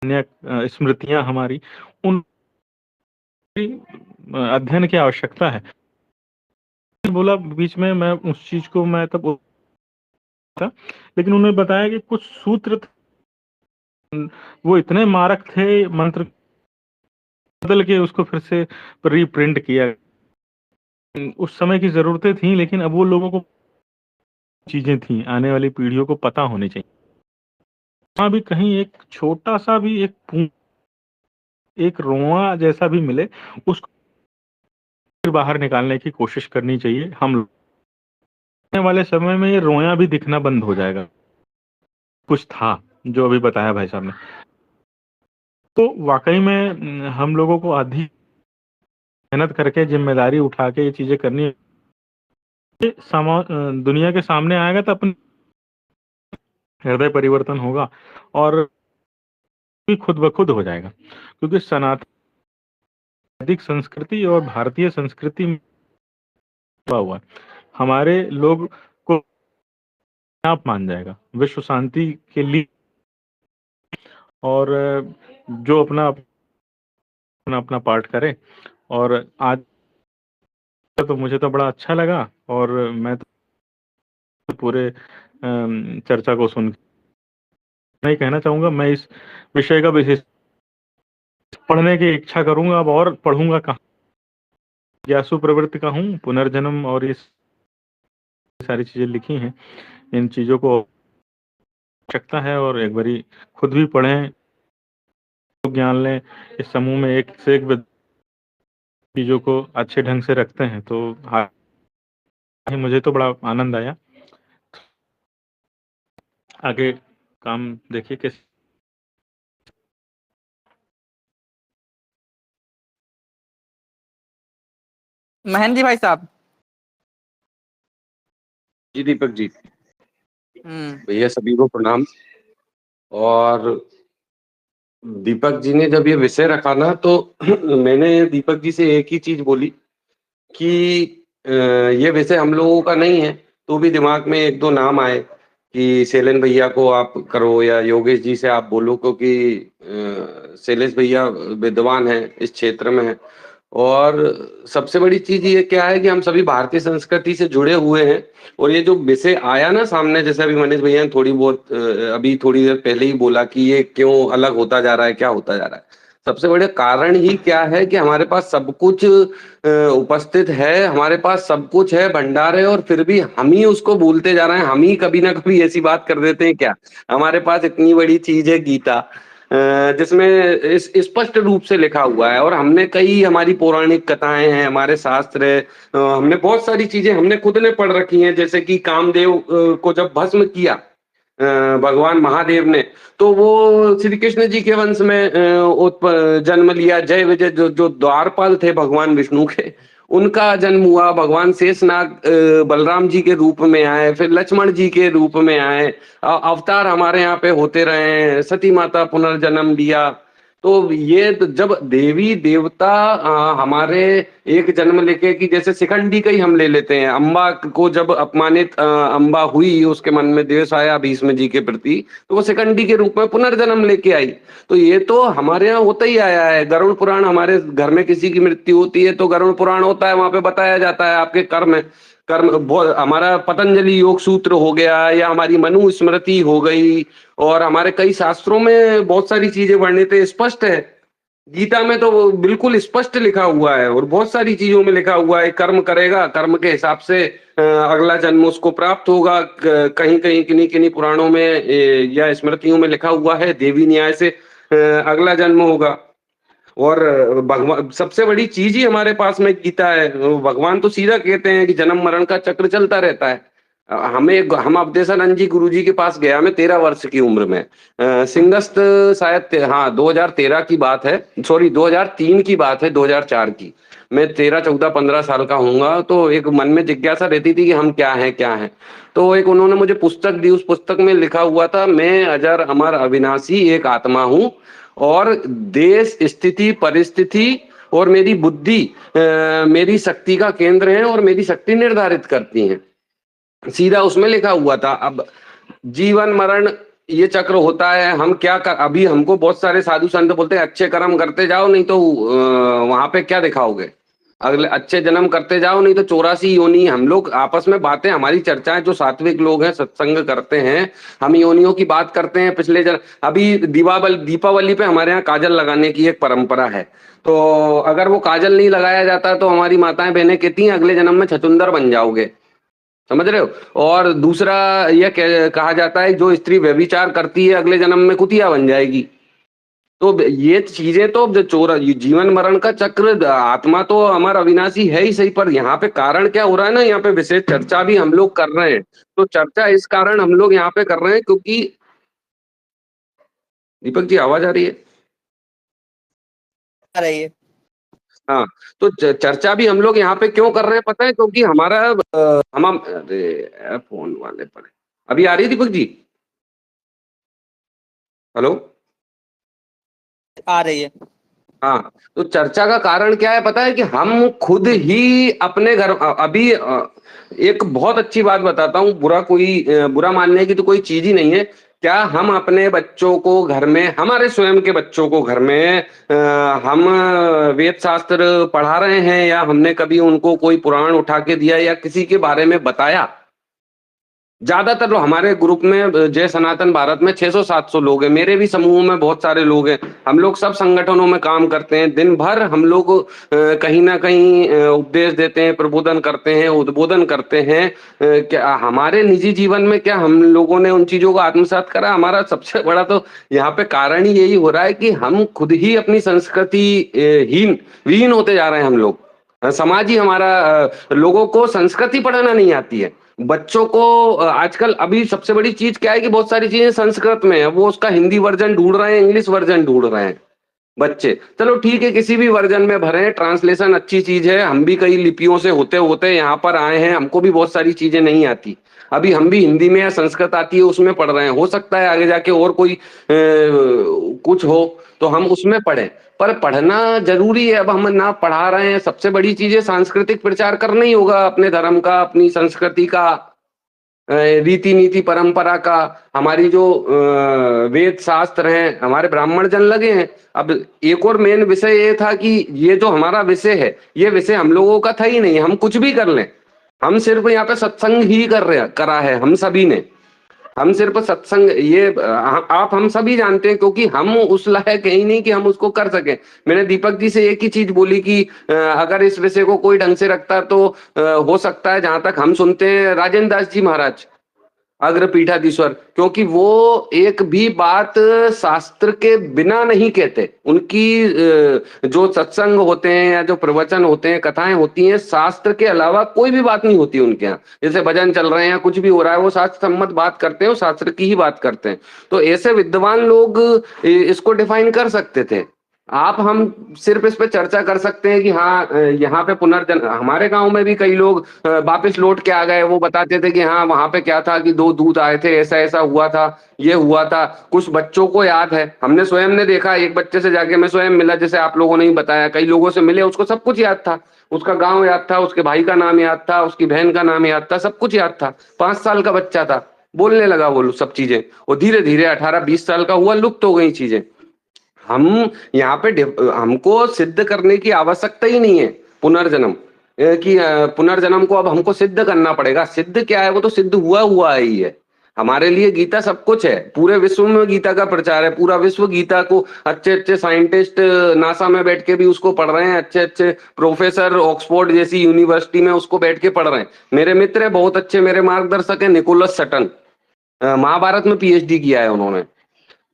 अन्य स्मृतियां हमारी, उन अध्ययन की आवश्यकता है। बोला बीच में, मैं उस चीज को मैं तब था, लेकिन उन्होंने बताया कि कुछ सूत्र वो इतने मारक थे, मंत्र बदल के उसको फिर से रीप्रिंट किया। उस समय की जरूरतें थी, लेकिन अब वो लोगों को चीजें थी, आने वाली पीढ़ियों को पता होनी चाहिए। वहां भी कहीं एक छोटा सा भी एक रोआ जैसा भी मिले, उसको फिर बाहर निकालने की कोशिश करनी चाहिए। हम आने वाले समय में ये रोया भी दिखना बंद हो जाएगा। कुछ था जो अभी बताया भाई साहब ने, तो वाकई में हम लोगों को आधी मेहनत करके, जिम्मेदारी उठा के ये चीजें करनी है। दुनिया के सामने आएगा तो अपने हृदय परिवर्तन होगा, और भी खुद ब खुद हो जाएगा, क्योंकि सनातन वैदिक संस्कृति और भारतीय संस्कृति में हुआ है। हमारे लोग को आप मान जाएगा विश्व शांति के लिए, और जो अपना अपना अपना पार्ट करे। और आज तो मुझे तो बड़ा अच्छा लगा, और मैं तो पूरे चर्चा को सुन नहीं कहना चाहूंगा। मैं इस विषय का विशेष पढ़ने की इच्छा करूंगा, अब और पढ़ूंगा कहाँ। ज्ञासु प्रवृत्ति का हूँ, पुनर्जन्म और ये सारी चीजें लिखी हैं, इन चीजों को आवश्यकता है, और एक बारी खुद भी पढ़ें, ज्ञान लें। इस समूह में एक से एक चीजों को अच्छे ढंग से रखते हैं, तो मुझे तो बड़ा आनंद आया। आगे काम देखिए कैसे महेंद्र जी भाई साहब। जी दीपक जी, हम्म। भैया सभी को प्रणाम। और दीपक जी ने जब ये विषय रखा ना, तो मैंने दीपक जी से एक ही चीज बोली कि ये विषय हम लोगों का नहीं है, तो भी दिमाग में एक दो नाम आए कि शैलेन भैया को आप करो या योगेश जी से आप बोलो, क्योंकि शैलेश भैया विद्वान है, इस क्षेत्र में है। और सबसे बड़ी चीज ये क्या है कि हम सभी भारतीय संस्कृति से जुड़े हुए हैं। और ये जो विषय आया ना सामने, जैसे अभी मनीष भैया ने थोड़ी बहुत अभी थोड़ी देर पहले ही बोला कि ये क्यों अलग होता जा रहा है, क्या होता जा रहा है। सबसे बड़े कारण ही क्या है कि हमारे पास सब कुछ उपस्थित है, हमारे पास सब कुछ है, भंडार है, और फिर भी हम ही उसको भूलते जा रहे हैं। हम ही कभी ना कभी ऐसी बात कर देते हैं क्या। हमारे पास इतनी बड़ी चीज है गीता, जिसमें इस स्पष्ट रूप से लिखा हुआ है, और हमने कई हमारी पौराणिक कथाएं हैं, हमारे शास्त्र है, हमने बहुत सारी चीजें हमने खुद ने पढ़ रखी हैं। जैसे कि कामदेव को जब भस्म किया भगवान महादेव ने, तो वो श्री कृष्ण जी के वंश में जन्म लिया। जय विजय जो जो द्वारपाल थे भगवान विष्णु के, उनका जन्म हुआ। भगवान शेषनाग बलराम जी के रूप में आए, फिर लक्ष्मण जी के रूप में आए। अवतार हमारे यहाँ पे होते रहे हैं, सती माता पुनर्जन्म लिया। तो ये तो जब देवी देवता हमारे एक जन्म लेके, कि जैसे शिखंडी का ही हम ले लेते हैं, अम्बा को जब अपमानित अम्बा हुई, उसके मन में द्वेष आया भीष्म जी के प्रति, तो वो शिखंडी के रूप में पुनर्जन्म लेके आई। तो ये तो हमारे यहाँ होता ही आया है। गरुड़ पुराण, हमारे घर में किसी की मृत्यु होती है तो गरुड़ पुराण होता है, वहां पे बताया जाता है आपके कर्म कर्म। हमारा पतंजलि योग सूत्र हो गया, या हमारी मनु स्मृति हो गई, और हमारे कई शास्त्रों में बहुत सारी चीजें वर्णित है, स्पष्ट है। गीता में तो वो बिल्कुल स्पष्ट लिखा हुआ है, और बहुत सारी चीजों में लिखा हुआ है, कर्म करेगा, कर्म के हिसाब से अगला जन्म उसको प्राप्त होगा। कहीं कहीं किन्हीं किन्हीं पुराणों में या स्मृतियों में लिखा हुआ है, देवी न्याय से अगला जन्म होगा। और भगवान, सबसे बड़ी चीज ही हमारे पास में गीता है। भगवान तो सीधा कहते हैं कि जन्म मरण का चक्र चलता रहता है। हम अवधेशानंद जी गुरु जी के पास गया मैं 13 वर्ष की उम्र में, सिंगस्त, शायद हाँ 2013 की बात है, सॉरी 2003 की बात है, 2004 की। मैं 13 14 15 साल का हूँगा। तो एक मन में जिज्ञासा रहती थी कि हम क्या हैं क्या हैं। तो एक उन्होंने मुझे पुस्तक दी, उस पुस्तक में लिखा हुआ था, मैं अजर अमर अविनाशी एक आत्मा हूँ, और देश स्थिति परिस्थिति और मेरी बुद्धि मेरी शक्ति का केंद्र है, और मेरी शक्ति निर्धारित करती है। सीधा उसमें लिखा हुआ था। अब जीवन मरण ये चक्र होता है, हम क्या कर, अभी हमको बहुत सारे साधु संत बोलते हैं अच्छे कर्म करते जाओ, नहीं तो वहां पे क्या दिखाओगे, अगले अच्छे जन्म करते जाओ, नहीं तो 84 योनि। हम लोग आपस में बातें, हमारी चर्चाएं, जो सात्विक लोग हैं सत्संग करते हैं, हम योनियों की बात करते हैं पिछले जन्म। अभी दीपावली पे हमारे यहाँ काजल लगाने की एक परंपरा है। तो अगर वो काजल नहीं लगाया जाता तो हमारी माताएं बहनें कहती हैं अगले जन्म में छछूंदर बन जाओगे, समझ रहे हो। और दूसरा यह कहा जाता है जो स्त्री व्यभिचार करती है अगले जन्म में कुतिया बन जाएगी। तो ये चीजें तो जीवन मरण का चक्र, आत्मा तो हमारा अविनाशी है ही सही, पर यहाँ पे कारण क्या हो रहा है ना, यहाँ पे विशेष चर्चा भी हम लोग कर रहे हैं। तो चर्चा इस कारण हम लोग यहाँ पे कर रहे हैं क्योंकि, दीपक जी आवाज आ रही है? आ रही है। हाँ, तो चर्चा भी हम लोग यहाँ पे क्यों कर रहे हैं पता है, क्योंकि हमारा हम अरे फोन वाले पर अभी आ रही है दीपक जी? हेलो, आ रही है। हाँ, तो चर्चा का कारण क्या है पता है, कि हम खुद ही अपने घर, अभी एक बहुत अच्छी बात बताता हूँ, बुरा मानने की तो कोई चीज ही नहीं है। क्या हम अपने बच्चों को घर में, हमारे स्वयं के बच्चों को घर में हम वेद शास्त्र पढ़ा रहे हैं, या हमने कभी उनको कोई पुराण उठा के दिया या किसी के बारे में बताया? ज्यादातर लोग हमारे ग्रुप में, जय सनातन भारत में 600-700 लोग हैं, मेरे भी समूह में बहुत सारे लोग हैं। हम लोग सब संगठनों में काम करते हैं, दिन भर हम लोग कहीं ना कहीं उपदेश देते हैं, प्रबोधन करते हैं, उद्बोधन करते हैं। क्या हमारे निजी जीवन में क्या हम लोगों ने उन चीजों को आत्मसात करा? हमारा सबसे बड़ा तो यहाँ पे कारण ही यही हो रहा है कि हम खुद ही अपनी संस्कृति विहीन होते जा रहे हैं हम लोग। समाज ही हमारा, लोगों को संस्कृति पढ़ाना नहीं आती है बच्चों को। आजकल अभी सबसे बड़ी चीज क्या है कि बहुत सारी चीजें संस्कृत में है, वो उसका हिंदी वर्जन ढूंढ रहे हैं, इंग्लिश वर्जन ढूंढ रहे हैं। बच्चे। चलो ठीक है, किसी भी वर्जन में भरें, ट्रांसलेशन अच्छी चीज है। हम भी कई लिपियों से होते होते यहाँ पर आए हैं, हमको भी बहुत सारी चीजें नहीं आती। अभी हम भी हिंदी में या संस्कृत आती है उसमें पढ़ रहे हैं, हो सकता है आगे जाके और कोई कुछ हो तो हम उसमें पढ़ें, पर पढ़ना जरूरी है। अब हम ना पढ़ा रहे हैं, सबसे बड़ी चीज है सांस्कृतिक प्रचार करना ही होगा, अपने धर्म का, अपनी संस्कृति का, रीति नीति परंपरा का। हमारी जो वेद शास्त्र हैं, हमारे ब्राह्मण जन लगे हैं। अब एक और मेन विषय ये था कि ये जो हमारा विषय है, ये विषय हम लोगों का था ही नहीं, हम कुछ भी कर लें। हम सिर्फ यहाँ पे सत्संग ही करा है हम सभी ने। हम सिर्फ सत्संग, ये आप हम सभी जानते हैं, क्योंकि हम उस लायक है ही नहीं कि हम उसको कर सकें। मैंने दीपक जी से एक ही चीज बोली कि अगर इस विषय को कोई ढंग से रखता तो हो सकता है, जहां तक हम सुनते हैं, राजेंद्र दास जी महाराज अग्रपीठाधीश्वर, क्योंकि वो एक भी बात शास्त्र के बिना नहीं कहते। उनकी जो सत्संग होते हैं या जो प्रवचन होते हैं, कथाएं होती हैं, शास्त्र के अलावा कोई भी बात नहीं होती उनके यहाँ। जैसे भजन चल रहे हैं या कुछ भी हो रहा है, वो शास्त्र सम्मत बात करते हैं, वो शास्त्र की ही बात करते हैं। तो ऐसे विद्वान लोग इसको डिफाइन कर सकते थे। आप हम सिर्फ इस पे चर्चा कर सकते हैं कि हाँ यहाँ पे पुनर्जन्म, हमारे गांव में भी कई लोग वापस लौट के आ गए, वो बताते थे कि हाँ वहां पे क्या था कि 2 दूत आए थे, ऐसा ऐसा हुआ था, ये हुआ था। कुछ बच्चों को याद है, हमने स्वयं ने देखा, एक बच्चे से जाके मैं स्वयं मिला, जैसे आप लोगों ने ही बताया, कई लोगों से मिले, उसको सब कुछ याद था, उसका गाँव याद था, उसके भाई का नाम याद था, उसकी बहन का नाम याद था, सब कुछ याद था। 5 साल का बच्चा था, बोलने लगा वो सब चीजें, और धीरे धीरे 18-20 साल का हुआ, लुप्त हो गई चीजें। हम यहाँ पे हमको सिद्ध करने की आवश्यकता ही नहीं है पुनर्जन्म, कि पुनर्जन्म को अब हमको सिद्ध करना पड़ेगा। सिद्ध क्या है, वो तो सिद्ध हुआ ही है। हमारे लिए गीता सब कुछ है, पूरे विश्व में गीता का प्रचार है, पूरा विश्व गीता को, अच्छे अच्छे साइंटिस्ट नासा में बैठ के भी उसको पढ़ रहे हैं, अच्छे अच्छे प्रोफेसर ऑक्सफोर्ड जैसी यूनिवर्सिटी में उसको बैठ के पढ़ रहे हैं। मेरे मित्र है बहुत अच्छे, मेरे मार्गदर्शक है, निकोलस सटन, महाभारत में पीएचडी किया है उन्होंने।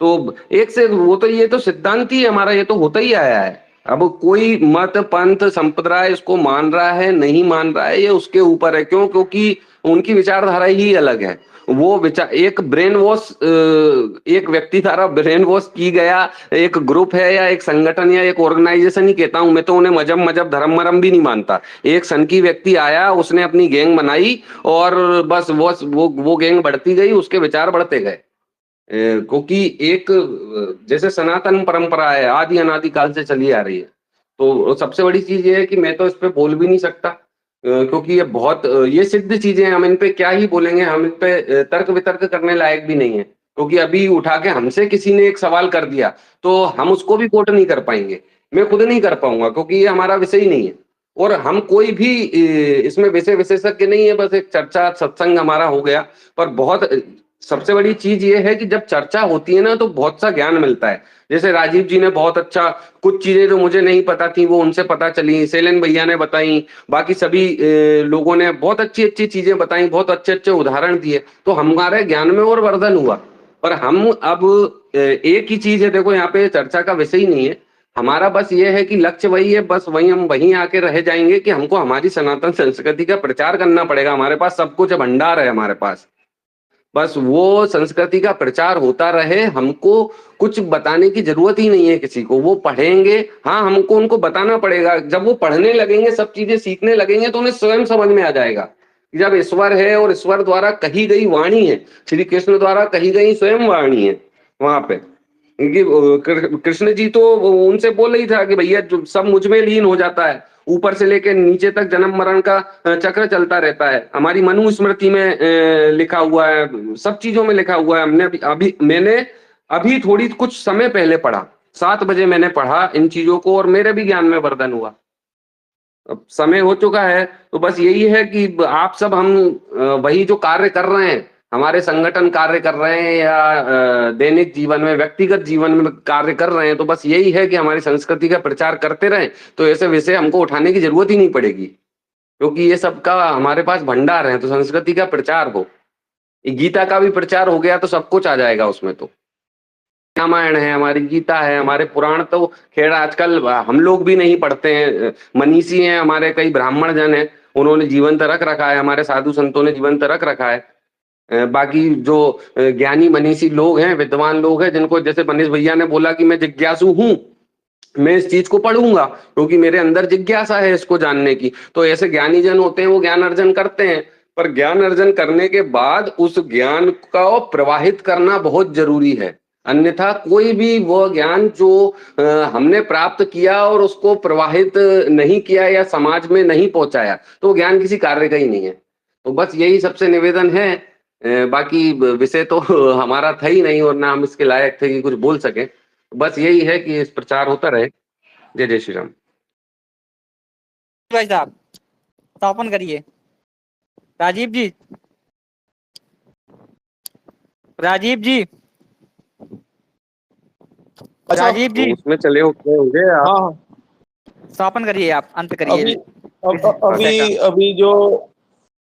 तो एक से वो तो, ये तो सिद्धांत ही हमारा, ये तो होता ही आया है। अब कोई मत पंथ संप्रदाय इसको मान रहा है नहीं मान रहा है, ये उसके ऊपर है। क्यों? क्योंकि उनकी विचारधारा ही अलग है। वो विचार, एक ब्रेन वॉश, एक व्यक्ति द्वारा ब्रेन वॉश की गया एक ग्रुप है या एक संगठन या एक ऑर्गेनाइजेशन ही कहता हूं मैं, तो उन्हें मजहब धर्म मरम भी नहीं मानता। एक सन की व्यक्ति आया, उसने अपनी गैंग बनाई और बस वो गैंग बढ़ती गई, उसके विचार बढ़ते गए। क्योंकि एक जैसे सनातन परंपरा है, आदि अनादि काल से चली आ रही है। तो सबसे बड़ी चीज ये है कि मैं तो इस पे बोल भी नहीं सकता, क्योंकि ये बहुत ये सिद्ध चीजें हैं, हम इन पे क्या ही बोलेंगे, हम इन पे तर्क वितर्क करने लायक भी नहीं है। क्योंकि अभी उठा के हमसे किसी ने एक सवाल कर दिया तो हम उसको भी कोट नहीं कर पाएंगे, मैं खुद नहीं कर पाऊंगा, क्योंकि ये हमारा विषय ही नहीं है। और हम कोई भी इसमें विषय विशेषज्ञ नहीं है, बस एक चर्चा सत्संग हमारा हो गया। पर बहुत सबसे बड़ी चीज ये है कि जब चर्चा होती है ना, तो बहुत सा ज्ञान मिलता है। जैसे राजीव जी ने बहुत अच्छा, कुछ चीजें जो मुझे नहीं पता थी वो उनसे पता चली, सेलन भैया ने बताई, बाकी सभी लोगों ने बहुत अच्छी अच्छी चीजें बताई, बहुत अच्छे अच्छे उदाहरण दिए, तो हमारे ज्ञान में और वर्धन हुआ। पर हम अब एक ही चीज है, देखो यहाँ पे चर्चा का विषय ही नहीं है हमारा, बस ये है कि लक्ष्य वही है, बस वही हम वहीं आके रह जाएंगे कि हमको हमारी सनातन संस्कृति का प्रचार करना पड़ेगा। हमारे पास सब कुछ भंडार है हमारे पास, बस वो संस्कृति का प्रचार होता रहे, हमको कुछ बताने की जरूरत ही नहीं है किसी को। वो पढ़ेंगे, हाँ हमको उनको बताना पड़ेगा। जब वो पढ़ने लगेंगे, सब चीजें सीखने लगेंगे, तो उन्हें स्वयं समझ में आ जाएगा जब ईश्वर है और ईश्वर द्वारा कही गई वाणी है, श्री कृष्ण द्वारा कही गई स्वयं वाणी है वहां पे। क्योंकि कृष्ण जी तो उनसे बोल ही था कि भैया जो सब मुझ में लीन हो जाता है, ऊपर से लेकर नीचे तक जन्म मरण का चक्र चलता रहता है। हमारी मनु स्मृति में लिखा हुआ है, सब चीजों में लिखा हुआ है। मैंने अभी थोड़ी कुछ समय पहले पढ़ा, 7 बजे मैंने पढ़ा इन चीजों को, और मेरे भी ज्ञान में वर्धन हुआ। अब समय हो चुका है, तो बस यही है कि आप सब, हम वही जो कार्य कर रहे हैं, हमारे संगठन कार्य कर रहे हैं या दैनिक जीवन में, व्यक्तिगत जीवन में कार्य कर रहे हैं, तो बस यही है कि हमारी संस्कृति का प्रचार करते रहें। तो ऐसे विषय हमको उठाने की जरूरत ही नहीं पड़ेगी, क्योंकि ये सब का हमारे पास भंडार है। तो संस्कृति का प्रचार हो, गीता का भी प्रचार हो गया तो सब कुछ आ जाएगा उसमें। तो रामायण है, हमारी गीता है, हमारे पुराण तो खैर आजकल हम लोग भी नहीं पढ़ते हैं। मनीषी हैं हमारे, कई ब्राह्मण जन हैं, उन्होंने जीवंत रख रखा है, हमारे साधु संतों ने जीवंत रख रखा है। बाकी जो ज्ञानी मनीषी लोग हैं, विद्वान लोग हैं, जिनको जैसे मनीष भैया ने बोला कि मैं जिज्ञासु हूँ, मैं इस चीज को पढ़ूंगा क्योंकि मेरे अंदर जिज्ञासा है इसको जानने की। तो ऐसे ज्ञानी जन होते हैं वो ज्ञान अर्जन करते हैं, पर ज्ञान अर्जन करने के बाद उस ज्ञान का प्रवाहित करना बहुत जरूरी है। अन्यथा कोई भी वो ज्ञान जो हमने प्राप्त किया और उसको प्रवाहित नहीं किया या समाज में नहीं पहुंचाया तो वो ज्ञान किसी कार्य का ही नहीं है। तो बस यही सबसे निवेदन है। बाकी विषय तो हमारा था ही नहीं और ना हम इसके लायक थे कि कुछ बोल सके। बस यही है कि इस प्रचार होता रहे। जय जय श्री राम। भाई साहब स्थापन करिए। राजीव जी, राजीव जी, अच्छा, राजीव जी, उसमें चले होंगे आप। हाँ, स्थापन करिए, आप अंत अभी करिए। अभी अभी जो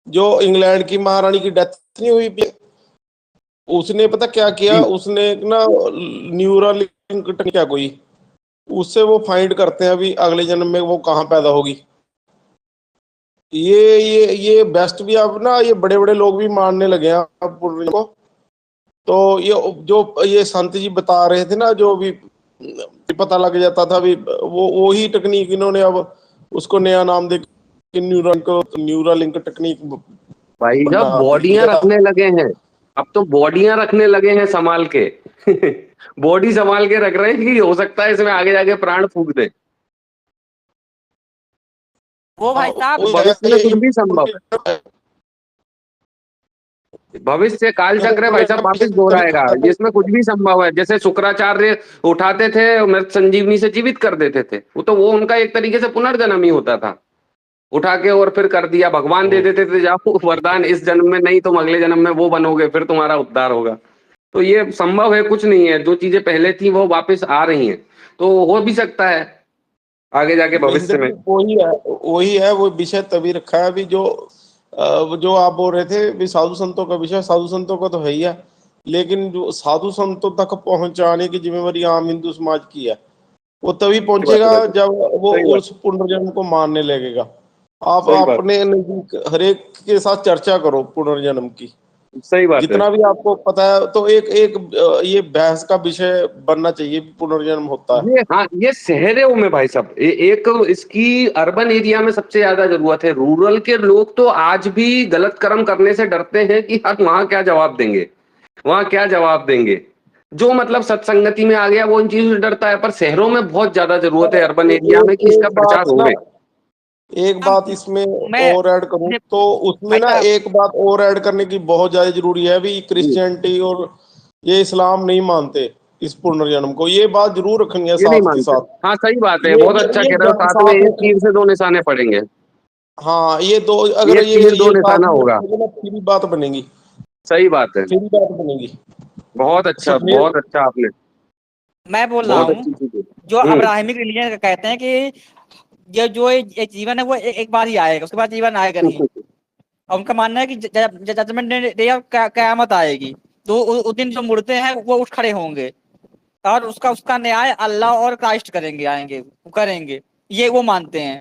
जो इंग्लैंड की महारानी की डेथ नहीं हुई, उसने पता क्या किया, उसने एक ना न्यूरालिंक क्या कोई, उससे वो फाइंड करते हैं अभी अगले जन्म में वो कहाँ पैदा होगी। ये बेस्ट भी अब ना ये बड़े बड़े लोग भी मानने लगे हैं अब पुण्य को। तो ये जो ये संत जी बता रहे थे ना, जो भी पता लग जाता था भी, वो ही टेक्निक इन्होंने अब उसको नया नाम दे के न्यूरालिंक टेक्निक भाई बना जब बॉडियां दिया। रखने लगे हैं, अब तो बॉडियां रखने लगे हैं संभाल के बॉडी संभाल के रख रहे हैं कि हो सकता है इसमें आगे जाके प्राण फूंक दे। वो भाई साहब भविष्य में कुछ भी संभव है। भविष्य काल चक्र है भाई साहब, वापिस दोहराएगा। जिसमें कुछ भी संभव है। जैसे शुक्राचार्य उठाते थे मृत संजीवनी से जीवित कर देते थे, वो उनका एक तरीके से पुनर्जन्म ही होता था। उठा के और फिर कर दिया, भगवान दे देते थे जाओ वरदान, इस जन्म में नहीं तुम अगले जन्म में वो बनोगे, फिर तुम्हारा उद्धार होगा। तो ये संभव है, कुछ नहीं है। जो चीजें पहले थी वो वापस आ रही हैं, तो हो भी सकता है आगे जाके भविष्य में। वही है वो विषय तभी रखा है अभी जो आप बोल रहे थे भी साधु संतों का विषय। साधु संतों का तो है ही है, लेकिन जो साधु संतों तक पहुंचाने की जिम्मेवारी आम हिंदू समाज की है। वो तभी पहुंचेगा जब वो उस पुनर्जन्म को मानने लगेगा। आप अपने नजदीक हरेक के साथ चर्चा करो पुनर्जन्म की, सही बात जितना है। भी आपको पता है। तो एक ये बहस का विषय बनना चाहिए, पुनर्जन्म होता है। ये हाँ, ये शहरों में भाई साहब एक इसकी अर्बन एरिया में सबसे ज्यादा जरूरत है। रूरल के लोग तो आज भी गलत कर्म करने से डरते हैं कि यार वहां क्या जवाब देंगे, वहां क्या जवाब देंगे। जो मतलब सत्संगति में आ गया वो इन चीजों से डरता है, पर शहरों में बहुत ज्यादा जरूरत है अर्बन एरिया में कि इसका प्रचार हो। एक बात इसमें मैं और ऐड करूं तो उसमें ना एक बात और ऐड करने की बहुत ज्यादा जरूरी है भी। क्रिश्चियनिटी और ये इस्लाम नहीं मानते इस पुनर्जन्म को, ये बात जरूर रखेंगे ये नहीं साथ के मानते। साथ। हाँ सही बात है, बहुत अच्छा कह रहे हो। साथ में एक तीर से दो निशाने पड़ेंगे। हाँ, ये दो अगर एक तीर दो ये बात निशाना होगा। फिर बात बनेगी। सही बात है, फिर बात बनेगी। बहुत अच्छा, बहुत अच्छा आपने, मैं बोल रहा बहुत हूँ अच्छी चीज है। जो अब्राहमिक रिलीजन कहते हैं कि ये जीवन है वो एक बार ही आएगा, उसके बाद जीवन आएगा नहीं। और उनका मानना है कि जजमेंट डे कयामत आएगी तो उस दिन जो मुर्दे हैं वो उठ खड़े होंगे और उसका न्याय अल्लाह और क्राइस्ट करेंगे। ये वो मानते हैं।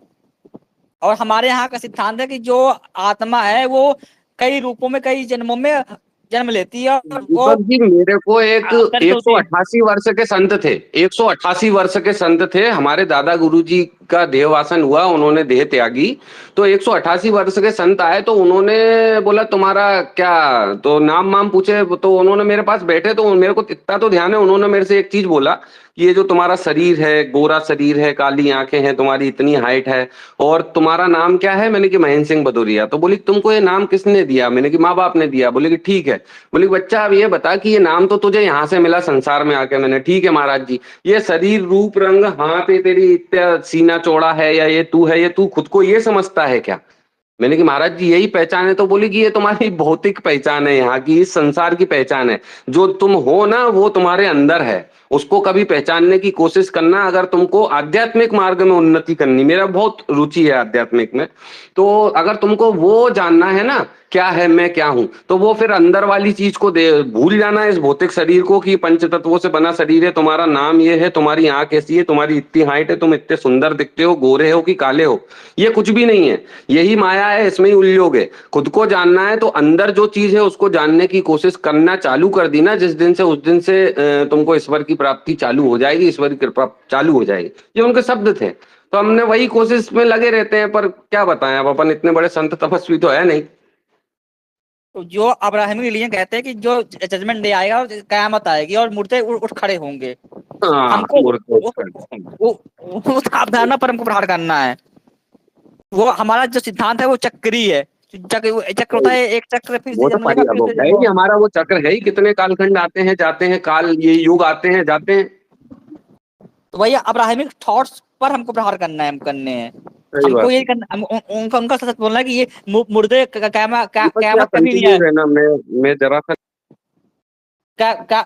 और हमारे यहाँ का सिद्धांत है कि जो आत्मा है वो कई रूपों में कई जन्मों में जन्म लेती है और वो दीपक जी मेरे को एक 188 वर्ष के संत थे, 188 वर्ष के संत थे। हमारे दादा गुरुजी का देहवासन हुआ, उन्होंने देह त्यागी। तो 188 वर्ष के संत आए तो उन्होंने बोला तुम्हारा क्या, तो नाम वाम पूछे। तो उन्होंने मेरे पास बैठे तो मेरे को इतना तो ध्यान है, उन्होंने मेरे से एक चीज बोला कि ये जो तुम्हारा शरीर है, गोरा शरीर है, काली आंखें हैं, तुम्हारी इतनी हाइट है, और तुम्हारा नाम क्या है? मैंने कि महेंद्र सिंह भदौरिया। तो बोली तुमको ये नाम किसने दिया? मैंने कि माँ बाप ने दिया। बोले कि ठीक है। बोले बच्चा अब ये बता कि ये नाम तो तुझे यहाँ से मिला संसार में आके। मैंने ठीक है महाराज जी। ये शरीर रूप रंग हाथ ये तेरी इतना सीना चौड़ा है या ये तू खुद को ये समझता है क्या? मैंने कि महाराज जी यही पहचान है। तो बोली कि ये तुम्हारी भौतिक पहचान है, यहाँ की इस संसार की पहचान है। जो तुम हो ना वो तुम्हारे अंदर है, उसको कभी पहचानने की कोशिश करना। अगर तुमको आध्यात्मिक मार्ग में उन्नति करनी, मेरा बहुत रुचि है आध्यात्मिक में, तो अगर तुमको वो जानना है ना क्या है मैं क्या हूं, तो वो फिर अंदर वाली चीज को भूल जाना है, इस भौतिक शरीर को, कि पंच तत्वों से बना शरीर है, तुम्हारा नाम ये है, तुम्हारी आंख ऐसी है, तुम्हारी इतनी हाइट है, तुम इतने सुंदर दिखते हो, गोरे हो कि काले हो, ये कुछ भी नहीं है। यही माया है, इसमें ही उलझोगे। खुद को जानना है तो अंदर जो चीज है उसको जानने की कोशिश करना चालू कर दी ना जिस दिन से, उस दिन से तुमको ईश्वर की प्राप्ति चालू हो जाएगी, ईश्वरी कृपा चालू हो जाएगी, ये उनके शब्द थे। तो हमने वही कोशिश में लगे रहते हैं, पर क्या बताएं, अब अपन इतने बड़े संत तपस्वी तो है नहीं। तो जो अब्राहमी रिलीजन कहते हैं कि जो जजमेंट डे आएगा और कयामत आएगी और मुर्दे उठ खड़े होंगे, हाँ, हमको मुर्दे वो उस अवधारणा पर हमको प्रहार करना है। वो हमारा जो सिद्धांत है वो चक्री है। चक्र होता है, एक चक्र फिर से वो तो जन्म लेगा, फिर वो से है ही, हमारा वो चक्र है ही, कितने कालखंड आते हैं जाते हैं, काल ये युग आते हैं जाते हैं। तो वही अब्राहमिक थॉट्स पर हमको प्रहार करना है, हम करने हैं। सही हमको बात यही है। करना, उनका उनका सच बोलना है कि ये मुर्दे दीपक जी, आप कयामत कभी नहीं कंटिन्यू आए, रहना, मैं जरा सा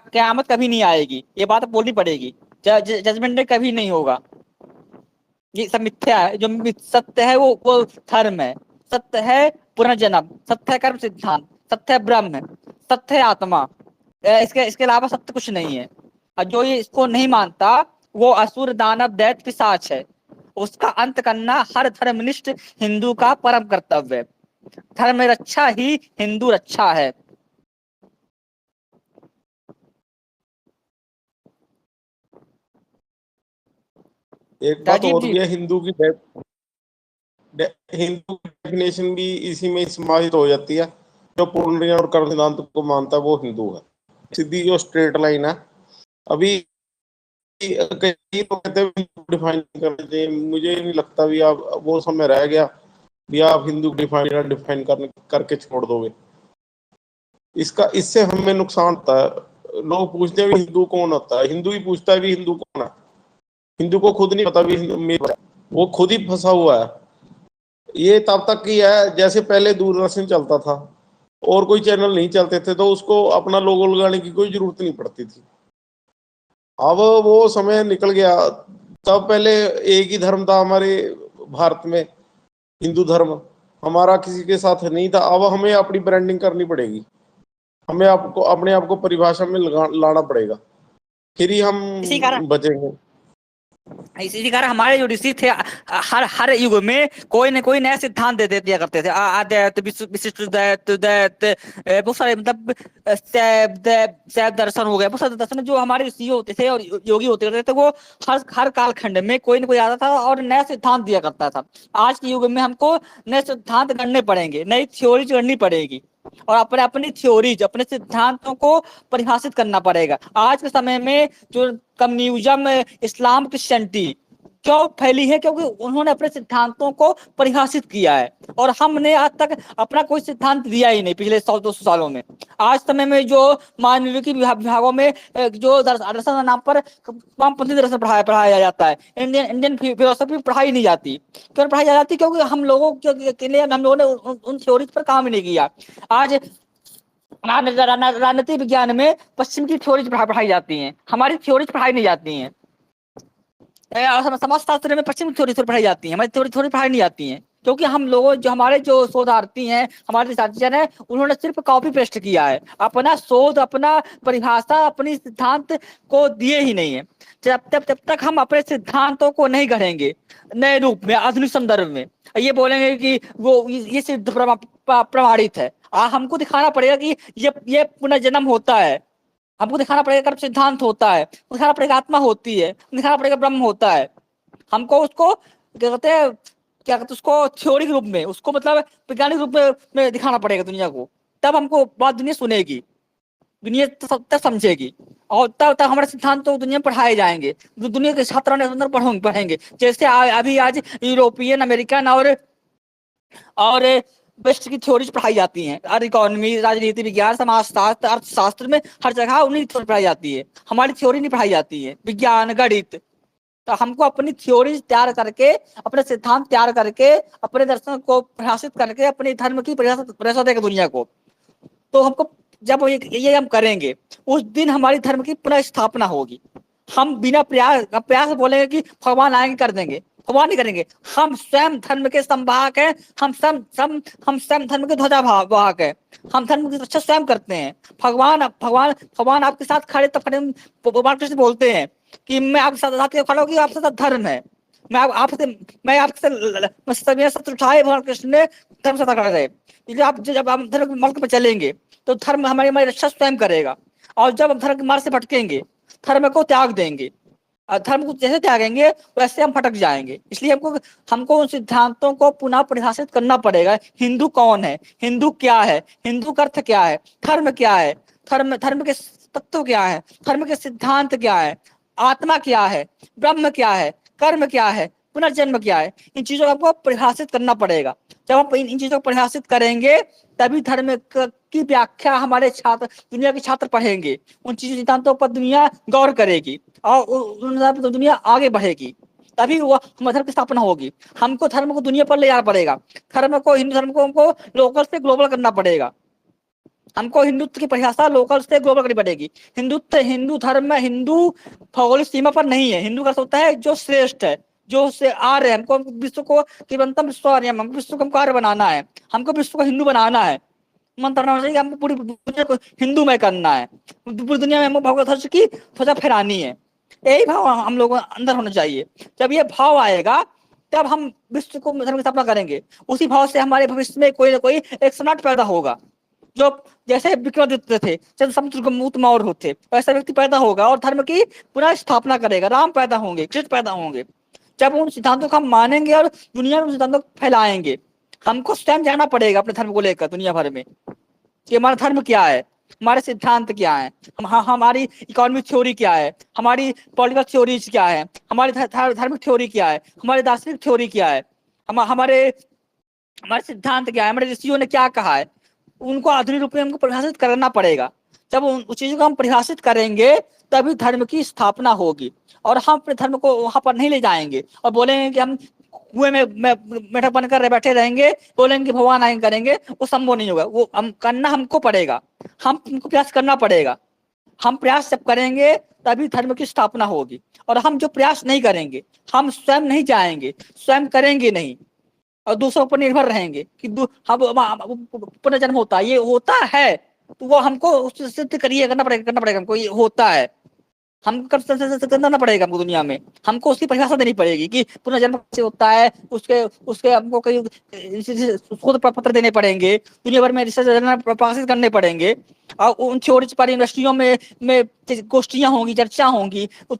कयामत कभी नहीं आएगी, ये बात बोलनी पड़ेगी। जजमेंट डे कभी नहीं होगा, ये सब मिथ्या है। जो सत्य है वो धर्म है, सत्य है पुनर्जन्म, सत्य है कर्म सिद्धांत, सत्य है ब्रह्म, सत्य है आत्मा। इसके अलावा सत्य कुछ नहीं है। और जो ये इसको नहीं मानता वो असुर दानव दैत्य पिशाच है। उसका अंत करना हर धर्मनिष्ठ हिंदू का परम कर्तव्य है। धर्म रक्षा ही हिंदू रक्षा है। एक बात राजीव और जी, भी है, हिंदू की डेफिनेशन भी इसी में समाहित हो जाती है। जो पुनर्जन्म और कर्म सिद्धांत को मानता है वो हिंदू है। सीधी जो स्ट्रेट लाइन है। अभी कई लोग कहते हैं डिफाइन करना चाहिए, मुझे नहीं लगता भी आप वो समय रह गया भी आप हिंदू डिफाइन करके छोड़ दोगे। इससे हमें नुकसान होता है। लोग पूछते हैं हिंदू कौन होता है, हिंदू ही पूछता है भी हिंदू कौन है। हिंदू को खुद नहीं पता भी वो खुद ही फंसा हुआ है। ये तब तक की है जैसे पहले दूरदर्शन चलता था और कोई चैनल नहीं चलते थे तो उसको अपना लोगो लगाने की कोई जरूरत नहीं पड़ती थी। अब वो समय निकल गया। तब पहले एक ही धर्म था हमारे भारत में, हिंदू धर्म। हमारा किसी के साथ नहीं था। अब हमें अपनी ब्रांडिंग करनी पड़ेगी, हमें आपको अपने आप को परिभाषा में लाना पड़ेगा, फिर ही हम इसी कारण बचेंगे। इसी कारण हमारे जो ऋषि थे हर हर युग में कोई न कोई नया सिद्धांत दे दिया करते थे। आद्वैत, विशिष्ट द्वैत, बहुत सारे मतलब शैव दर्शन हो गए, बहुत सारे दर्शन जो हमारे ऋषि होते थे और योगी होते थे वो हर हर कालखंड में कोई न कोई आता था और नया सिद्धांत दिया करता था। आज के युग में हमको नए सिद्धांत गढ़ने पड़ेंगे, नई थ्योरी गढ़नी पड़ेगी और अपने अपनी थ्योरीज, अपने सिद्धांतों को परिभाषित करना पड़ेगा। आज के समय में जो कम्युनिज्म, इस्लाम, क्रिश्चियनिटी क्यों फैली है? क्योंकि उन्होंने अपने सिद्धांतों को परिभाषित किया है और हमने आज तक अपना कोई सिद्धांत दिया ही नहीं पिछले 100-200 सालों में। आज समय में जो मानविकी विभागों में जो दर्शन नाम पर वामपंथी दर्शन पढ़ाया जाता है, इंडियन फिलोसफी पढ़ाई नहीं जाती। क्यों पढ़ाई जाती? क्योंकि हम लोगों के लिए हम लोगों ने उन थ्योरीज पर काम ही नहीं किया। आज राजनीति विज्ञान में पश्चिम की थ्योरीज पढ़ाई जाती हैं, हमारी थ्योरीज पढ़ाई नहीं जाती हैं। समाजशास्त्र में पश्चिम थ्योरी पढ़ाई जाती है, हमारी थ्योरी पढ़ाई नहीं जाती है। क्योंकि हम लोगों जो हमारे जो शोधार्थी हैं, हमारे रिसर्चर हैं, उन्होंने सिर्फ कॉपी पेस्ट किया है, अपना शोध, अपना परिभाषा, अपनी सिद्धांत को दिए ही नहीं है। जब तक हम अपने सिद्धांतों को नहीं गढ़ेंगे नए रूप में, आधुनिक संदर्भ में, ये बोलेंगे कि वो ये सिद्ध प्रमाणित है, हमको दिखाना पड़ेगा कि ये पुनर्जन्म होता है, हमको दिखाना पड़ेगा कर्म सिद्धांत होता है, दिखाना पड़ेगा आत्मा होती है, दिखाना पड़ेगा ब्रह्म होता है। हमको उसको क्या कहते हैं उसको थ्योरी के रूप में, उसको मतलब वैज्ञानिक रूप में दिखाना पड़ेगा दुनिया को। तब हमको बात दुनिया सुनेगी, दुनिया तब समझेगी और तब हमारे सिद्धांत तो दुनिया में पढ़ाए जाएंगे, दुनिया के छात्र पढ़ेंगे। जैसे अभी आज यूरोपियन, अमेरिकन और वेस्ट की थ्योरीज पढ़ाई जाती हैं, और इकोनॉमी, राजनीति विज्ञान, समाजशास्त्र, अर्थशास्त्र में हर जगह उन्हीं थ्योरी पढ़ाई जाती है, हमारी थ्योरी नहीं पढ़ाई जाती है, विज्ञान, गणित। तो हमको अपनी थ्योरीज तैयार करके, अपने सिद्धांत तैयार करके, अपने दर्शन को प्रकाशित करके, अपने धर्म की परिभाषा देगा दुनिया को। तो हमको जब ये हम करेंगे उस दिन हमारी धर्म की पुनः स्थापना होगी। हम बिना प्रयास बोलेंगे कि भगवान आएंगे कर देंगे, भगवान नहीं करेंगे। हम स्वयं धर्म के संवाहक हैं, हम स्वयं धर्म के ध्वजावाहक हैं, हम धर्म की रक्षा स्वयं करते हैं। भगवान आपके साथ खड़े, तब खड़े भगवान कृष्ण बोलते हैं कि मैं आपके साथ खड़ा हूँ, आपके साथ धर्म है, मैं आपसे शत्रु उठाए, भगवान कृष्ण ने धर्म से खड़ा रहे। आप जब हम धर्म के मार्ग पर चलेंगे तो धर्म हमारी रक्षा स्वयं करेगा, और जब हम धर्म के मार्ग से भटकेंगे धर्म को त्याग देंगे। धर्म को जैसे त्यागेंगे वैसे हम भटक जाएंगे। इसलिए हमको उन सिद्धांतों को पुनः परिभाषित करना पड़ेगा। हिंदू कौन है, हिंदू क्या है, हिंदू का अर्थ क्या है, धर्म क्या है, धर्म के तत्व क्या है, धर्म के सिद्धांत क्या है, आत्मा क्या है, ब्रह्म क्या है, कर्म क्या है, पुनर्जन्म क्या है। इन चीजों को आपको परिभाषित करना पड़ेगा। जब हम इन चीजों को परिभाषित करेंगे तभी धर्म की व्याख्या हमारे छात्र, दुनिया के छात्र पढ़ेंगे। उन चीजों सिद्धांतों पर दुनिया गौर करेगी और उन दुनिया आगे बढ़ेगी, तभी वो धर्म की स्थापना होगी। हमको धर्म को दुनिया पर ले जाना पड़ेगा। धर्म को, हिंदू धर्म को हमको लोकल से ग्लोबल करना पड़ेगा। हमको हिंदुत्व की परिभाषा लोकल से ग्लोबल करनी पड़ेगी। हिंदुत्व, हिंदू धर्म, हिंदू भौगोलिक सीमा पर नहीं है। हिंदू का होता है जो श्रेष्ठ है, जो से आर्य है। हमको विश्व को केवलतम विश्व आर्य, हमको विश्व को आर्य बनाना है, हमको विश्व को हिंदू बनाना है। मंत्र हमको पूरी दुनिया को हिंदू में करना है, पूरी दुनिया में हमको भगवत धर्म की ध्वजा फहरानी है। यही भाव हम लोगों के अंदर होना चाहिए। जब ये भाव आएगा तब हम विश्व को धर्म की स्थापना करेंगे। उसी भाव से हमारे भविष्य में कोई ना कोई एक सम्राट पैदा होगा, जो जैसे विक्रमादित्य थे, जैसे समुद्रगुप्त मौर्य होते, वैसा व्यक्ति पैदा होगा और धर्म की पुनः स्थापना करेगा। राम पैदा होंगे, कृष्ण पैदा होंगे। जब उन सिद्धांतों को हम मानेंगे और दुनिया में उन सिद्धांतों को फैलाएंगे। हमको स्वयं जाना पड़ेगा अपने धर्म को लेकर दुनिया भर में कि हमारा धर्म क्या है, हमारे सिद्धांत क्या है, हमारी इकोनॉमिक थ्योरी क्या है, हमारी पॉलिटिकल थ्योरीज क्या है, हमारी धार्मिक थ्योरी क्या है, हमारी दार्शनिक थ्योरी क्या है, हमारे सिद्धांत क्या है, हमारे ऋषियों ने क्या कहा है। उनको आधुनिक रूप में हमको परिभाषित करना पड़ेगा। जब उन चीजों को हम परिभाषित करेंगे तभी धर्म की स्थापना होगी। और हम अपने धर्म को वहां पर नहीं ले जाएंगे और बोलेंगे कि हम कुएं में मेढक बनकर बैठे रहेंगे, बोलेंगे कि भगवान आएंगे करेंगे, वो संभव नहीं होगा। वो हम करना हमको पड़ेगा, हमको प्रयास करना पड़ेगा। हम प्रयास जब करेंगे तभी धर्म की स्थापना होगी। और हम जो प्रयास नहीं करेंगे, हम स्वयं नहीं जाएंगे, स्वयं करेंगे नहीं और दूसरों पर निर्भर रहेंगे कि पुनर्जन्म होता है, ये होता है तो वो हमको सिद्ध करना पड़ेगा हमको, ये होता है। हम करना पड़ेगा हमको दुनिया में। हमको उसकी परिभाषा देनी पड़ेगी कि पुनर्जन्म से होता है। उसके हमको कई शोध पत्र देने पड़ेंगे, दुनिया भर में रिसर्च प्रकाशित करने पड़ेंगे। और उन थ्योरीज पर यूनिवर्सिटियों में गोष्ठियां होंगी, चर्चा होंगी, उस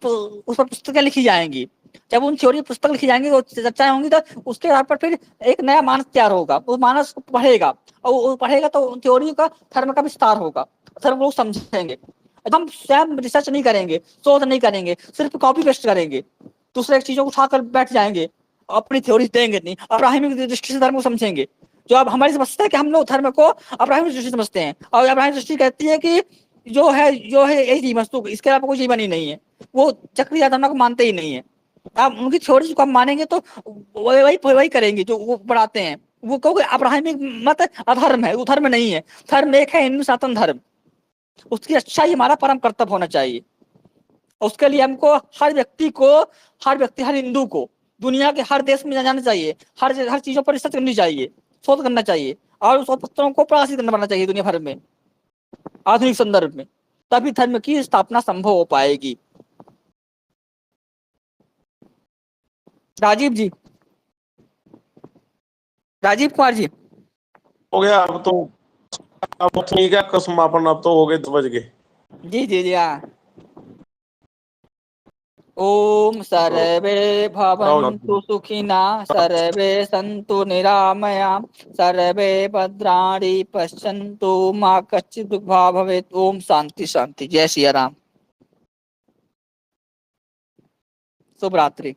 पर पुस्तकें लिखी जाएंगी। जब उन थ्योरी पुस्तक लिखी जाएंगी, चर्चाएं होंगी, तो उसके आधार पर फिर एक नया मानस तैयार होगा। वो मानस पढ़ेगा और वो पढ़ेगा तो थ्योरी का, धर्म का विस्तार होगा, धर्म लोग समझेंगे। हम स्वयं रिसर्च नहीं करेंगे, शोध नहीं करेंगे, सिर्फ कॉपी पेस्ट करेंगे, दूसरे चीजों को उठाकर बैठ जाएंगे, अपनी थ्योरी देंगे नहीं, अब्राहमिक दृष्टि से धर्म को समझेंगे। जो अब हमारी समझता है कि हम लोग धर्म को अब्राहमिक दृष्टि समझते हैं, और अब्राहमिक दृष्टि कहती है कि जो है यही वस्तु, इसके अलावा कोई जीवन ही नहीं है। वो चक्रीय धर्म को मानते ही नहीं है। आप उनकी थ्योरी को हम मानेंगे तो वही करेंगे जो वो बढ़ाते हैं। वो कहोगे अब्राहमिक मत अधर्म है, वो धर्म नहीं है। धर्म एक है, हिंदू सनातन धर्म। उसकी अच्छाई हमारा परम कर्तव्य होना चाहिए। उसके लिए हमको हर व्यक्ति, हर हिंदू को दुनिया के हर देश में जाना चाहिए, हर चीजों पर रिसर्च करनी चाहिए, शोध करना चाहिए और उस पत्रों को प्रकाशित करना चाहिए दुनिया भर में आधुनिक संदर्भ में। तभी धर्म की स्थापना संभव हो पाएगी। राजीव जी, राजीव कुमार जी, हो गया अब ठीक है आपका समापन। अब तो हो गए 10 बज गए। जी जी जी हाँ। ओम सर्वे भवन्तु सुखिना, सर्वे सन्तु निरामया, सर्वे भद्राणि पश्यन्तु, मा कश्चित् दुःखभाग् भवेत्। ओम शांति शांति। जय सिया राम। शुभ रात्रि।